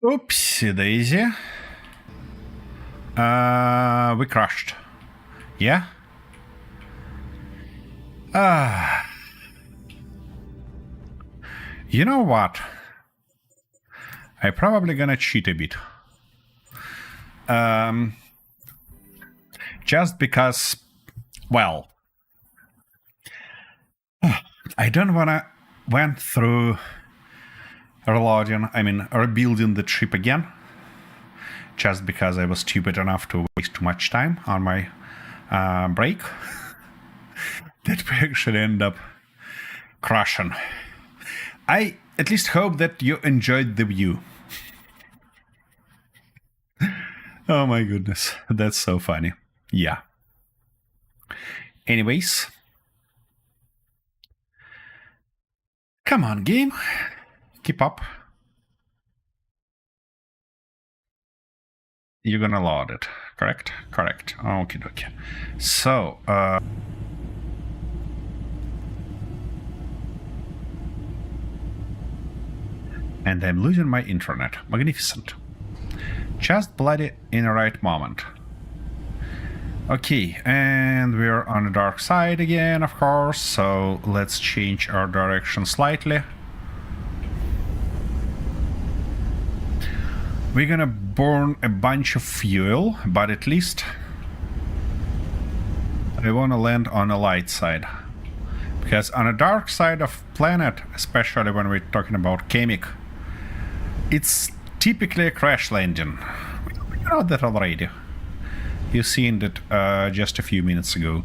Oopsie daisy. We crashed. Yeah? You know what? I'm probably gonna cheat a bit. Just because, well, I don't wanna went through rebuilding the ship again. Just because I was stupid enough to waste too much time on my break. That we actually end up crashing. I at least hope that you enjoyed the view. Oh my goodness, that's so funny. Yeah. Anyways. Come on, game. Keep up. You're gonna load it, correct? Correct. Okie dokie. So, and I'm losing my internet. Magnificent. Just bloody in the right moment. Okay, and we're on the dark side again, of course, so let's change our direction slightly. We're gonna burn a bunch of fuel, but at least I wanna land on the light side. Because on the dark side of planet, especially when we're talking about Kamek, it's typically a crash landing. We know that already. You've seen it just a few minutes ago.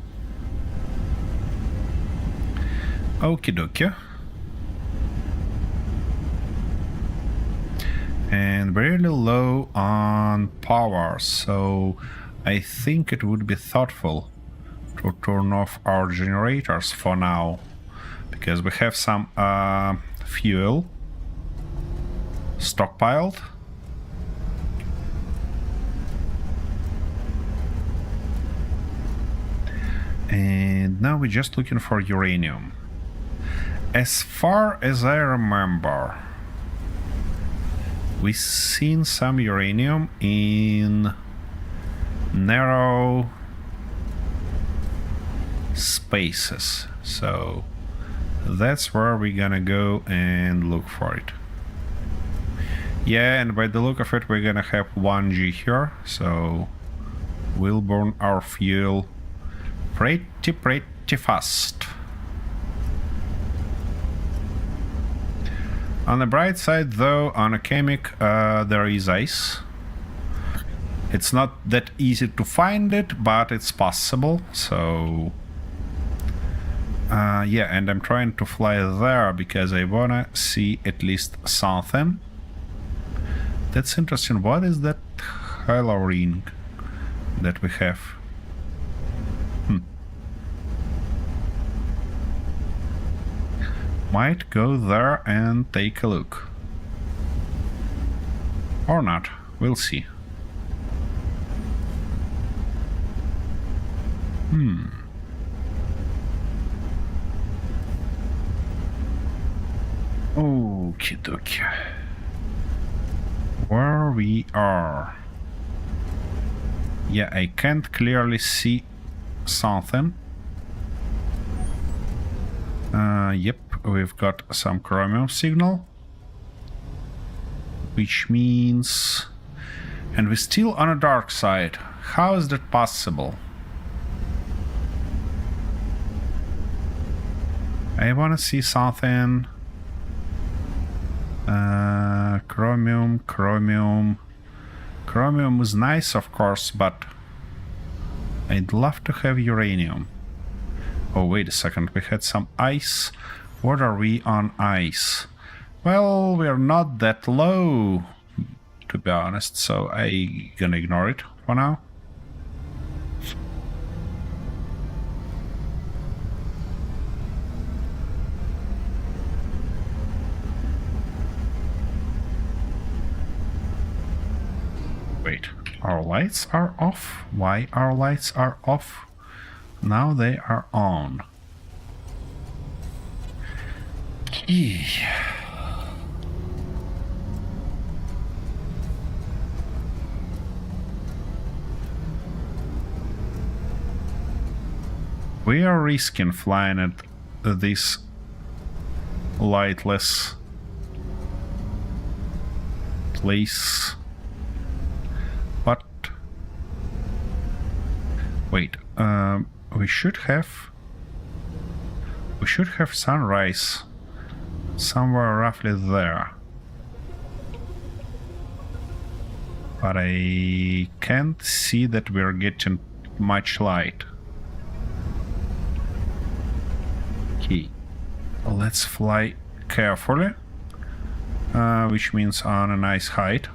Okie dokie. And really low on power, so I think it would be thoughtful to turn off our generators for now, because we have some fuel stockpiled. And now we're just looking for uranium. As far as I remember, we've seen some uranium in narrow spaces, so that's where we're gonna go and look for it. Yeah, and by the look of it, we're gonna have 1G here, so we'll burn our fuel pretty fast. On the bright side, though, on a Kamek, there is ice. It's not that easy to find it, but it's possible, so... yeah, and I'm trying to fly there because I wanna see at least something. That's interesting. What is that halo ring that we have? Might go there and take a look. Or not. We'll see. Okie dokie. Where we are. Yeah, I can't clearly see something. Yep, we've got some chromium signal. Which means... And we're still on a dark side. How is that possible? I wanna see something... chromium. Chromium is nice, of course, but I'd love to have uranium. Oh, wait a second, we had some ice. What are we on ice? Well, we're not that low, to be honest, so I'm gonna ignore it for now. Wait, our lights are off? Why our lights are off? Now they are on. we are risking flying at this lightless place. But wait, we should have sunrise somewhere roughly there. But I can't see that we're getting much light. Okay, let's fly carefully, which means on a nice height,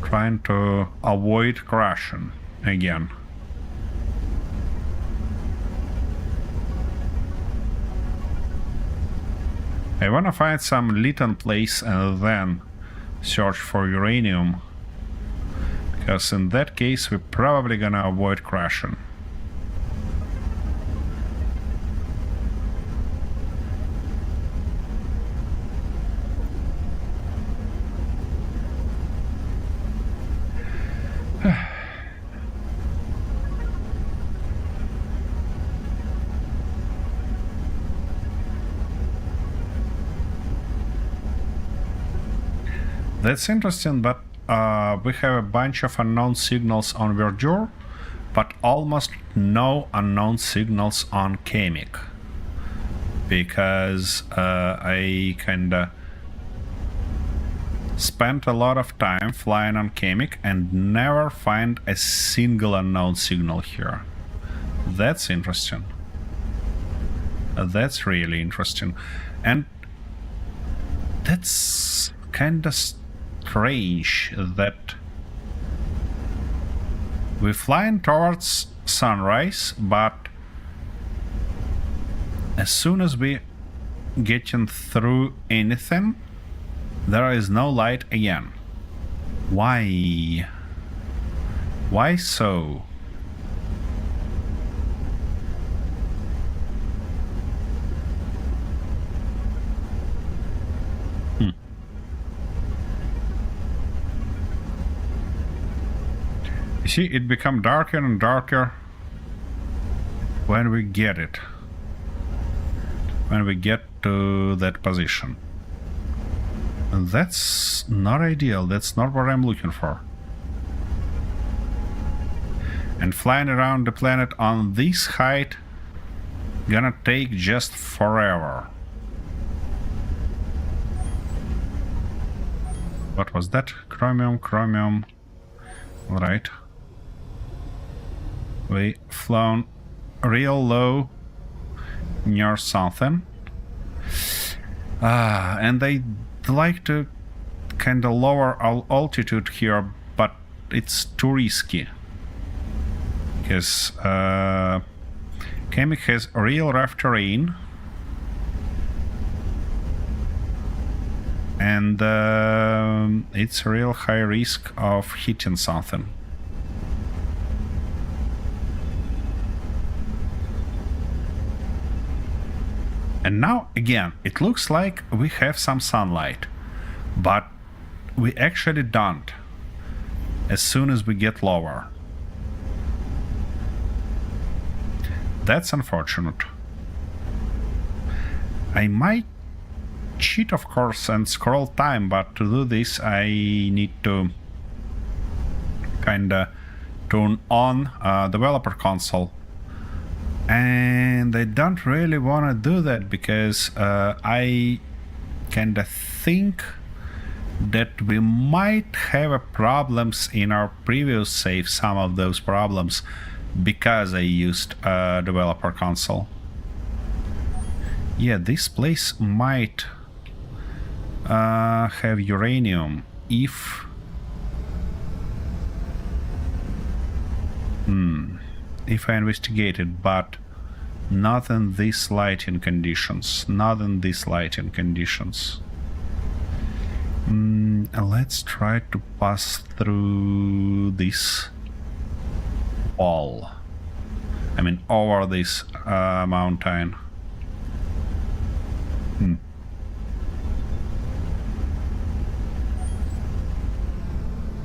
trying to avoid crashing again. I wanna find some lit-on place and then search for uranium, because in that case we're probably gonna avoid crashing. That's interesting, but we have a bunch of unknown signals on Verdure, but almost no unknown signals on Kamek. Because I kinda spent a lot of time flying on Kamek and never find a single unknown signal here. That's interesting. That's really interesting. And that's kinda strange that we're flying towards sunrise, but as soon as we getting through anything, there is no light again. Why? Why so? You see, it becomes darker and darker when we get it. When we get to that position. And that's not ideal. That's not what I'm looking for. And flying around the planet on this height gonna take just forever. What was that? Chromium. All right. We flown real low near something. And they like to kind of lower altitude here, but it's too risky. Because Kamek has real rough terrain. And it's a real high risk of hitting something. And now, again, it looks like we have some sunlight, but we actually don't as soon as we get lower. That's unfortunate. I might cheat, of course, and scroll time, but to do this I need to kinda turn on developer console. And I don't really want to do that because I kinda think that we might have problems in our previous save, some of those problems, because I used developer console. Yeah, this place might have uranium if I investigate it, but not in these lighting conditions. Let's try to pass through this wall. I mean, over this mountain.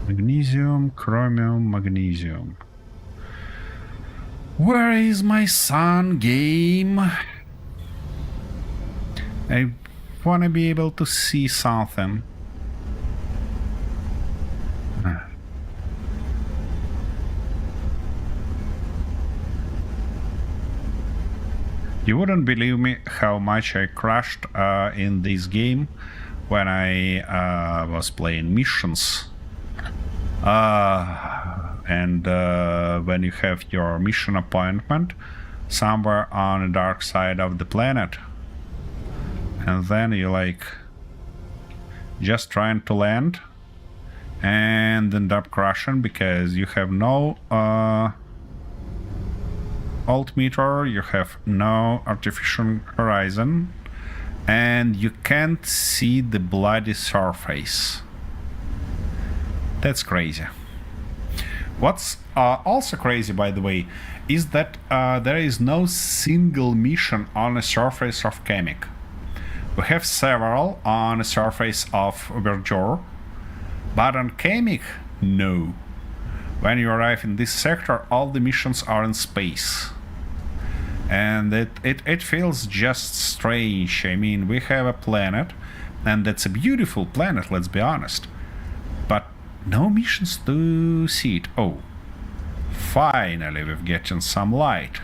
Magnesium, chromium, magnesium. Where is my sun, game? I wanna be able to see something. You wouldn't believe me how much I crashed in this game when I was playing missions. And when you have your mission appointment somewhere on the dark side of the planet, and then you like just trying to land and end up crashing because you have no altimeter, you have no artificial horizon, and you can't see the bloody surface. That's crazy. What's also crazy, by the way, is that there is no single mission on the surface of Kamek. We have several on the surface of Verdure, but on Kamek, no. When you arrive in this sector, all the missions are in space. And it feels just strange. I mean, we have a planet, and that's a beautiful planet, let's be honest. But no missions to see it. Oh, finally we're getting some light.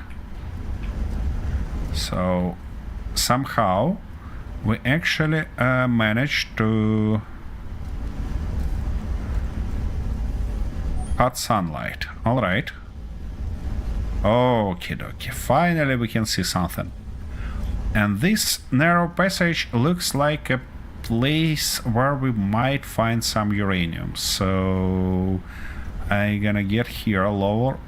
So, somehow, we actually managed to hot sunlight. All right. Okie dokie. Finally we can see something. And this narrow passage looks like a place where we might find some uranium. So I'm gonna get here lower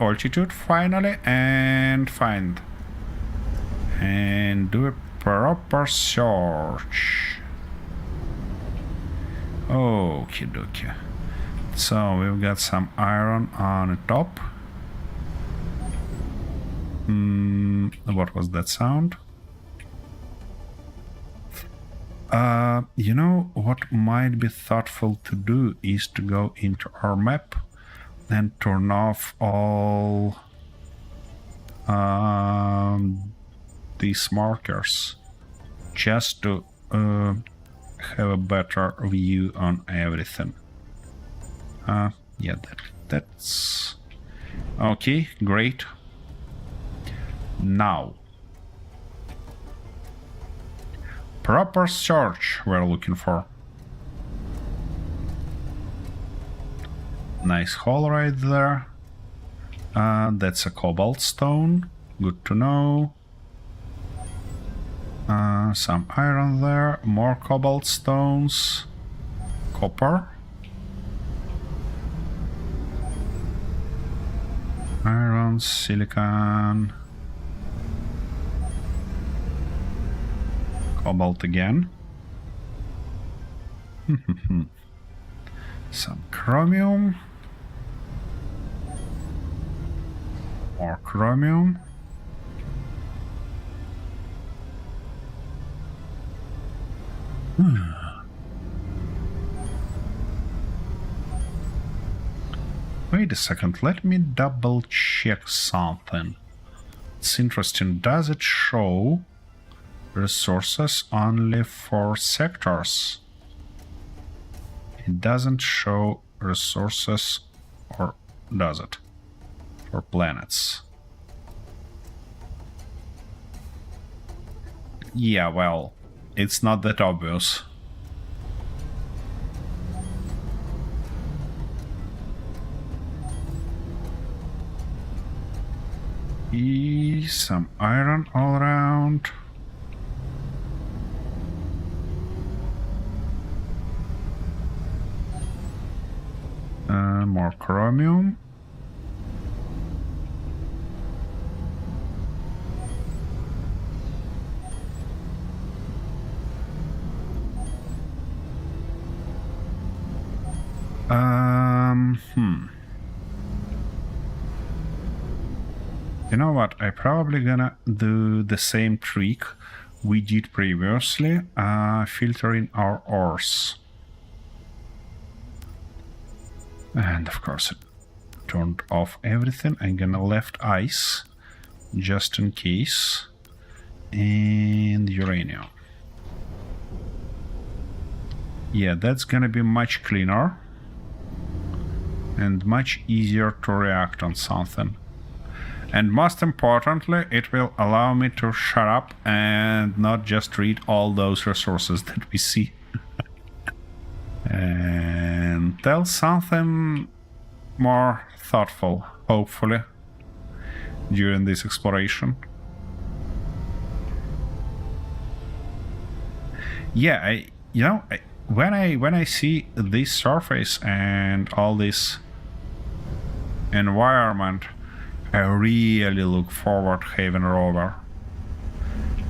altitude finally and find and do a proper search. Okie dokie. So we've got some iron on the top. What was that sound? You know what might be thoughtful to do is to go into our map and turn off all these markers just to have a better view on everything. Yeah, that's okay, great. Now, proper search we're looking for. Nice hole right there. That's a cobalt stone. Good to know. Some iron there. More cobalt stones. Copper. Iron, silicon. Cobalt again. Some chromium. More chromium. Wait a second, let me double check something. It's interesting. Does it show resources only for sectors? It doesn't show resources, or does it? For planets. Yeah, well, it's not that obvious. Some iron all around. More chromium. You know what? I'm probably gonna do the same trick we did previously, filtering our ores. And of course it turned off everything. I'm gonna left ice, just in case. And uranium. Yeah, that's gonna be much cleaner. And much easier to react on something. And most importantly, it will allow me to shut up and not just read all those resources that we see. And tell something more thoughtful, hopefully, during this exploration. Yeah, when I see this surface and all this environment, I really look forward to having a rover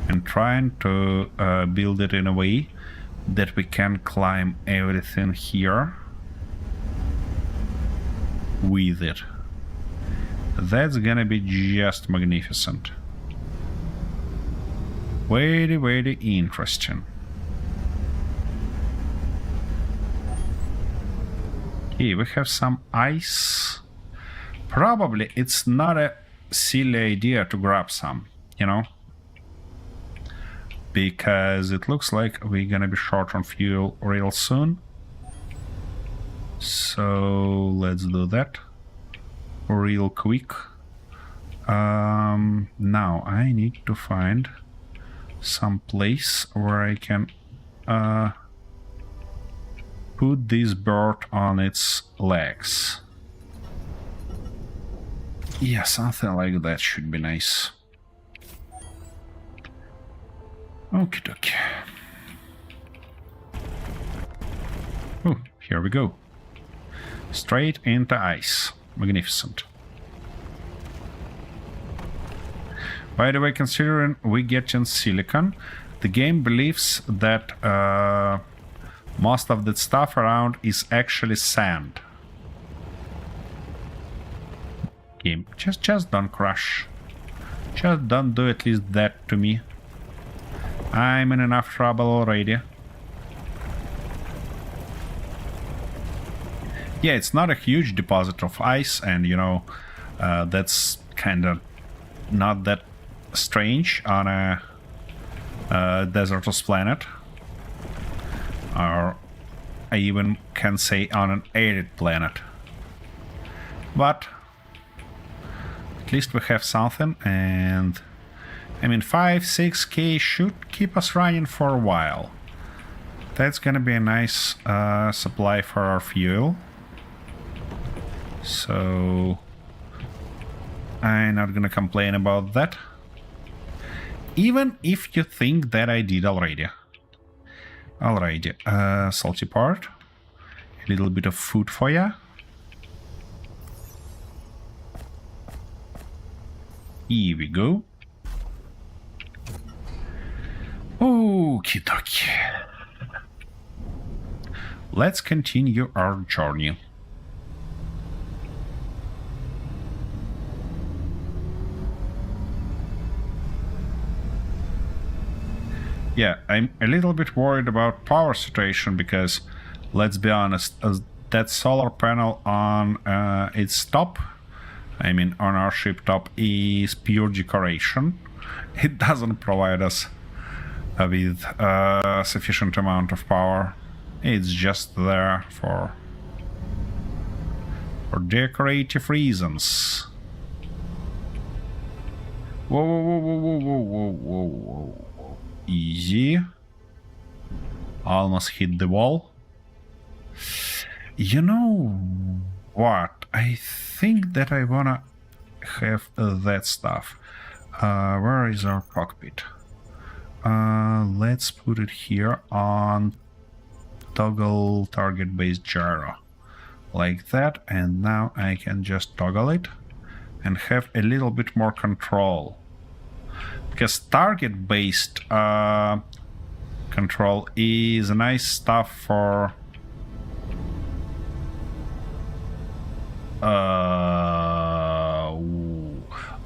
and trying to build it in a way that we can climb everything here with it. That's gonna be just magnificent. Very, very interesting. Okay, we have some ice. Probably it's not a silly idea to grab some, because it looks like we're gonna be short on fuel real soon. So let's do that real quick. Now I need to find some place where I can put this bird on its legs. Yeah, something like that should be nice. Okie dokie. Oh, here we go. Straight into ice. Magnificent. By the way, considering we get in silicon, the game believes that most of the stuff around is actually sand. Game, just don't crash. Just don't do at least that to me. I'm in enough trouble already. Yeah, it's not a huge deposit of ice, and that's kind of not that strange on a desertous planet, or I even can say on an arid planet. But at least we have something, and I mean 5-6k should keep us running for a while. That's gonna be a nice supply for our fuel. So I'm not gonna complain about that. Even if you think that I did already. Alrighty, salty part. A little bit of food for ya. Here we go. Okie dokie. Let's continue our journey. Yeah, I'm a little bit worried about power situation because, let's be honest, that solar panel on its top, I mean on our ship top, is pure decoration. It doesn't provide us with sufficient amount of power. It's just there for decorative reasons. Whoa, whoa, whoa, whoa, whoa, whoa, whoa, whoa. Easy. Almost hit the wall. You know what? I think that I wanna have that stuff. Where is our cockpit? Let's put it here on toggle target based gyro. Like that, and now I can just toggle it and have a little bit more control. Because target based control is nice stuff for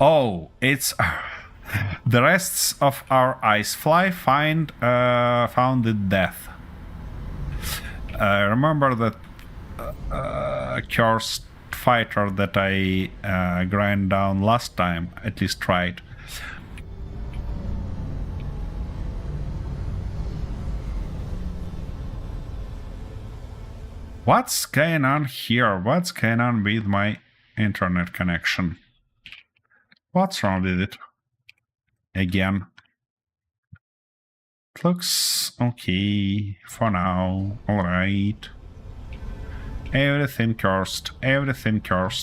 oh, it's the rests of our icefly found it death. Remember that cursed fighter that I grind down last time, at least tried. What's going on here? What's going on with my internet connection? What's wrong with it? Again. It looks okay for now. Alright. Everything cursed,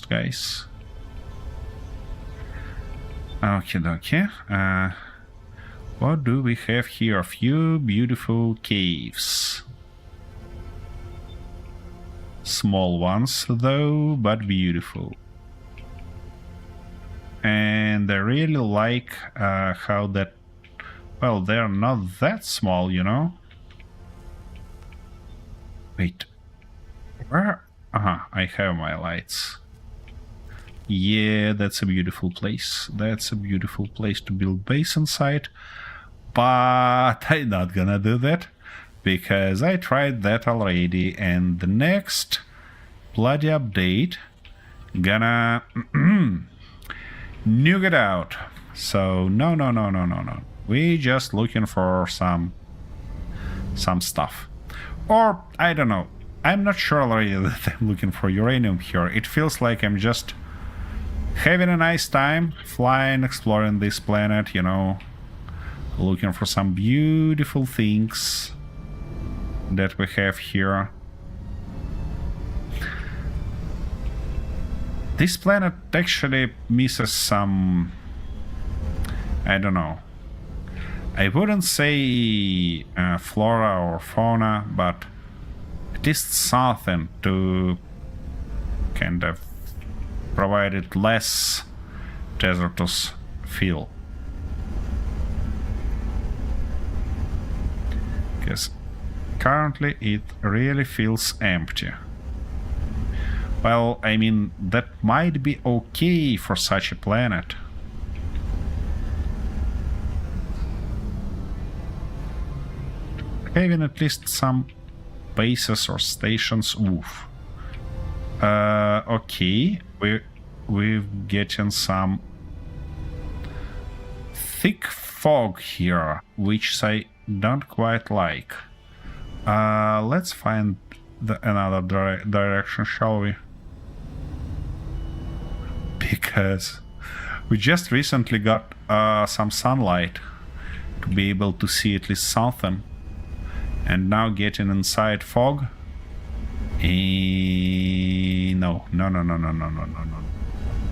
guys. Okay. What do we have here? A few beautiful caves. Small ones, though, but beautiful. And I really like how that... Well, they're not that small, you know? Wait. Where? I have my lights. Yeah, that's a beautiful place. That's a beautiful place to build base inside. But I'm not gonna do that, because I tried that already, and the next bloody update gonna nuke it out. So no. We just looking for some stuff. Or I don't know. I'm not sure already that I'm looking for uranium here. It feels like I'm just having a nice time flying, exploring this planet, you know, looking for some beautiful things that we have here. This planet actually misses some... I don't know. I wouldn't say flora or fauna, but at least something to kind of provide it less desertous feel. Because currently it really feels empty. Well, I mean, that might be okay for such a planet. Having at least some bases or stations. Oof. Okay, we're getting some thick fog here, which I don't quite like. Let's find another direction, shall we? Because we just recently got some sunlight to be able to see at least something. And now getting inside fog? No.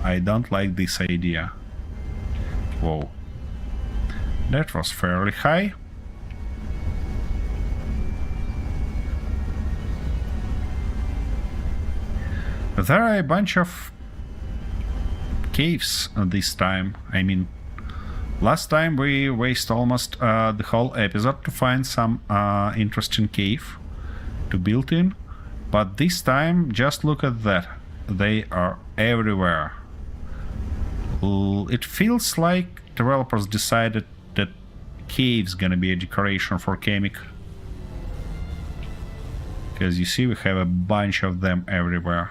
I don't like this idea. Whoa. That was fairly high. There are a bunch of caves this time. I mean, last time we wasted almost the whole episode to find some interesting cave to build in, but this time just look at that. They are everywhere. It feels like developers decided that cave's gonna be a decoration for Chemic. Because you see we have a bunch of them everywhere.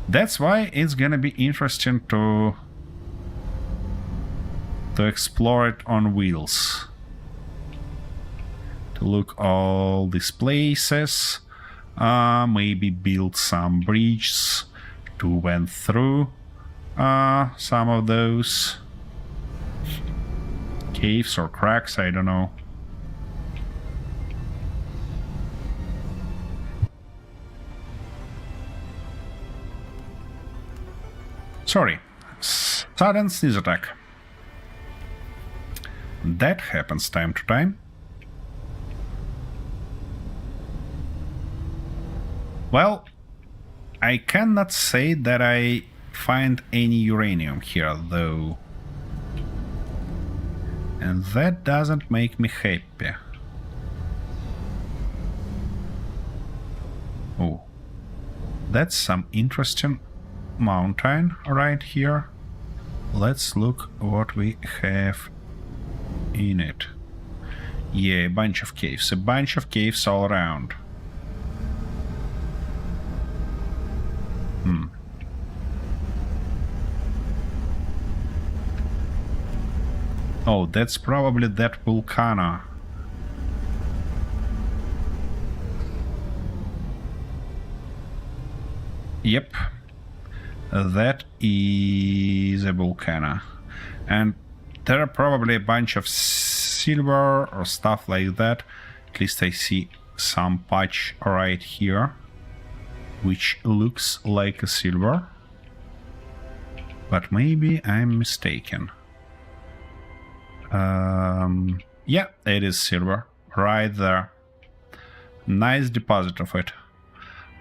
That's why it's gonna be interesting to explore it on wheels. To look all these places, maybe build some bridges to went through some of those caves or cracks, I don't know. Sorry, sudden sneeze attack. That happens time to time. Well, I cannot say that I find any uranium here, though. And that doesn't make me happy. Oh, that's some interesting mountain right here. Let's look what we have in it. Yeah, a bunch of caves all around. Oh, that's probably that volcano. Yep. That is a volcano. And there are probably a bunch of silver or stuff like that. At least I see some patch right here, which looks like a silver. But maybe I'm mistaken. Yeah, it is silver. Right there. Nice deposit of it.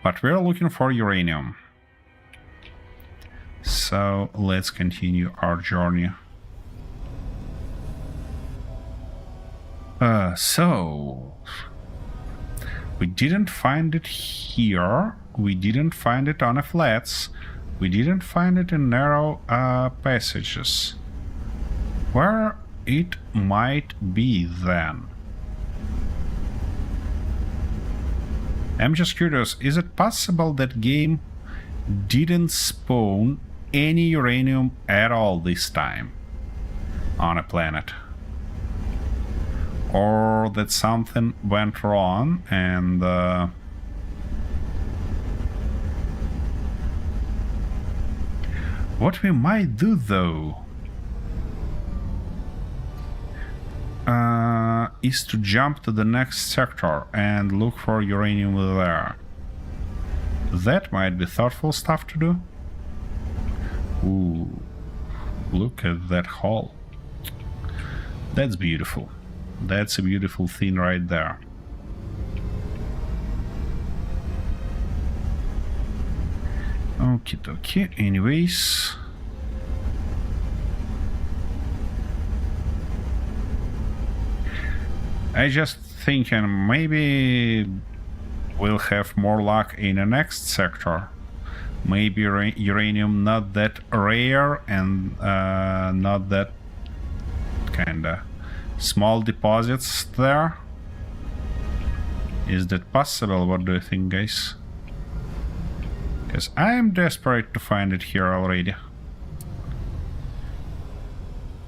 But we're looking for uranium. So let's continue our journey. So we didn't find it here. We didn't find it on the flats. We didn't find it in narrow passages. Where it might be then? I'm just curious, is it possible that game didn't spawn any uranium at all this time on a planet? Or that something went wrong and what we might do though is to jump to the next sector and look for uranium there. That might be thoughtful stuff to do. Ooh, look at that hole. That's beautiful. That's a beautiful thing right there. Okie dokie, anyways. I just thinking maybe we'll have more luck in the next sector. Maybe uranium not that rare and not that kinda small deposits there. Is that possible? What do you think, guys? Because I'm desperate to find it here already.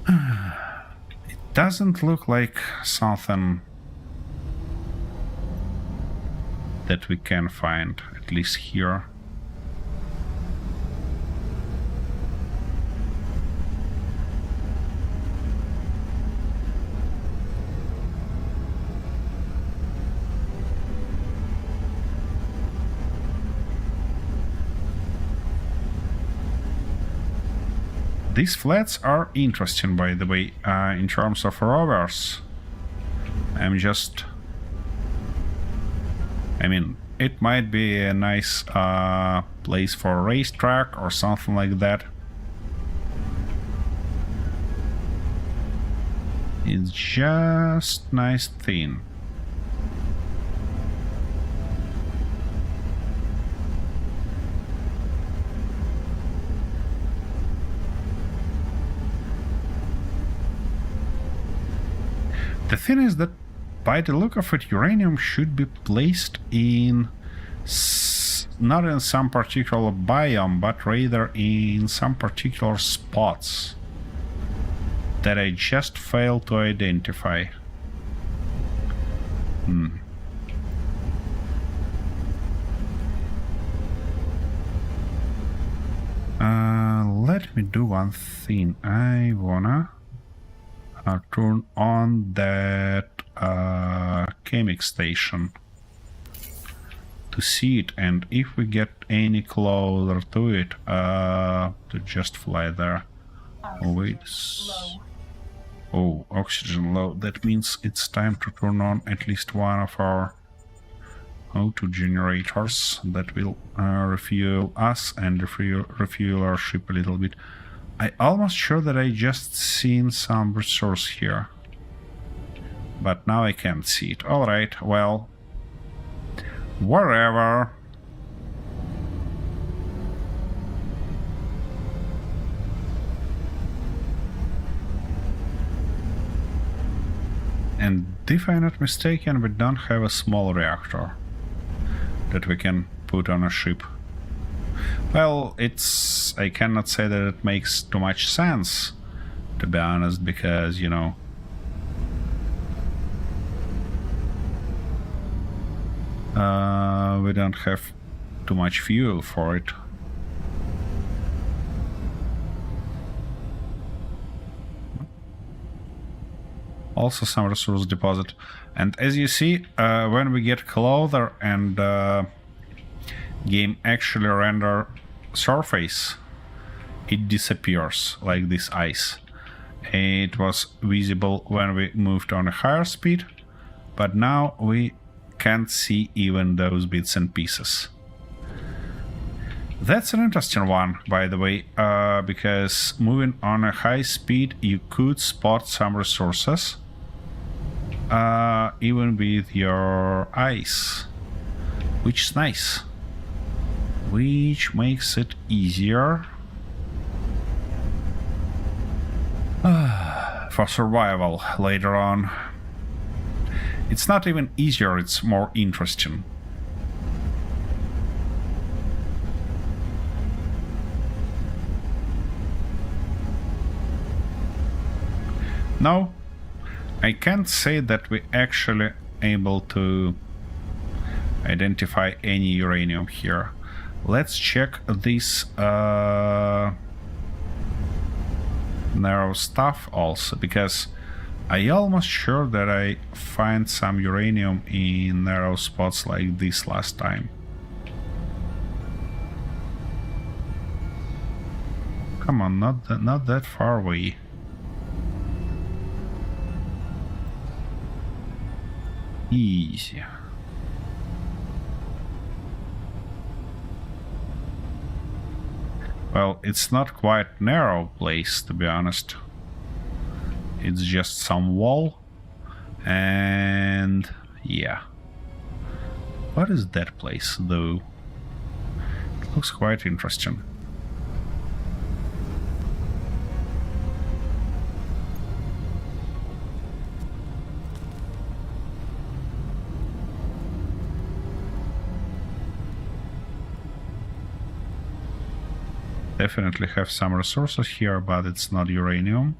It doesn't look like something that we can find, at least here. These flats are interesting, by the way, in terms of rovers. I mean, it might be a nice place for a racetrack or something like that. It's just nice thing. The thing is that, by the look of it, uranium should be placed in not in some particular biome, but rather in some particular spots that I just failed to identify. Let me do one thing. I wanna turn on that chemic station to see it, and if we get any closer to it, to just fly there. Oh wait. Oh, oxygen low. That means it's time to turn on at least one of our O2 generators that will refuel us and refuel our ship a little bit. I'm almost sure that I just seen some resource here, but now I can't see it. Alright, well, wherever. And if I'm not mistaken, we don't have a small reactor that we can put on a ship. Well, I cannot say that it makes too much sense, to be honest, because, you know, we don't have too much fuel for it. Also some resource deposit. And as you see, when we get closer and game actually render surface, it disappears like this ice. It was visible when we moved on a higher speed, but now we can't see even those bits and pieces. That's an interesting one, by the way, because moving on a high speed you could spot some resources, even with your eyes, which is nice, which makes it easier for survival later on. It's not even easier, it's more interesting. No, I can't say that we're actually able to identify any uranium here. Let's check this narrow stuff also, because I almost sure that I find some uranium in narrow spots like this last time. Come on, not that far away. Easy. Well, it's not quite narrow place, to be honest. It's just some wall, and yeah. What is that place, though? It looks quite interesting. Definitely have some resources here, but it's not uranium.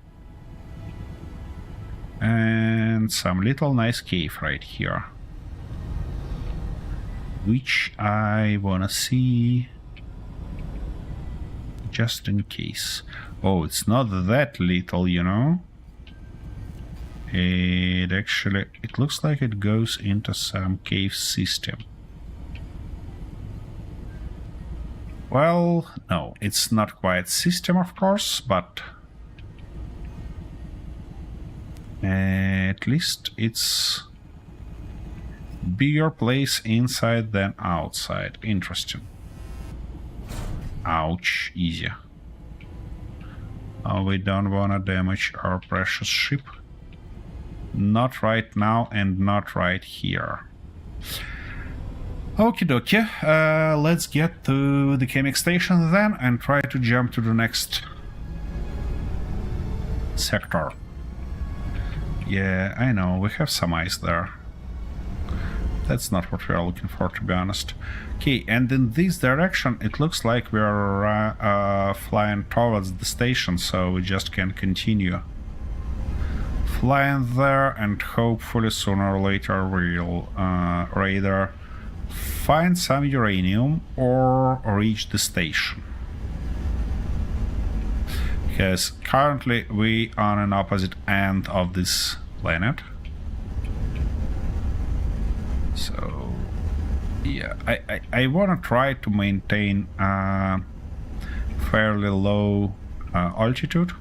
And some little nice cave right here, which I wanna see just in case. Oh, it's not that little, you know. It looks like it goes into some cave system. Well, no, it's not quite system, of course, but at least it's bigger place inside than outside. Interesting. Ouch, easy. Oh, we don't wanna damage our precious ship. Not right now and not right here. Okie dokie, let's get to the chemic station then and try to jump to the next sector. Yeah, I know, we have some ice there. That's not what we are looking for, to be honest. Okay, and in this direction it looks like we are flying towards the station, so we just can continue flying there, and hopefully sooner or later we'll either find some uranium or reach the station. Because currently we are on an opposite end of this planet. So yeah, I wanna try to maintain a fairly low altitude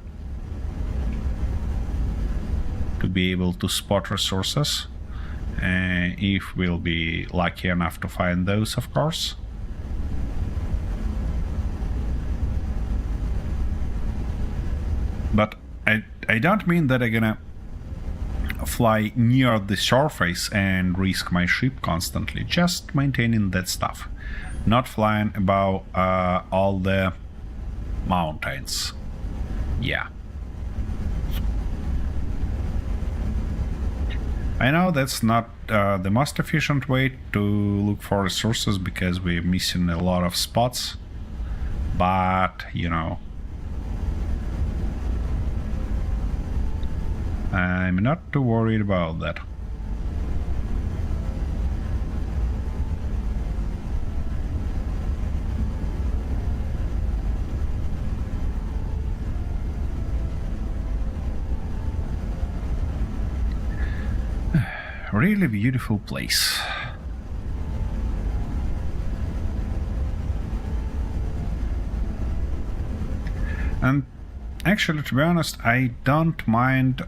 to be able to spot resources. If we'll be lucky enough to find those, of course. But I don't mean that I'm gonna fly near the surface and risk my ship constantly, just maintaining that stuff. Not flying above all the mountains. Yeah. I know that's not the most efficient way to look for resources, because we're missing a lot of spots, but you know, I'm not too worried about that. Really beautiful place. And actually, to be honest, I don't mind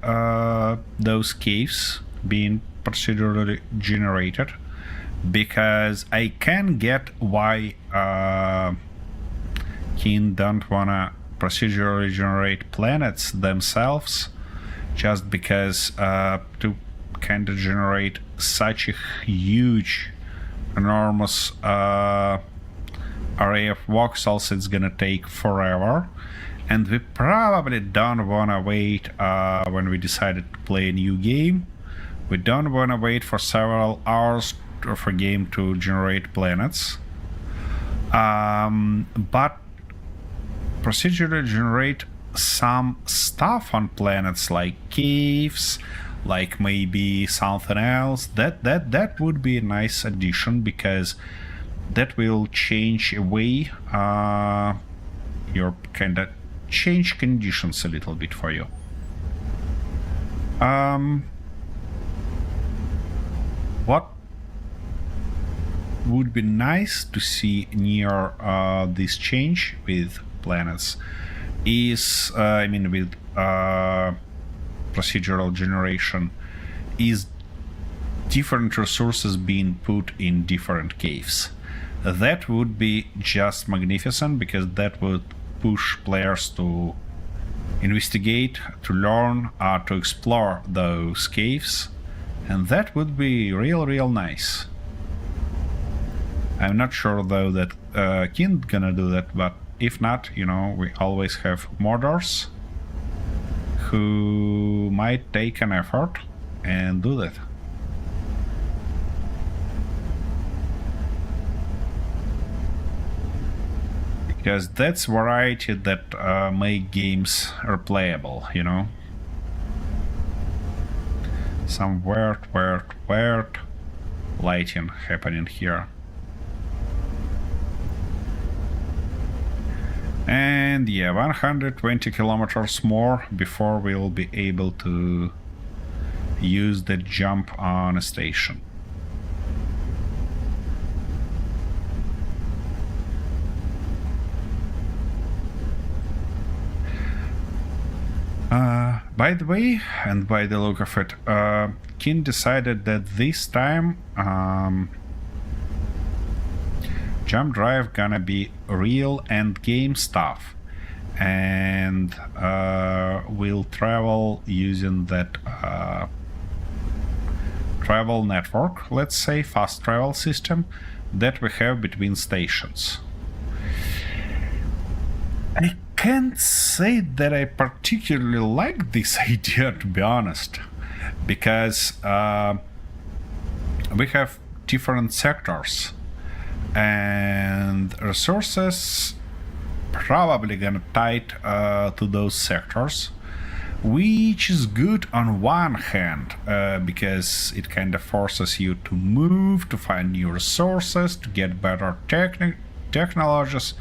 those caves being procedurally generated, because I can get why King don't wanna procedurally generate planets themselves, just because to kind of generate such a huge, enormous array of voxels, it's gonna take forever. And we probably don't want to wait when we decided to play a new game. We don't want to wait for several hours of a game to generate planets. But procedurally generate some stuff on planets, like caves, like maybe something else. That would be a nice addition, because that will change away your kind of change conditions a little bit for you. What would be nice to see near this change with planets is, with procedural generation, is different resources being put in different caves. That would be just magnificent, because that would push players to investigate, to learn, to explore those caves, and that would be real nice. I'm not sure though that King gonna do that, but if not, you know, we always have modders who might take an effort and do that. Because that's variety that make games replayable, you know. Some weird lighting happening here. And yeah, 120 kilometers more before we'll be able to use the jump on a station. By the way, and by the look of it, King decided that this time jump drive gonna be real end game stuff, and we'll travel using that travel network, let's say fast travel system that we have between stations. I can't say that I particularly like this idea, to be honest, because we have different sectors, and resources probably gonna tied to those sectors, which is good on one hand, because it kind of forces you to move, to find new resources, to get better technologies.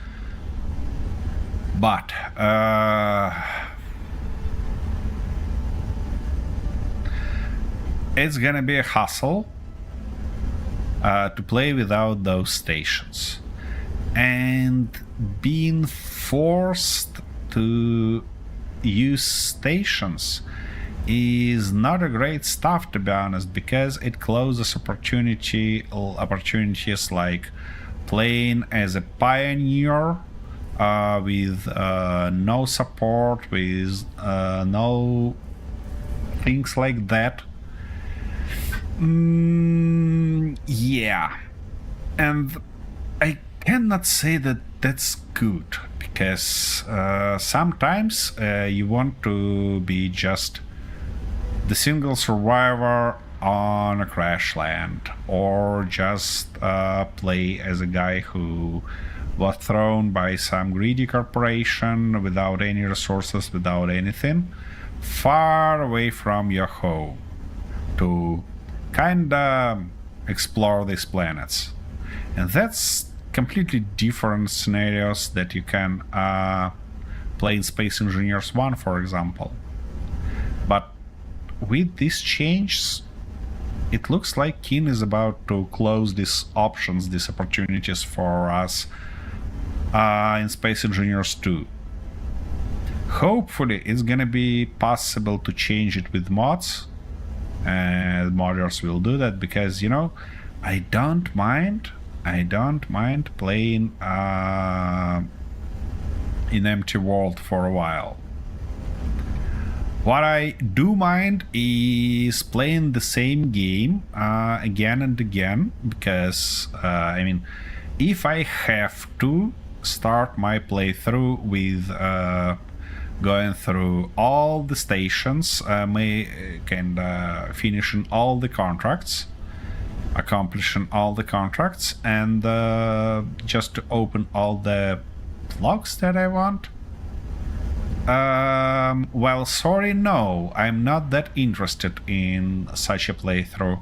But it's gonna be a hassle to play without those stations, and being forced to use stations is not a great stuff, to be honest, because it closes opportunities like playing as a pioneer with no support, with no things like that. Yeah, and I cannot say that that's good, because sometimes you want to be just the single survivor on a crash land, or just play as a guy who was thrown by some greedy corporation without any resources, without anything, far away from your home to kinda explore these planets. And that's completely different scenarios that you can play in Space Engineers 1, for example. But with these changes, it looks like King is about to close these options, these opportunities for us in Space Engineers 2. Hopefully it's gonna be possible to change it with mods, and modders will do that, because, you know, I don't mind playing in empty world for a while. What I do mind is playing the same game again and again, because I mean, if I have to start my playthrough with going through all the stations, finishing all the contracts, accomplishing all the contracts, and just to open all the logs that I want. Well, sorry, no, I'm not that interested in such a playthrough.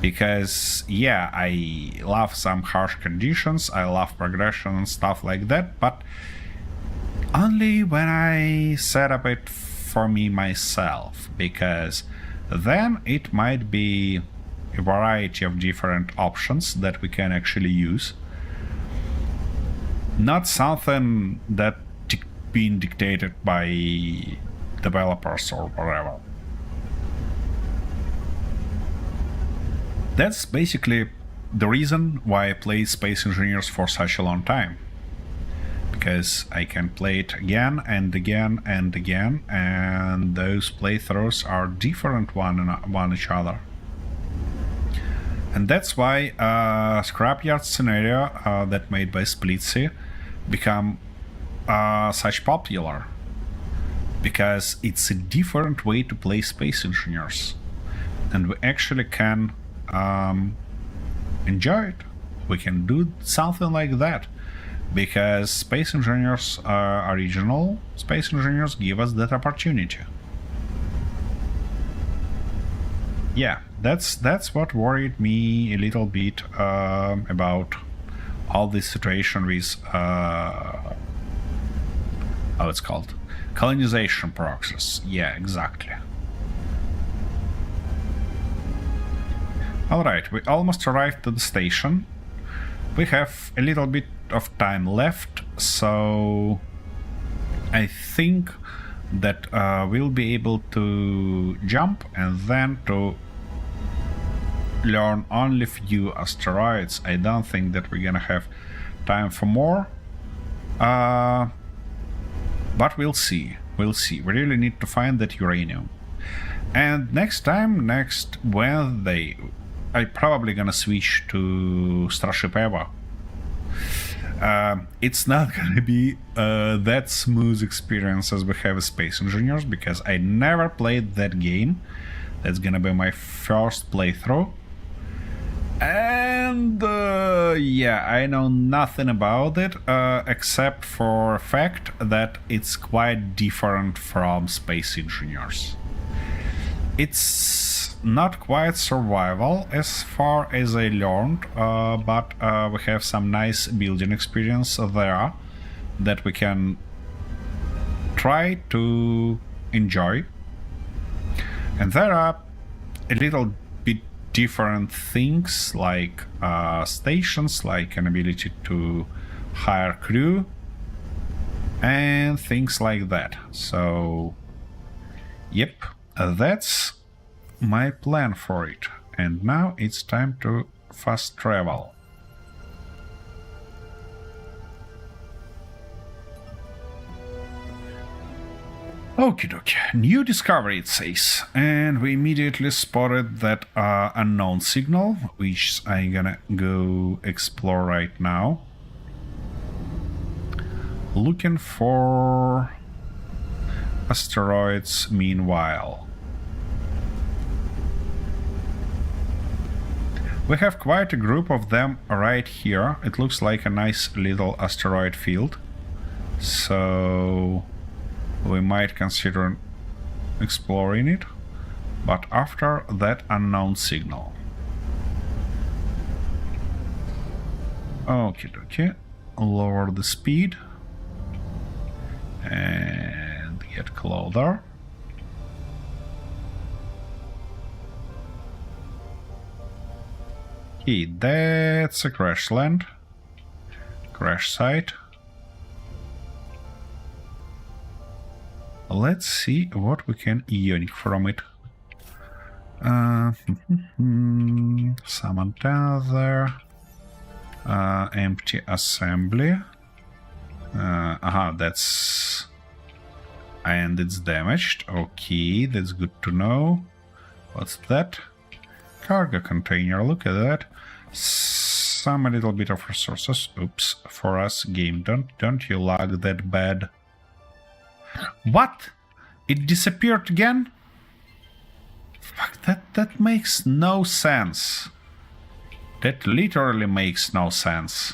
Because, yeah, I love some harsh conditions, I love progression and stuff like that, but only when I set up it for me myself, because then it might be a variety of different options that we can actually use. Not something that being dictated by developers or whatever. That's basically the reason why I played Space Engineers for such a long time. Because I can play it again and again and again, and those playthroughs are different one each other. And that's why Scrapyard scenario that made by Splitsy become such popular, because it's a different way to play Space Engineers, and we actually can enjoy it. We can do something like that, because Space Engineers original Space Engineers give us that opportunity. Yeah, that's what worried me a little bit about all this situation with how it's called, colonization process. Yeah, exactly. Alright, we almost arrived to the station. We have a little bit of time left, so I think that we'll be able to jump and then to learn only few asteroids. I don't think that we're gonna have time for more. But we'll see. We'll see. We really need to find that uranium. And next Wednesday, I'm probably gonna switch to Starship Eva. It's not gonna be that smooth experience as we have with Space Engineers, because I never played that game. That's gonna be my first playthrough. And yeah, I know nothing about it except for the fact that it's quite different from Space Engineers. It's not quite survival as far as I learned, but we have some nice building experience there that we can try to enjoy. And there are a little bit different things, like stations, like an ability to hire crew and things like that. So yep, that's my plan for it. And now it's time to fast travel. Okie dokie, new discovery it says, and we immediately spotted that unknown signal, which I'm gonna go explore right now. Looking for asteroids meanwhile. We have quite a group of them right here. It looks like a nice little asteroid field. So we might consider exploring it. But after that unknown signal. Okie dokie. Lower the speed. And get closer. Okay, that's a crash land. Crash site. Let's see what we can ionic from it. Some antenna there. Empty assembly. That's... And it's damaged. Okay, that's good to know. What's that? Cargo container, look at that. Some a little bit of resources. Oops, for us, game, don't you lag that bad? What? It disappeared again? Fuck, that makes no sense. That literally makes no sense.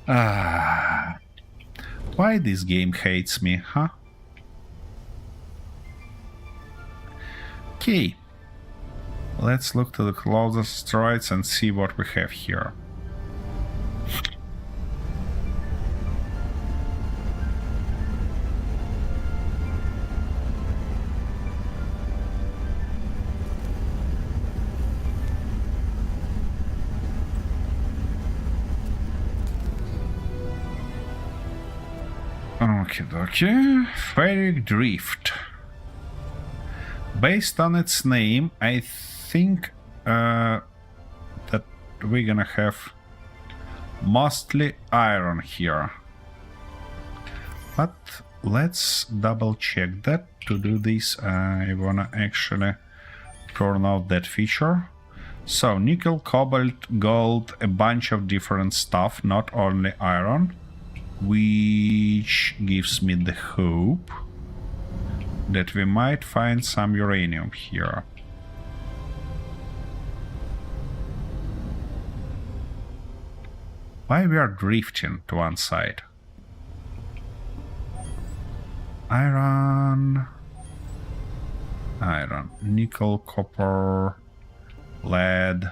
Why this game hates me, huh? Okay. Let's look to the closest asteroids and see what we have here. Okay. Ferric Drift. Based on its name, I think that we're gonna have mostly iron here. But let's double check that. To do this, I wanna actually turn off that feature. So, nickel, cobalt, gold, a bunch of different stuff, not only iron. Which gives me the hope that we might find some uranium here. Why we are drifting to one side? Iron, nickel, copper, lead.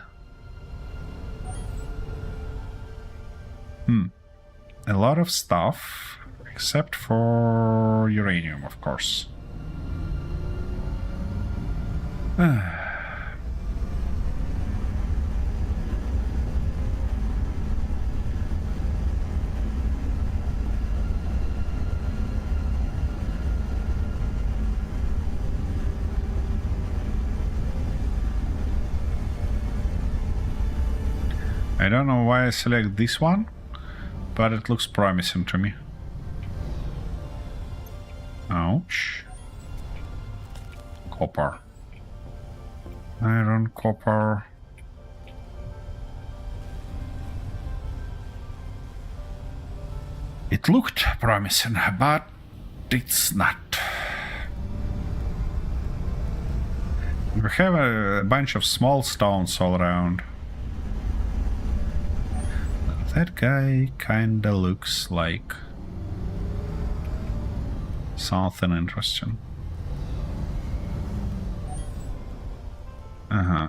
A lot of stuff, except for uranium, of course. I don't know why I select this one, but it looks promising to me. Ouch. Copper. Iron, copper. It looked promising, but it's not. We have a bunch of small stones all around. That guy kinda looks like something interesting.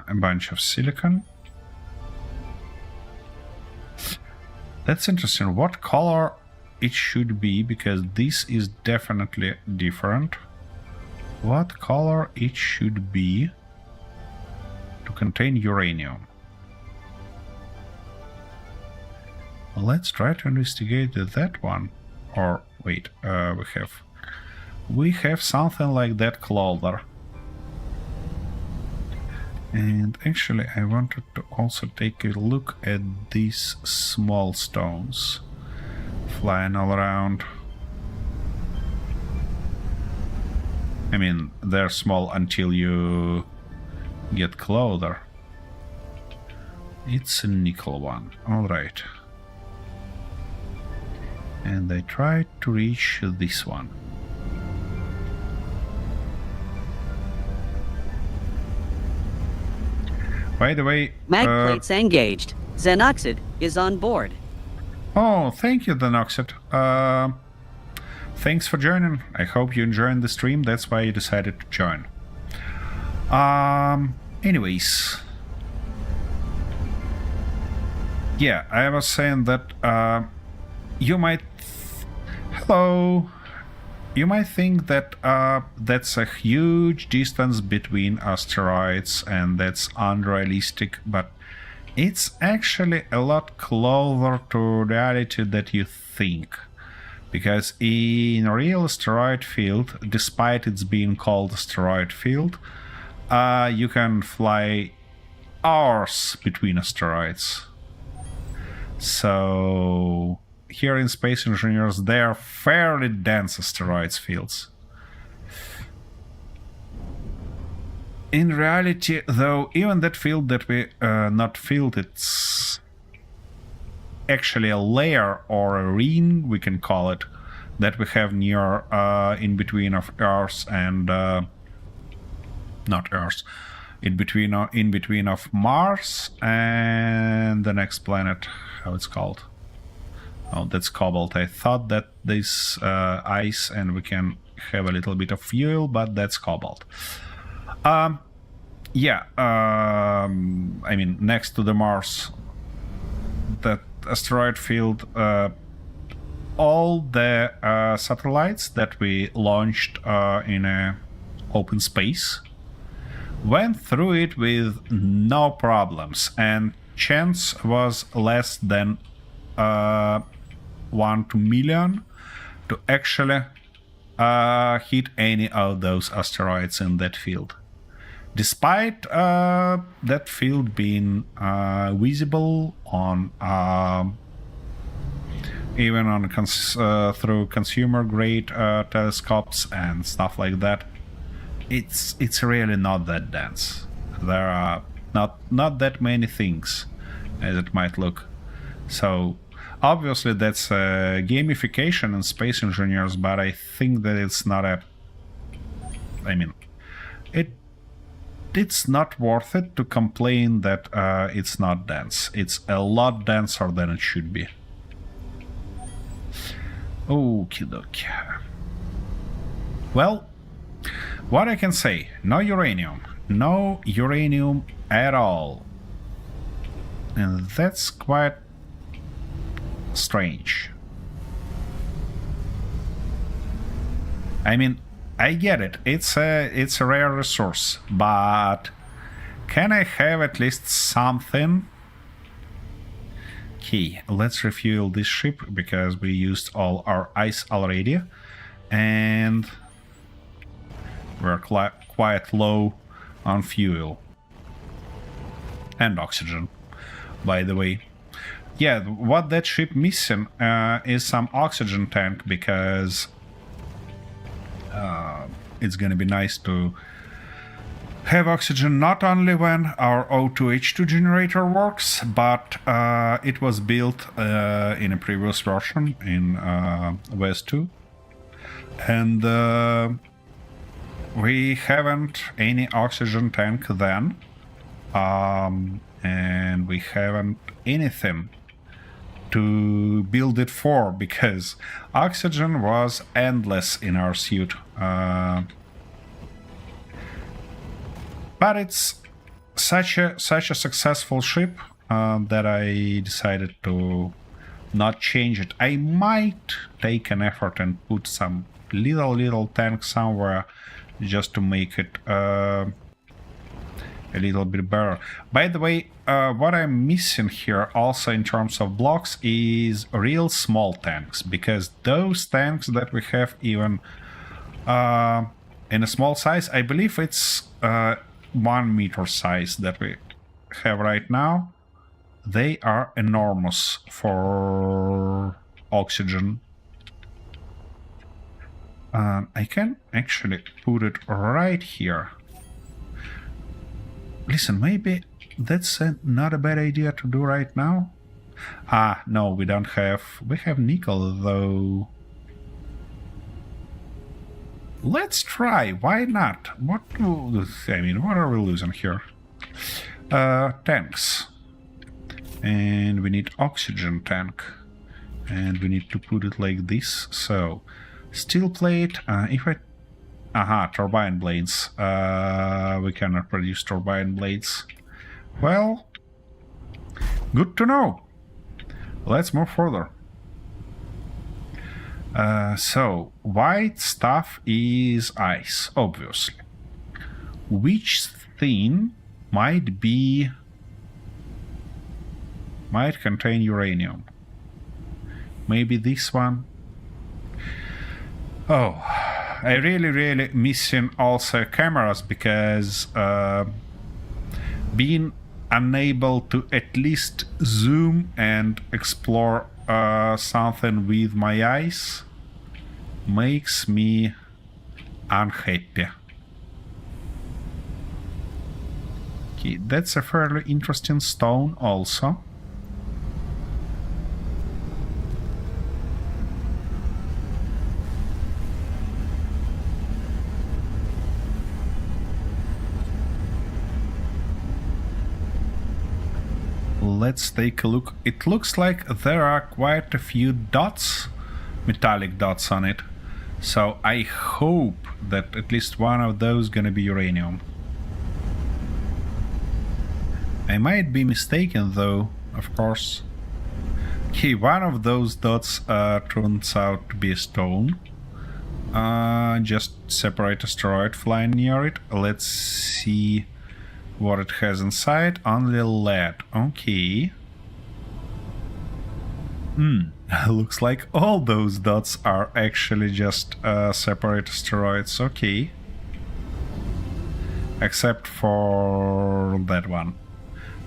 A bunch of silicon. That's interesting. What color it should be, because this is definitely different. What color it should be to contain uranium? Let's try to investigate that one. Or wait, we have something like that closer. And actually I wanted to also take a look at these small stones flying all around. I mean, they're small until you get closer. It's a nickel one, alright. And I tried to reach this one. By the way... Mag plates engaged. Xenoxid is on board. Oh, thank you, Xenoxid. Thanks for joining. I hope you enjoyed the stream. That's why you decided to join. Anyways. Yeah, I was saying that you might... Hello. You might think that that's a huge distance between asteroids and that's unrealistic, but it's actually a lot closer to reality than you think. Because in a real asteroid field, despite it's being called asteroid field, you can fly hours between asteroids. So here in Space Engineers, they are fairly dense asteroids fields. In reality, though, even that field that we not field, it's actually a layer or a ring, we can call it, that we have near in between of Earth and not Earth, in between of Mars and the next planet. How it's called? Oh, that's Cobalt. I thought that this ice and we can have a little bit of fuel, but that's Cobalt. Yeah, I mean, next to the Mars, that asteroid field, all the satellites that we launched in open space went through it with no problems, and chance was less than 1 to million to actually hit any of those asteroids in that field. Despite that field being visible on even on through consumer-grade telescopes and stuff like that, it's really not that dense. There are not that many things as it might look. So obviously that's a gamification in Space Engineers, but I think that it's not a... I mean, it's not worth it to complain that it's not dense. It's a lot denser than it should be. Okie dokie. Well, what I can say, no uranium. No uranium at all. And that's quite strange. I mean, I get it. It's a rare resource, but can I have at least something? Okay, let's refuel this ship because we used all our ice already, and we're quite low on fuel and oxygen, by the way. Yeah, what that ship missing is some oxygen tank, because it's gonna be nice to have oxygen not only when our O2H2 generator works, but it was built in a previous version in VS2, and we haven't any oxygen tank then, and we haven't anything to build it for, because oxygen was endless in our suit. But it's such a successful ship that I decided to not change it. I might take an effort and put some little tank somewhere just to make it a little bit better. By the way, what I'm missing here also in terms of blocks is real small tanks, because those tanks that we have even in a small size, I believe it's 1 meter size that we have right now, they are enormous for oxygen. I can actually put it right here. Listen, maybe that's not a bad idea to do right now. Ah, no, we don't have... We have nickel, though. Let's try, why not? I mean, what are we losing here? tanks. And we need oxygen tank. And we need to put it like this. So, steel plate, if I... Aha, turbine blades. We cannot produce turbine blades. Well, good to know. Let's move further. So, white stuff is ice, obviously. Which thing might contain uranium? Maybe this one? Oh, I really missing also cameras because being unable to at least zoom and explore something with my eyes makes me unhappy. Okay, that's a fairly interesting stone also. Let's take a look. It looks like there are quite a few dots, metallic dots on it. So I hope that at least one of those gonna be uranium. I might be mistaken though, of course. Okay, one of those dots turns out to be a stone. Just separate asteroid flying near it. Let's see what it has inside. Only lead. Okay. Looks like all those dots are actually just separate asteroids. Okay. Except for that one.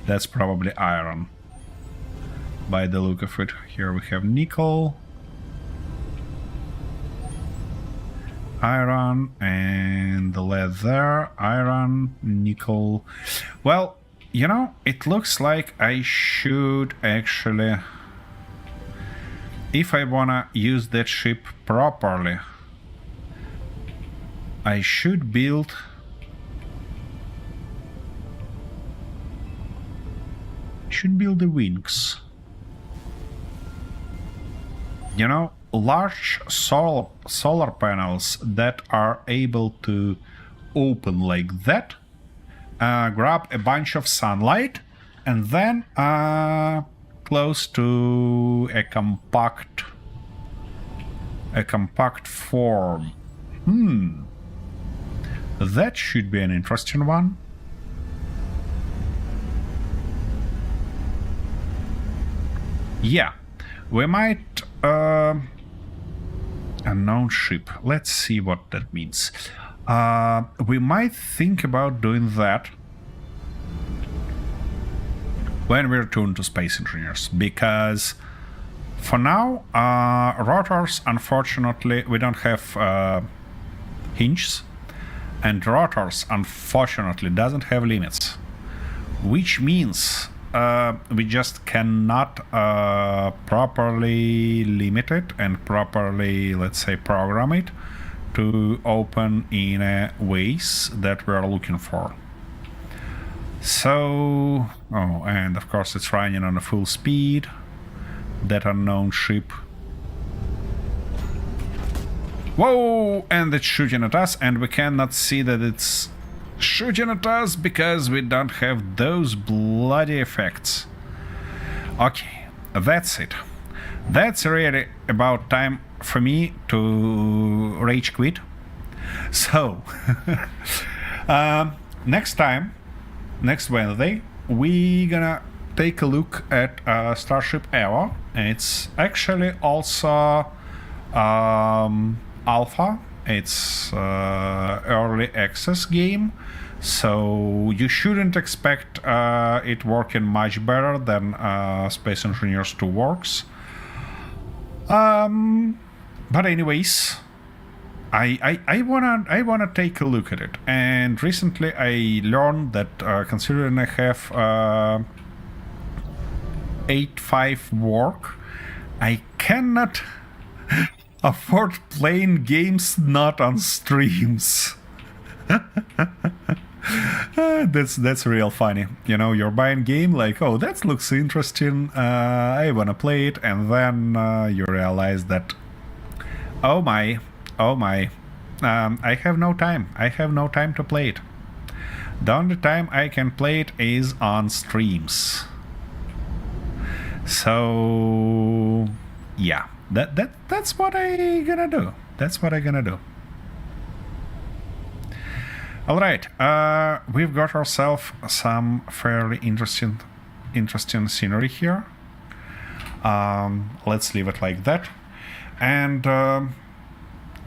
That's probably iron. By the look of it. Here we have nickel. Iron and the lead there. Iron, nickel. Well, you know, it looks like I should actually... If I wanna use that ship properly, I should build... the wings. You know, large solar panels that are able to open like that, grab a bunch of sunlight, and then close to a compact form. That should be an interesting one. Yeah, we might... unknown ship. Let's see what that means. We might think about doing that when we return to Space Engineers, because for now, rotors, unfortunately, we don't have hinges, and rotors, unfortunately, doesn't have limits, which means we just cannot properly limit it and properly, let's say, program it to open in a ways that we're looking for. So, oh, and of course it's running on a full speed, that unknown ship. Whoa! And it's shooting at us, and we cannot see that it's shooting at us because we don't have those bloody effects. Okay, that's it. That's really about time for me to rage quit. So, next Wednesday, we're gonna take a look at Starship EVA. It's actually also alpha. It's early access game, so you shouldn't expect it working much better than Space Engineers 2 works. But anyways, I wanna take a look at it. And recently I learned that considering I have 8.5 work, I cannot afford playing games not on streams. That's real funny. You know, you're buying game like, oh, that looks interesting. I wanna play it, and then you realize that, oh my, I have no time. I have no time to play it. The only time I can play it is on streams. So yeah, that's what I gonna do. That's what I gonna do. All right, we've got ourselves some fairly interesting scenery here. Let's leave it like that. And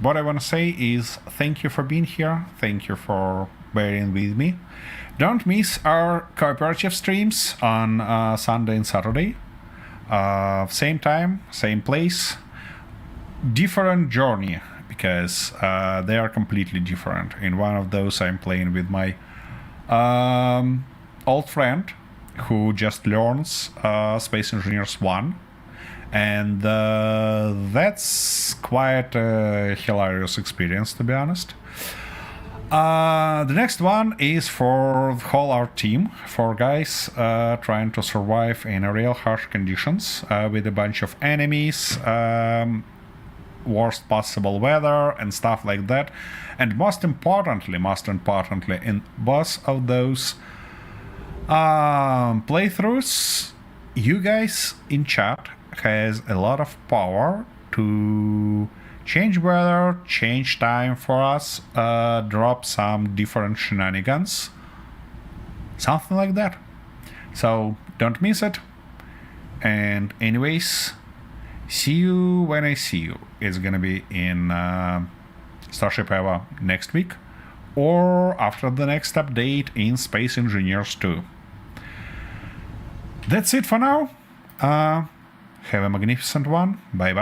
what I want to say is thank you for being here. Thank you for bearing with me. Don't miss our cooperative streams on Sunday and Saturday. Same time, same place, different journey, because they are completely different. In one of those, I'm playing with my old friend who just learns Space Engineers 1, and that's quite a hilarious experience, to be honest. The next one is for the whole our team, 4 guys trying to survive in real harsh conditions with a bunch of enemies, worst possible weather and stuff like that. And most importantly, in both of those playthroughs, you guys in chat has a lot of power to change weather, change time for us, drop some different shenanigans, something like that. So don't miss it. And anyways, see you when I see you. It's gonna be in Starship Eva next week, or after the next update in Space Engineers 2. That's it for now. Have a magnificent one. Bye bye.